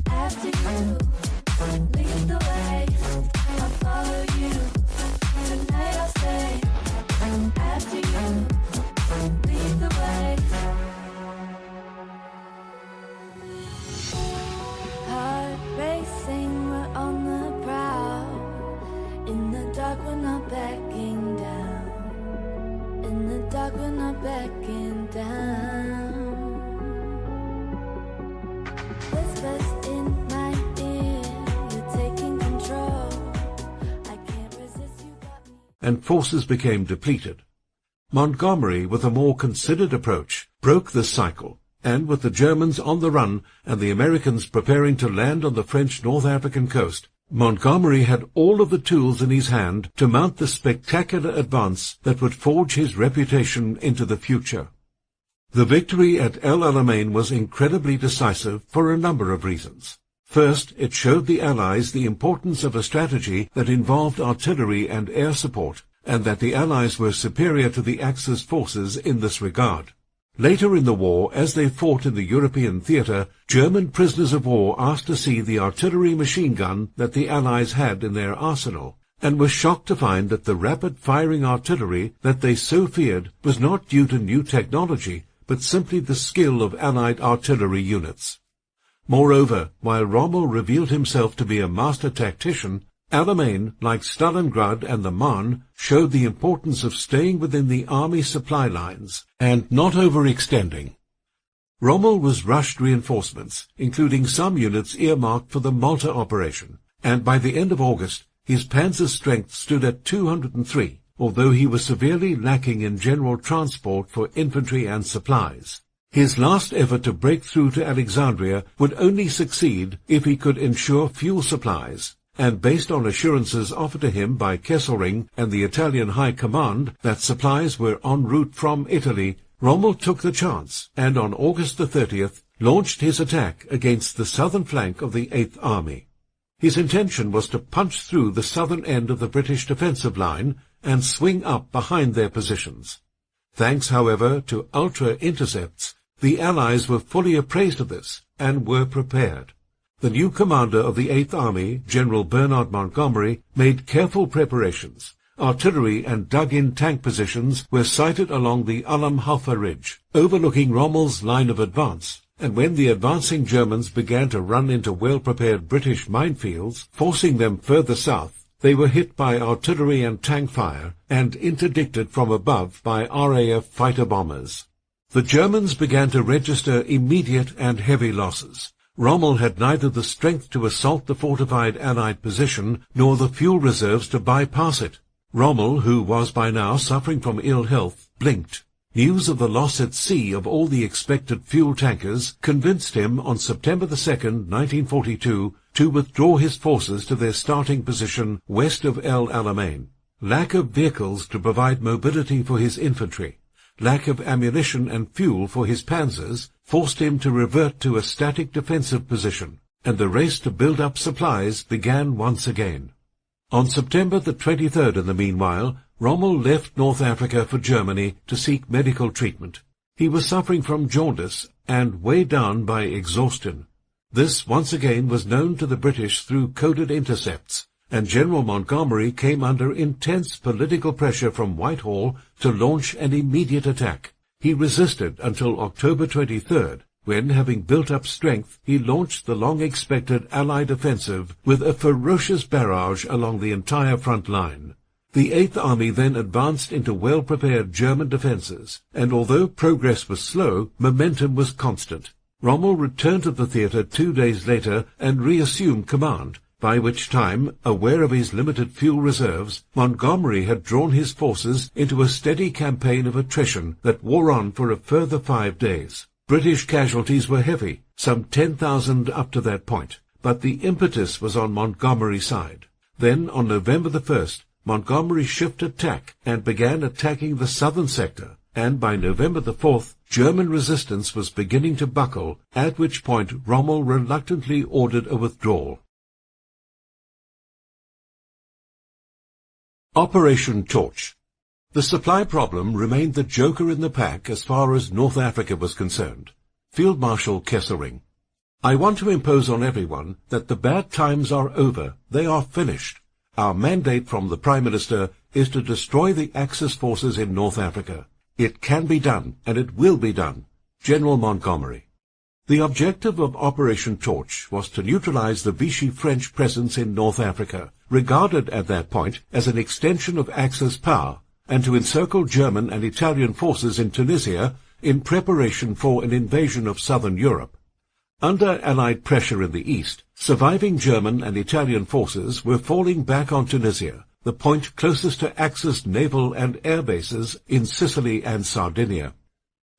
After you lead the way, I'll follow you. Tonight I'll stay. After you lead the way. Heart racing, we're on the prowl. In the dark, we're not backing down. In the dark, we're not backing down. Whispers in my ear, you're taking control. I can't resist, you got me.
And forces became depleted. Montgomery, with a more considered approach, broke this cycle, and with the Germans on the run and the Americans preparing to land on the French North African coast, Montgomery had all of the tools in his hand to mount the spectacular advance that would forge his reputation into the future. The victory at El Alamein was incredibly decisive for a number of reasons. First, it showed the Allies the importance of a strategy that involved artillery and air support, and that the Allies were superior to the Axis forces in this regard. Later in the war, as they fought in the European theatre, German prisoners of war asked to see the artillery machine gun that the Allies had in their arsenal, and were shocked to find that the rapid-firing artillery that they so feared was not due to new technology, but simply the skill of Allied artillery units. Moreover, while Rommel revealed himself to be a master tactician, Alamein, like Stalingrad and the Marne, showed the importance of staying within the army supply lines and not overextending. Rommel was rushed reinforcements, including some units earmarked for the Malta operation, and by the end of August, his panzer strength stood at 203, although he was severely lacking in general transport for infantry and supplies. His last effort to break through to Alexandria would only succeed if he could ensure fuel supplies, and based on assurances offered to him by Kesselring and the Italian High Command that supplies were en route from Italy, Rommel took the chance and on August the 30th launched his attack against the southern flank of the 8th Army. His intention was to punch through the southern end of the British defensive line and swing up behind their positions. Thanks, however, to ultra-intercepts, the Allies were fully appraised of this and were prepared. The new commander of the 8th Army, General Bernard Montgomery, made careful preparations. Artillery and dug-in tank positions were sited along the Ulam Halfa Ridge, overlooking Rommel's line of advance, and when the advancing Germans began to run into well-prepared British minefields, forcing them further south, they were hit by artillery and tank fire and interdicted from above by RAF fighter bombers. The Germans began to register immediate and heavy losses. Rommel had neither the strength to assault the fortified Allied position nor the fuel reserves to bypass it. Rommel, who was by now suffering from ill health, blinked. News of the loss at sea of all the expected fuel tankers convinced him on September 2nd, 1942, to withdraw his forces to their starting position west of El Alamein. Lack of vehicles to provide mobility for his infantry, lack of ammunition and fuel for his panzers, forced him to revert to a static defensive position, and the race to build up supplies began once again. On September the 23rd, in the meanwhile, Rommel left North Africa for Germany to seek medical treatment. He was suffering from jaundice and weighed down by exhaustion. This once again was known to the British through coded intercepts, and General Montgomery came under intense political pressure from Whitehall to launch an immediate attack. He resisted until October 23rd, when, having built up strength, he launched the long-expected Allied offensive with a ferocious barrage along the entire front line. The 8th Army then advanced into well-prepared German defences, and although progress was slow, momentum was constant. Rommel returned to the theatre 2 days later and reassumed command, by which time, aware of his limited fuel reserves, Montgomery had drawn his forces into a steady campaign of attrition that wore on for a further 5 days. British casualties were heavy, some 10,000 up to that point, but the impetus was on Montgomery's side. Then, on November the 1st, Montgomery shifted tack and began attacking the southern sector, and by November the 4th, German resistance was beginning to buckle, at which point Rommel reluctantly ordered a withdrawal. Operation Torch. The supply problem remained the joker in the pack as far as North Africa was concerned. Field Marshal Kesselring. I want to impose on everyone that the bad times are over. They are finished. Our mandate from the Prime Minister is to destroy the Axis forces in North Africa. It can be done, and it will be done. General Montgomery. The objective of Operation Torch was to neutralize the Vichy French presence in North Africa, regarded at that point as an extension of Axis power, and to encircle German and Italian forces in Tunisia in preparation for an invasion of southern Europe. Under Allied pressure in the east, surviving German and Italian forces were falling back on Tunisia, the point closest to Axis naval and air bases in Sicily and Sardinia.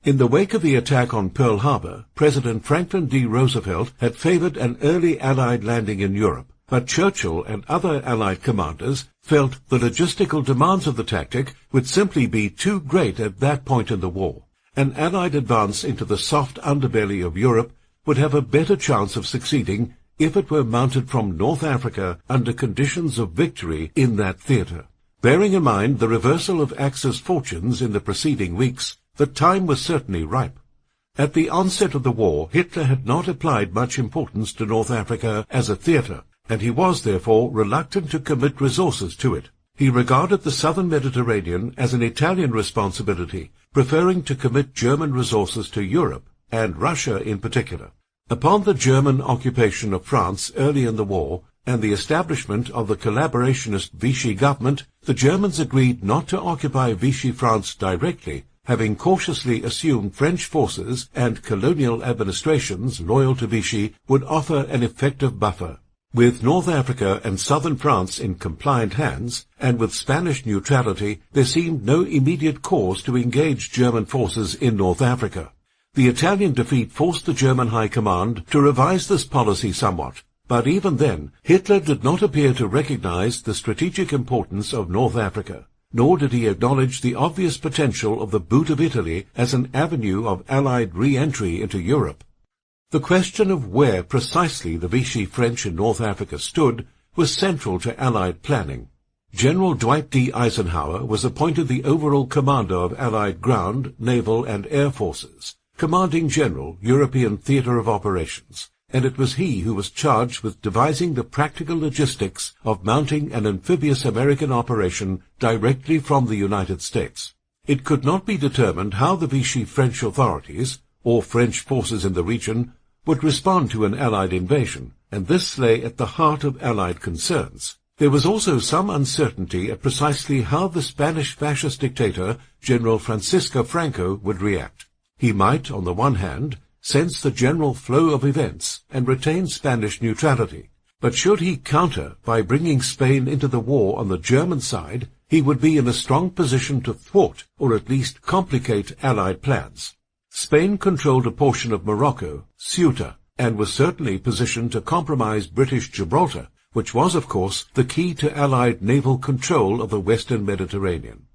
In the wake of the attack on Pearl Harbor, President Franklin D. Roosevelt had favored an early Allied landing in Europe, but Churchill and other Allied commanders felt the logistical demands of the tactic would simply be too great at that point in the war. An Allied advance into the soft underbelly of Europe would have a better chance of succeeding if it were mounted from North Africa under conditions of victory in that theatre. Bearing in mind the reversal of Axis fortunes in the preceding weeks, the time was certainly ripe. At the onset of the war, Hitler had not applied much importance to North Africa as a theatre, and he was therefore reluctant to commit resources to it. He regarded the southern Mediterranean as an Italian responsibility, preferring to commit German resources to Europe, and Russia in particular. Upon the German occupation of France early in the war, and the establishment of the collaborationist Vichy government, the Germans agreed not to occupy Vichy France directly, having cautiously assumed French forces and colonial administrations loyal to Vichy would offer an effective buffer. With North Africa and southern France in compliant hands, and with Spanish neutrality, there seemed no immediate cause to engage German forces in North Africa. The Italian defeat forced the German High Command to revise this policy somewhat, but even then, Hitler did not appear to recognize the strategic importance of North Africa, nor did he acknowledge the obvious potential of the boot of Italy as an avenue of Allied re-entry into Europe. The question of where precisely the Vichy French in North Africa stood was central to Allied planning. General Dwight D. Eisenhower was appointed the overall commander of Allied ground, naval, and air forces, commanding general, European theatre of operations, and it was he who was charged with devising the practical logistics of mounting an amphibious American operation directly from the United States. It could not be determined how the Vichy French authorities, or French forces in the region, would respond to an Allied invasion, and this lay at the heart of Allied concerns. There was also some uncertainty at precisely how the Spanish fascist dictator, General Francisco Franco, would react. He might, on the one hand, sense the general flow of events and retain Spanish neutrality, but should he counter by bringing Spain into the war on the German side, he would be in a strong position to thwart or at least complicate Allied plans. Spain controlled a portion of Morocco, Ceuta, and was certainly positioned to compromise British Gibraltar, which was, of course, the key to Allied naval control of the western Mediterranean.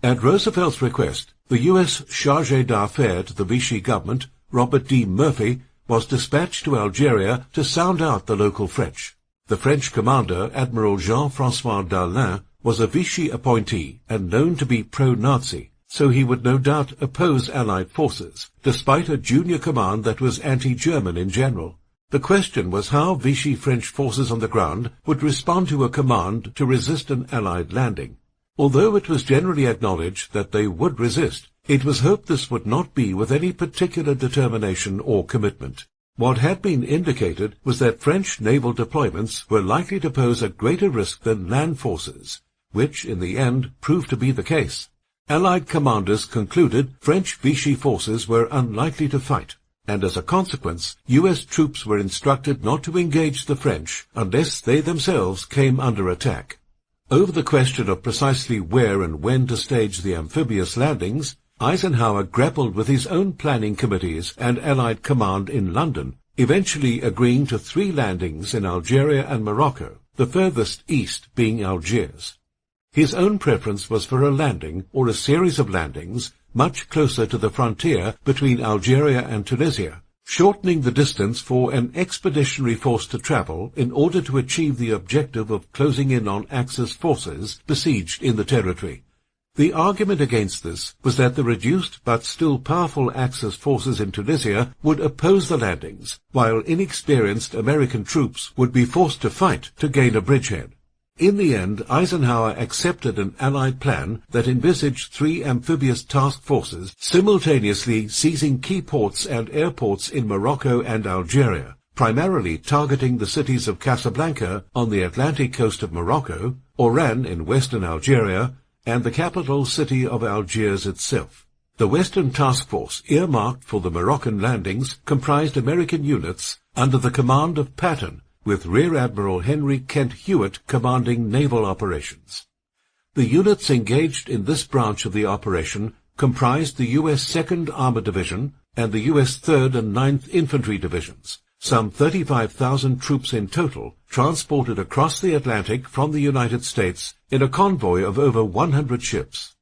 At Roosevelt's request, the U.S. chargé d'affaires to the Vichy government, Robert D. Murphy, was dispatched to Algeria to sound out the local French. The French commander, Admiral Jean-François Darlin, was a Vichy appointee and known to be pro-Nazi, so he would no doubt oppose Allied forces, despite a junior command that was anti-German in general. The question was how Vichy French forces on the ground would respond to a command to resist an Allied landing. Although it was generally acknowledged that they would resist, it was hoped this would not be with any particular determination or commitment. What had been indicated was that French naval deployments were likely to pose a greater risk than land forces, which, in the end, proved to be the case. Allied commanders concluded French Vichy forces were unlikely to fight. and as a consequence, U.S. troops were instructed not to engage the French unless they themselves came under attack. Over the question of precisely where and when to stage the amphibious landings, Eisenhower grappled with his own planning committees and Allied command in London, eventually agreeing to 3 landings in Algeria and Morocco, the furthest east being Algiers. His own preference was for a landing, or a series of landings, much closer to the frontier between Algeria and Tunisia, shortening the distance for an expeditionary force to travel in order to achieve the objective of closing in on Axis forces besieged in the territory. The argument against this was that the reduced but still powerful Axis forces in Tunisia would oppose the landings, while inexperienced American troops would be forced to fight to gain a bridgehead. In the end, Eisenhower accepted an Allied plan that envisaged 3 amphibious task forces simultaneously seizing key ports and airports in Morocco and Algeria, primarily targeting the cities of Casablanca on the Atlantic coast of Morocco, Oran in western Algeria, and the capital city of Algiers itself. The Western Task Force earmarked for the Moroccan landings comprised American units under the command of Patton, with Rear Admiral Henry Kent Hewitt commanding naval operations. The units engaged in this branch of the operation comprised the U.S. 2nd Armored Division and the U.S. 3rd and 9th Infantry Divisions, some 35,000 troops in total, transported across the Atlantic from the United States in a convoy of over 100 ships.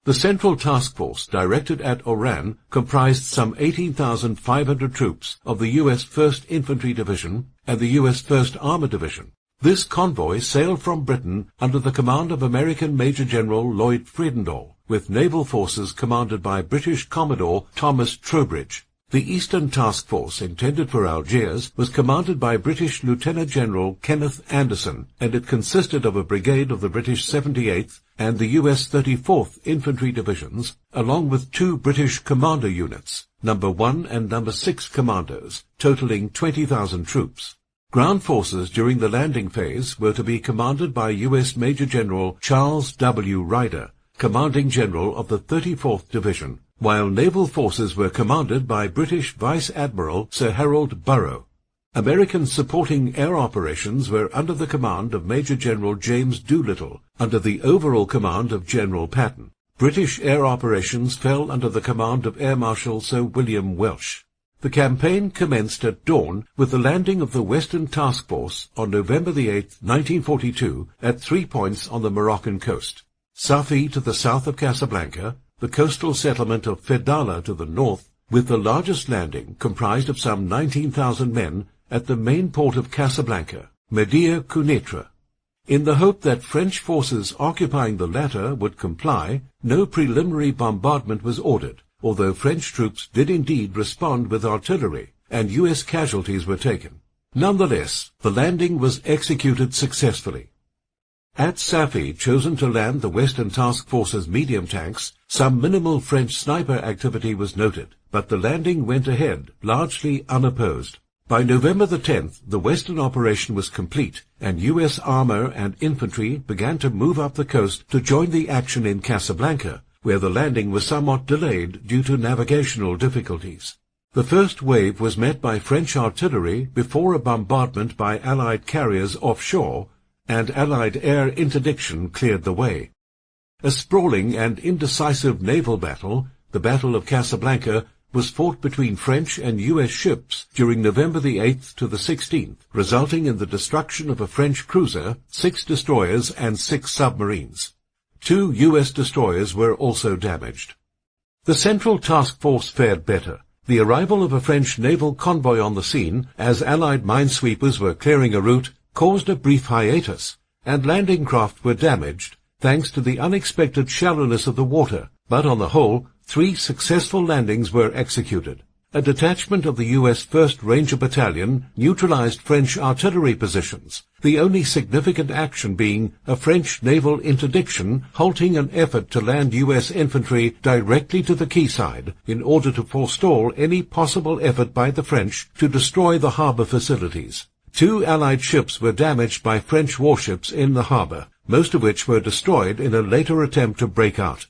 The Central Task Force, directed at Oran, comprised some 18,500 troops of the U.S. 1st Infantry Division and the U.S. 1st Armored Division. This convoy sailed from Britain under the command of American Major General Lloyd Fredendall, with naval forces commanded by British Commodore Thomas Trowbridge. The Eastern Task Force, intended for Algiers, was commanded by British Lieutenant General Kenneth Anderson, and it consisted of a brigade of the British 78th and the U.S. 34th Infantry Divisions, along with 2 British commander units, No. 1 and No. 6 commandos, totaling 20,000 troops. Ground forces during the landing phase were to be commanded by U.S. Major General Charles W. Ryder, commanding general of the 34th Division, while naval forces were commanded by British Vice Admiral Sir Harold Burrow. American supporting air operations were under the command of Major General James Doolittle, under the overall command of General Patton. British air operations fell under the command of Air Marshal Sir William Welsh. The campaign commenced at dawn with the landing of the Western Task Force on November 8, 1942, at 3 points on the Moroccan coast: Safi to the south of Casablanca, the coastal settlement of Fedala to the north, with the largest landing, comprised of some 19,000 men, at the main port of Casablanca, Media Quneitra. In the hope that French forces occupying the latter would comply, no preliminary bombardment was ordered, although French troops did indeed respond with artillery, and U.S. casualties were taken. Nonetheless, the landing was executed successfully. At Safi, chosen to land the Western Task Force's medium tanks, some minimal French sniper activity was noted, but the landing went ahead, largely unopposed. By November the 10th, the Western operation was complete, and U.S. armor and infantry began to move up the coast to join the action in Casablanca, where the landing was somewhat delayed due to navigational difficulties. The first wave was met by French artillery before a bombardment by Allied carriers offshore, and Allied air interdiction cleared the way. A sprawling and indecisive naval battle, the Battle of Casablanca, was fought between French and U.S. ships during November the 8th to the 16th, resulting in the destruction of a French cruiser, 6 destroyers, and 6 submarines. 2 U.S. destroyers were also damaged. The Central Task Force fared better. The arrival of a French naval convoy on the scene, as Allied minesweepers were clearing a route, caused a brief hiatus, and landing craft were damaged, thanks to the unexpected shallowness of the water, but on the whole, 3 successful landings were executed. A detachment of the U.S. 1st Ranger Battalion neutralized French artillery positions, the only significant action being a French naval interdiction halting an effort to land U.S. infantry directly to the quayside in order to forestall any possible effort by the French to destroy the harbor facilities. 2 Allied ships were damaged by French warships in the harbor, most of which were destroyed in a later attempt to break out.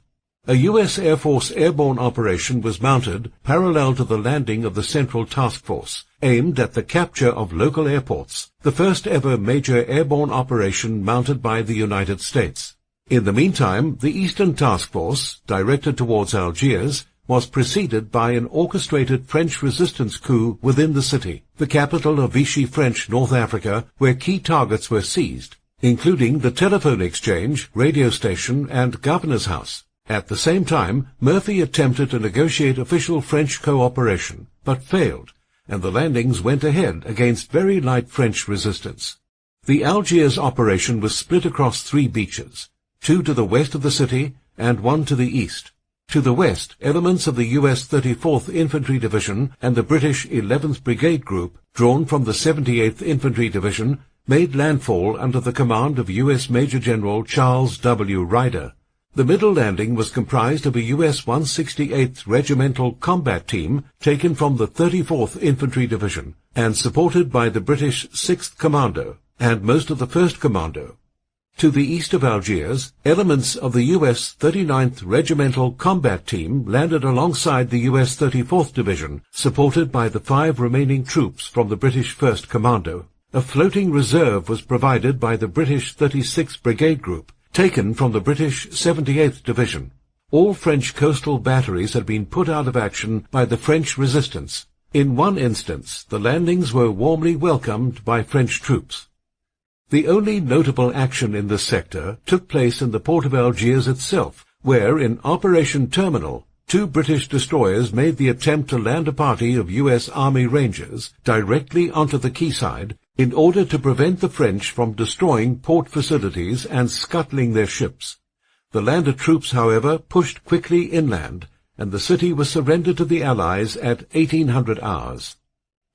A U.S. Air Force airborne operation was mounted parallel to the landing of the Central Task Force, aimed at the capture of local airports, the first ever major airborne operation mounted by the United States. In the meantime, the Eastern Task Force, directed towards Algiers, was preceded by an orchestrated French resistance coup within the city, the capital of Vichy French North Africa, where key targets were seized, including the telephone exchange, radio station, and governor's house. At the same time, Murphy attempted to negotiate official French cooperation, but failed, and the landings went ahead against very light French resistance. The Algiers operation was split across 3 beaches, 2 to the west of the city and 1 to the east. To the west, elements of the U.S. 34th Infantry Division and the British 11th Brigade Group, drawn from the 78th Infantry Division, made landfall under the command of U.S. Major General Charles W. Ryder. The middle landing was comprised of a U.S. 168th Regimental Combat Team taken from the 34th Infantry Division and supported by the British 6th Commando and most of the 1st Commando. To the east of Algiers, elements of the U.S. 39th Regimental Combat Team landed alongside the U.S. 34th Division, supported by the 5 remaining troops from the British 1st Commando. A floating reserve was provided by the British 36th Brigade Group, taken from the British 78th Division. All French coastal batteries had been put out of action by the French resistance. In one instance, the landings were warmly welcomed by French troops. The only notable action in this sector took place in the port of Algiers itself, where, in Operation Terminal, 2 British destroyers made the attempt to land a party of U.S. Army Rangers directly onto the quayside in order to prevent the French from destroying port facilities and scuttling their ships. The landed troops, however, pushed quickly inland, and the city was surrendered to the Allies at 1800 hours.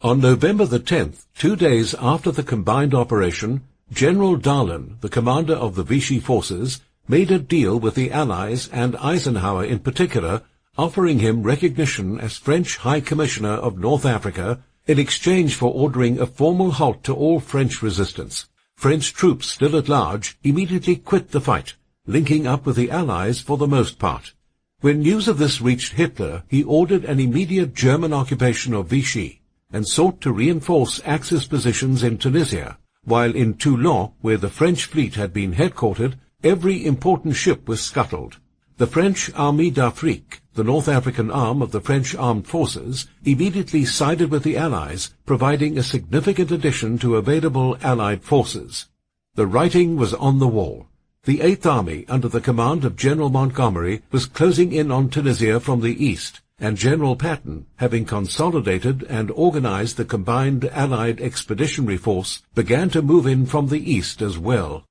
On November the 10th, 2 days after the combined operation, General Darlan, the commander of the Vichy forces, made a deal with the Allies and Eisenhower in particular, offering him recognition as French High Commissioner of North Africa in exchange for ordering a formal halt to all French resistance. French troops still at large immediately quit the fight, linking up with the Allies for the most part. When news of this reached Hitler, he ordered an immediate German occupation of Vichy and sought to reinforce Axis positions in Tunisia, while in Toulon, where the French fleet had been headquartered, every important ship was scuttled. The French Armée d'Afrique, the North African arm of the French armed forces, immediately sided with the Allies, providing a significant addition to available Allied forces. The writing was on the wall. The Eighth Army, under the command of General Montgomery, was closing in on Tunisia from the east, and General Patton, having consolidated and organized the combined Allied expeditionary force, began to move in from the east as well.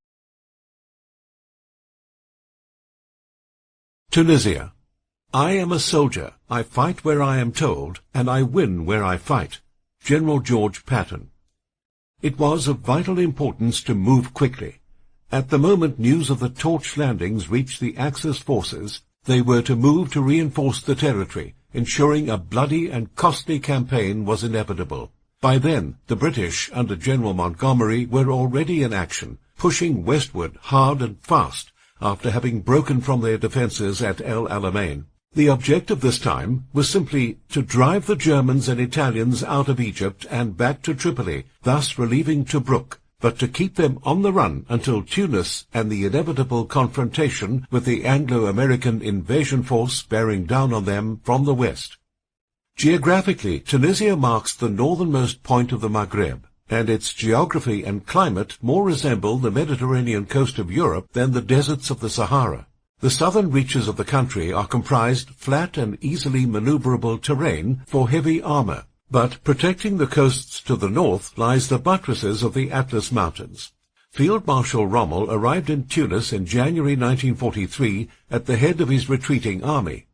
Tunisia. I am a soldier. I fight where I am told, and I win where I fight. General George Patton. It was of vital importance to move quickly. At the moment news of the torch landings reached the Axis forces, they were to move to reinforce the territory, ensuring a bloody and costly campaign was inevitable. By then, the British, under General Montgomery, were already in action, pushing westward hard and fast, after having broken from their defences at El Alamein. The objective this time was simply to drive the Germans and Italians out of Egypt and back to Tripoli, thus relieving Tobruk, but to keep them on the run until Tunis and the inevitable confrontation with the Anglo-American invasion force bearing down on them from the west. Geographically, Tunisia marks the northernmost point of the Maghreb, and its geography and climate more resemble the Mediterranean coast of Europe than the deserts of the Sahara. The southern reaches of the country are comprised flat and easily maneuverable terrain for heavy armor, but protecting the coasts to the north lies the buttresses of the Atlas Mountains. Field Marshal Rommel arrived in Tunis in January 1943 at the head of his retreating army.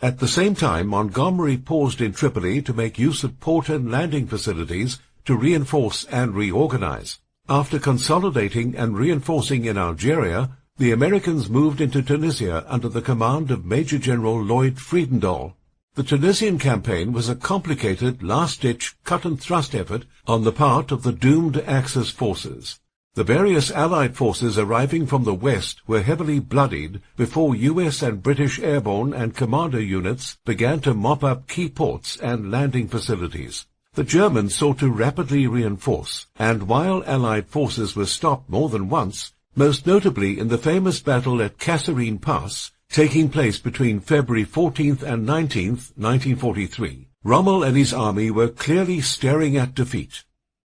At the same time, Montgomery paused in Tripoli to make use of port and landing facilities to reinforce and reorganize. After consolidating and reinforcing in Algeria, the Americans moved into Tunisia under the command of Major General Lloyd Fredendall. The Tunisian campaign was a complicated, last-ditch cut-and-thrust effort on the part of the doomed Axis forces. The various Allied forces arriving from the west were heavily bloodied before US and British airborne and commander units began to mop up key ports and landing facilities. The Germans sought to rapidly reinforce, and while Allied forces were stopped more than once, most notably in the famous battle at Kasserine Pass, taking place between February 14th and 19th, 1943, Rommel and his army were clearly staring at defeat.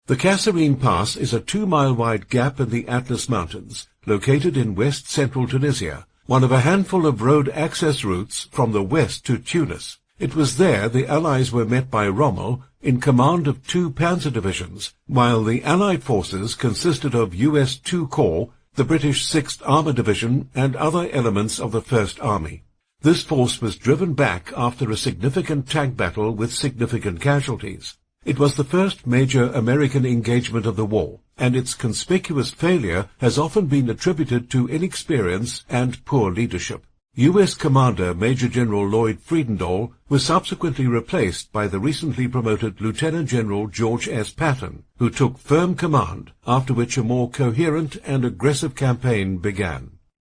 The Kasserine Pass is a 2-mile-wide gap in the Atlas Mountains, located in west-central Tunisia, one of a handful of road access routes from the west to Tunis. It was there the Allies were met by Rommel, in command of 2 panzer divisions, while the Allied forces consisted of US 2 Corps, the British 6th Armour Division, and other elements of the 1st Army. This force was driven back after a significant tank battle with significant casualties. It was the first major American engagement of the war, and its conspicuous failure has often been attributed to inexperience and poor leadership. U.S. Commander Major General Lloyd Friedendahl was subsequently replaced by the recently promoted Lieutenant General George S. Patton, who took firm command, after which a more coherent and aggressive campaign began.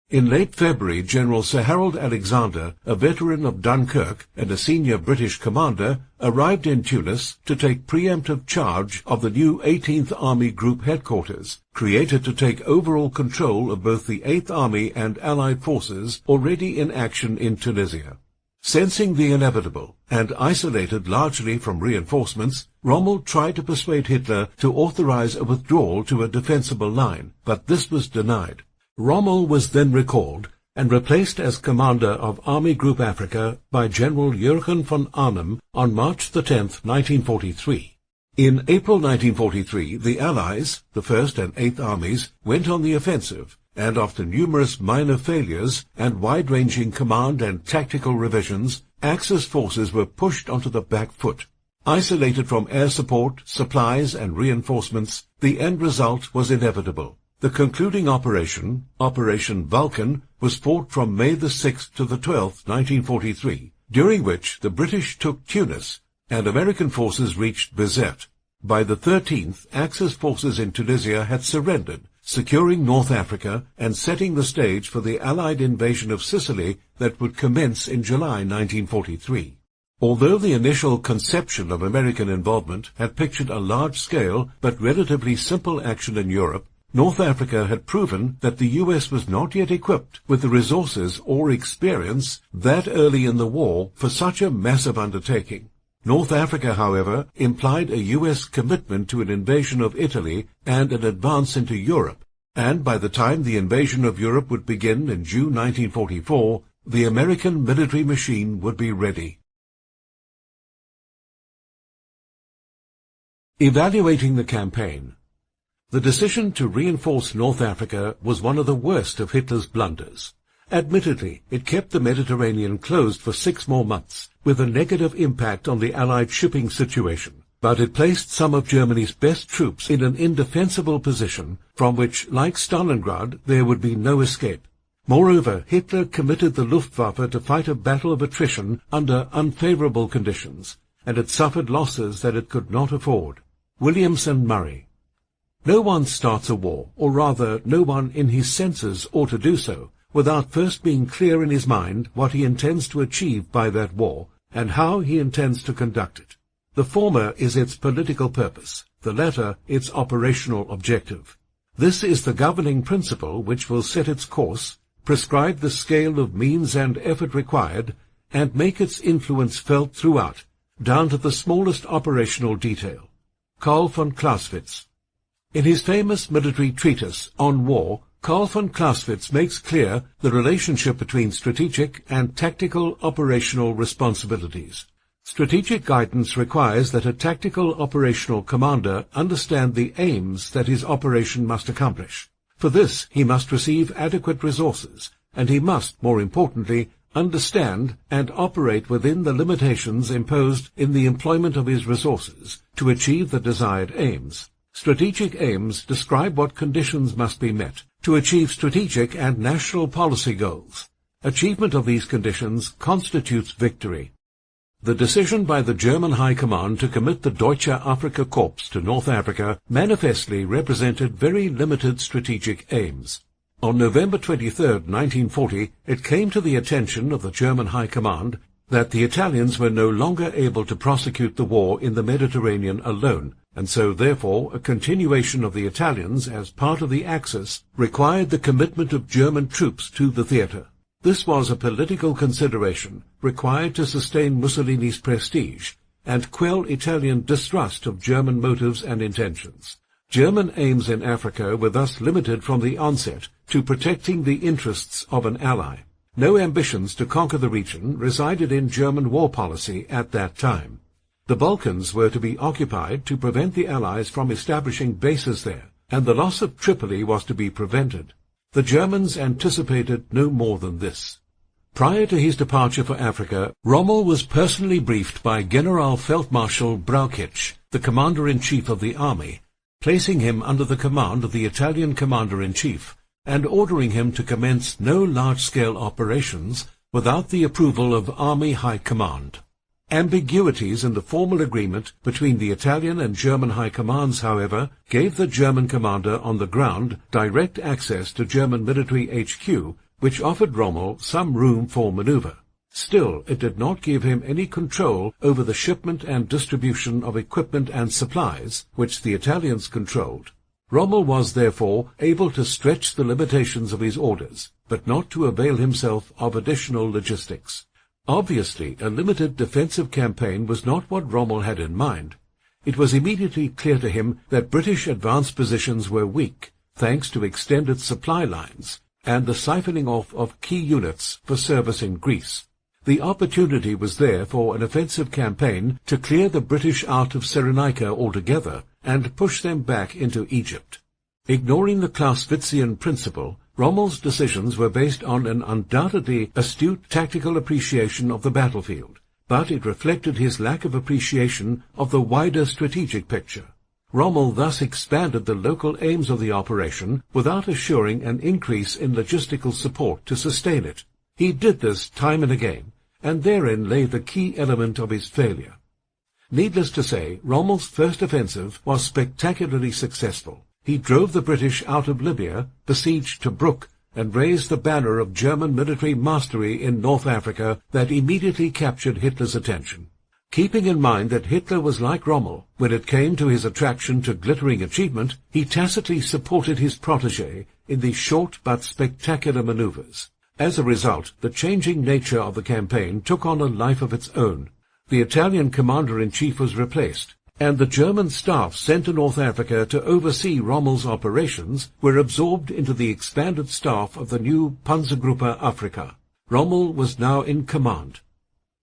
In late February, General Sir Harold Alexander, a veteran of Dunkirk and a senior British commander, arrived in Tunis to take preemptive charge of the new 18th Army Group headquarters, created to take overall control of both the 8th Army and Allied forces already in action in Tunisia. Sensing the inevitable, and isolated largely from reinforcements, Rommel tried to persuade Hitler to authorize a withdrawal to a defensible line, but this was denied. Rommel was then recalled and replaced as commander of Army Group Africa by General Jurgen von Arnim on March 10, 1943. In April 1943, the Allies, the 1st and 8th Armies, went on the offensive, and after numerous minor failures and wide-ranging command and tactical revisions, Axis forces were pushed onto the back foot. Isolated from air support, supplies and reinforcements, the end result was inevitable. The concluding operation, Operation Vulcan, was fought from May the 6th to the 12th, 1943, during which the British took Tunis and American forces reached Bizerte. By the 13th, Axis forces in Tunisia had surrendered, securing North Africa and setting the stage for the Allied invasion of Sicily that would commence in July 1943. Although the initial conception of American involvement had pictured a large-scale but relatively simple action in Europe, North Africa had proven that the U.S. was not yet equipped with the resources or experience that early in the war for such a massive undertaking. North Africa, however, implied a U.S. commitment to an invasion of Italy and an advance into Europe, and by the time the invasion of Europe would begin in June 1944, the American military machine would be ready. Evaluating the campaign. The decision to reinforce North Africa was one of the worst of Hitler's blunders. Admittedly, it kept the Mediterranean closed for 6 more months, with a negative impact on the Allied shipping situation, but it placed some of Germany's best troops in an indefensible position from which, like Stalingrad, there would be no escape. Moreover, Hitler committed the Luftwaffe to fight a battle of attrition under unfavorable conditions, and it suffered losses that it could not afford. Williamson Murray. No one starts a war, or rather, no one in his senses ought to do so, without first being clear in his mind what he intends to achieve by that war, and how he intends to conduct it. The former is its political purpose, the latter its operational objective. This is the governing principle which will set its course, prescribe the scale of means and effort required, and make its influence felt throughout, down to the smallest operational detail. Karl von Clausewitz. In his famous military treatise on war, Karl von Clausewitz makes clear the relationship between strategic and tactical operational responsibilities. Strategic guidance requires that a tactical operational commander understand the aims that his operation must accomplish. For this, he must receive adequate resources, and he must, more importantly, understand and operate within the limitations imposed in the employment of his resources to achieve the desired aims. Strategic aims describe what conditions must be met to achieve strategic and national policy goals. Achievement of these conditions constitutes victory. The decision by the German High Command to commit the Deutsche Afrika Korps to North Africa manifestly represented very limited strategic aims. On November 23, 1940, it came to the attention of the German High Command that the Italians were no longer able to prosecute the war in the Mediterranean alone, and so therefore a continuation of the Italians as part of the Axis required the commitment of German troops to the theatre. This was a political consideration required to sustain Mussolini's prestige and quell Italian distrust of German motives and intentions. German aims in Africa were thus limited from the onset to protecting the interests of an ally. No ambitions to conquer the region resided in German war policy at that time. The Balkans were to be occupied to prevent the Allies from establishing bases there, and the loss of Tripoli was to be prevented. The Germans anticipated no more than this. Prior to his departure for Africa, Rommel was personally briefed by General Feldmarschall Brauchitsch, the Commander-in-Chief of the Army, placing him under the command of the Italian Commander-in-Chief, and ordering him to commence no large-scale operations without the approval of Army High Command. Ambiguities in the formal agreement between the Italian and German High Commands, however, gave the German commander on the ground direct access to German military HQ, which offered Rommel some room for maneuver. Still, it did not give him any control over the shipment and distribution of equipment and supplies, which the Italians controlled. Rommel was, therefore, able to stretch the limitations of his orders, but not to avail himself of additional logistics. Obviously, a limited defensive campaign was not what Rommel had in mind. It was immediately clear to him that British advanced positions were weak, thanks to extended supply lines and the siphoning off of key units for service in Greece. The opportunity was there for an offensive campaign to clear the British out of Cyrenaica altogether and push them back into Egypt. Ignoring the Clausewitzian principle, Rommel's decisions were based on an undoubtedly astute tactical appreciation of the battlefield, but it reflected his lack of appreciation of the wider strategic picture. Rommel thus expanded the local aims of the operation without assuring an increase in logistical support to sustain it. He did this time and again, and therein lay the key element of his failure. Needless to say, Rommel's first offensive was spectacularly successful. He drove the British out of Libya, besieged Tobruk, and raised the banner of German military mastery in North Africa that immediately captured Hitler's attention. Keeping in mind that Hitler was like Rommel, when it came to his attraction to glittering achievement, he tacitly supported his protégé in these short but spectacular maneuvers. As a result, the changing nature of the campaign took on a life of its own. The Italian commander-in-chief was replaced, and the German staff sent to North Africa to oversee Rommel's operations were absorbed into the expanded staff of the new Panzergruppe Afrika. Rommel was now in command.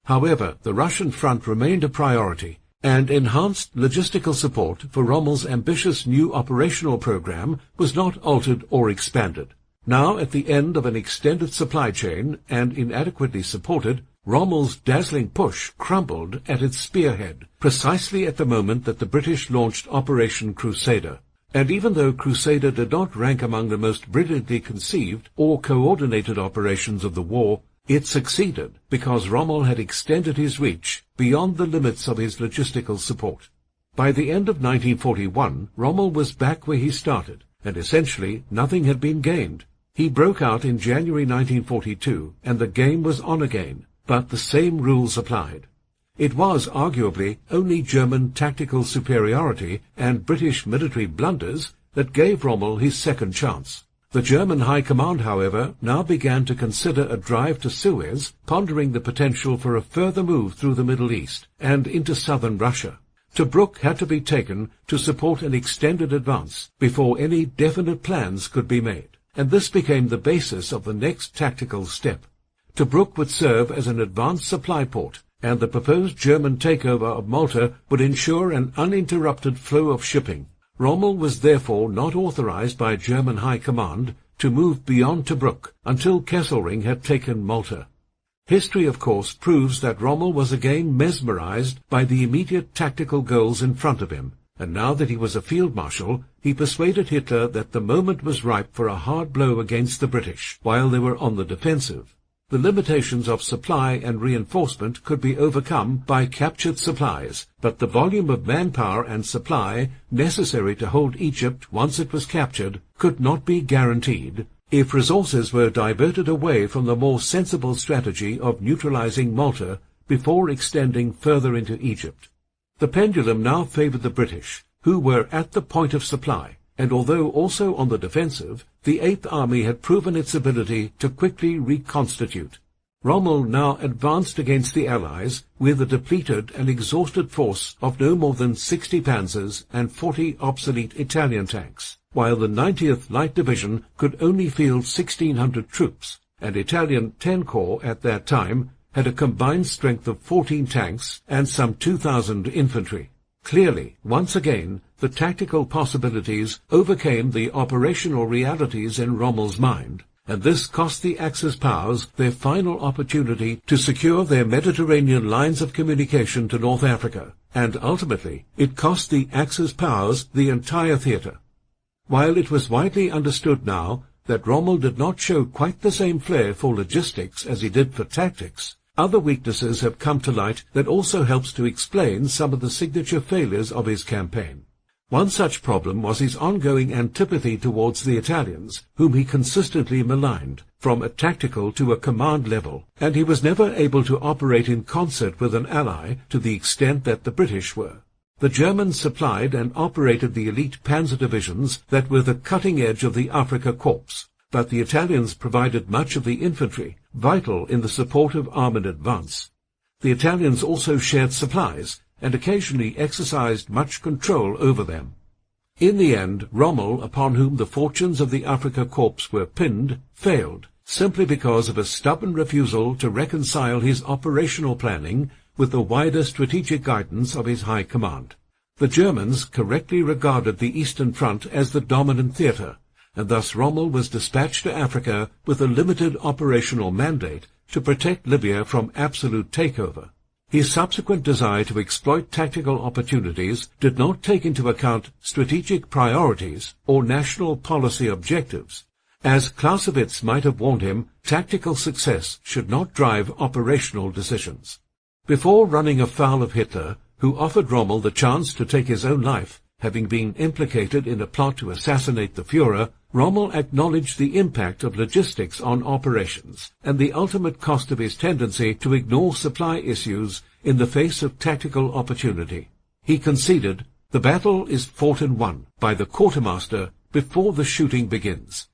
However, the Russian front remained a priority, and enhanced logistical support for Rommel's ambitious new operational program was not altered or expanded. Now, at the end of an extended supply chain and inadequately supported, Rommel's dazzling push crumbled at its spearhead, precisely at the moment that the British launched Operation Crusader. And even though Crusader did not rank among the most brilliantly conceived or coordinated operations of the war, it succeeded because Rommel had extended his reach beyond the limits of his logistical support. By the end of 1941, Rommel was back where he started, and essentially nothing had been gained. He broke out in January 1942, and the game was on again, but the same rules applied. It was, arguably, only German tactical superiority and British military blunders that gave Rommel his second chance. The German High Command, however, now began to consider a drive to Suez, pondering the potential for a further move through the Middle East and into southern Russia. Tobruk had to be taken to support an extended advance before any definite plans could be made, and this became the basis of the next tactical step. Tobruk would serve as an advanced supply port, and the proposed German takeover of Malta would ensure an uninterrupted flow of shipping. Rommel was therefore not authorized by German High Command to move beyond Tobruk until Kesselring had taken Malta. History, of course, proves that Rommel was again mesmerized by the immediate tactical goals in front of him, and now that he was a field marshal, he persuaded Hitler that the moment was ripe for a hard blow against the British while they were on the defensive. the limitations of supply and reinforcement could be overcome by captured supplies, but the volume of manpower and supply necessary to hold Egypt once it was captured could not be guaranteed if resources were diverted away from the more sensible strategy of neutralizing Malta before extending further into Egypt. The pendulum now favored the British, who were at the point of supply, and although also on the defensive, the Eighth Army had proven its ability to quickly reconstitute. Rommel now advanced against the Allies with a depleted and exhausted force of no more than 60 panzers and 40 obsolete Italian tanks, while the 90th Light Division could only field 1,600 troops, and Italian 10 Corps at that time had a combined strength of 14 tanks and some 2,000 infantry. Clearly, once again, the tactical possibilities overcame the operational realities in Rommel's mind, and this cost the Axis powers their final opportunity to secure their Mediterranean lines of communication to North Africa, and ultimately it cost the Axis powers the entire theatre. While it was widely understood now that Rommel did not show quite the same flair for logistics as he did for tactics, other weaknesses have come to light that also helps to explain some of the signature failures of his campaign. One such problem was his ongoing antipathy towards the Italians, whom he consistently maligned, from a tactical to a command level, and he was never able to operate in concert with an ally to the extent that the British were. The Germans supplied and operated the elite panzer divisions that were the cutting edge of the Afrika Korps, but the Italians provided much of the infantry, vital in the support of armoured advance. The Italians also shared supplies, and occasionally exercised much control over them. In the end, Rommel, upon whom the fortunes of the Afrika Korps were pinned, failed, simply because of a stubborn refusal to reconcile his operational planning with the wider strategic guidance of his high command. The Germans correctly regarded the Eastern Front as the dominant theatre, and thus Rommel was dispatched to Africa with a limited operational mandate to protect Libya from absolute takeover. His subsequent desire to exploit tactical opportunities did not take into account strategic priorities or national policy objectives. As Clausewitz might have warned him, tactical success should not drive operational decisions. Before running afoul of Hitler, who offered Rommel the chance to take his own life, having been implicated in a plot to assassinate the Führer, Rommel acknowledged the impact of logistics on operations and the ultimate cost of his tendency to ignore supply issues in the face of tactical opportunity. He conceded, "The battle is fought and won by the quartermaster before the shooting begins."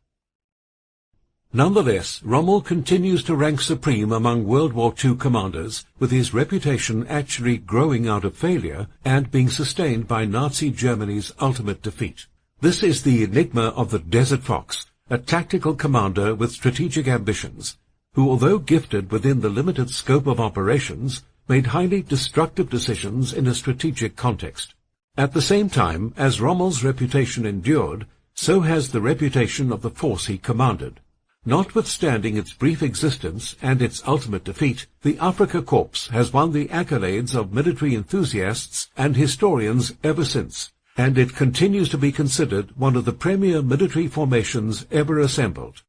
Nonetheless, Rommel continues to rank supreme among World War II commanders, with his reputation actually growing out of failure and being sustained by Nazi Germany's ultimate defeat. This is the enigma of the Desert Fox, a tactical commander with strategic ambitions, who, although gifted within the limited scope of operations, made highly destructive decisions in a strategic context. At the same time, as Rommel's reputation endured, so has the reputation of the force he commanded. Notwithstanding its brief existence and its ultimate defeat, the Afrika Korps has won the accolades of military enthusiasts and historians ever since, and it continues to be considered one of the premier military formations ever assembled.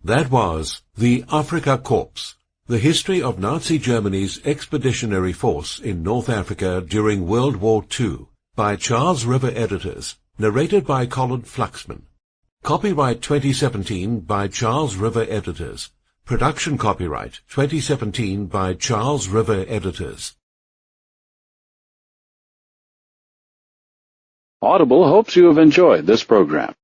That was the Afrika Korps, the history of Nazi Germany's expeditionary force in North Africa during World War II, by Charles River Editors, narrated by Colin Fluxman. Copyright 2017 by Charles River Editors. Production copyright 2017 by Charles River Editors.
Audible hopes you have enjoyed this program.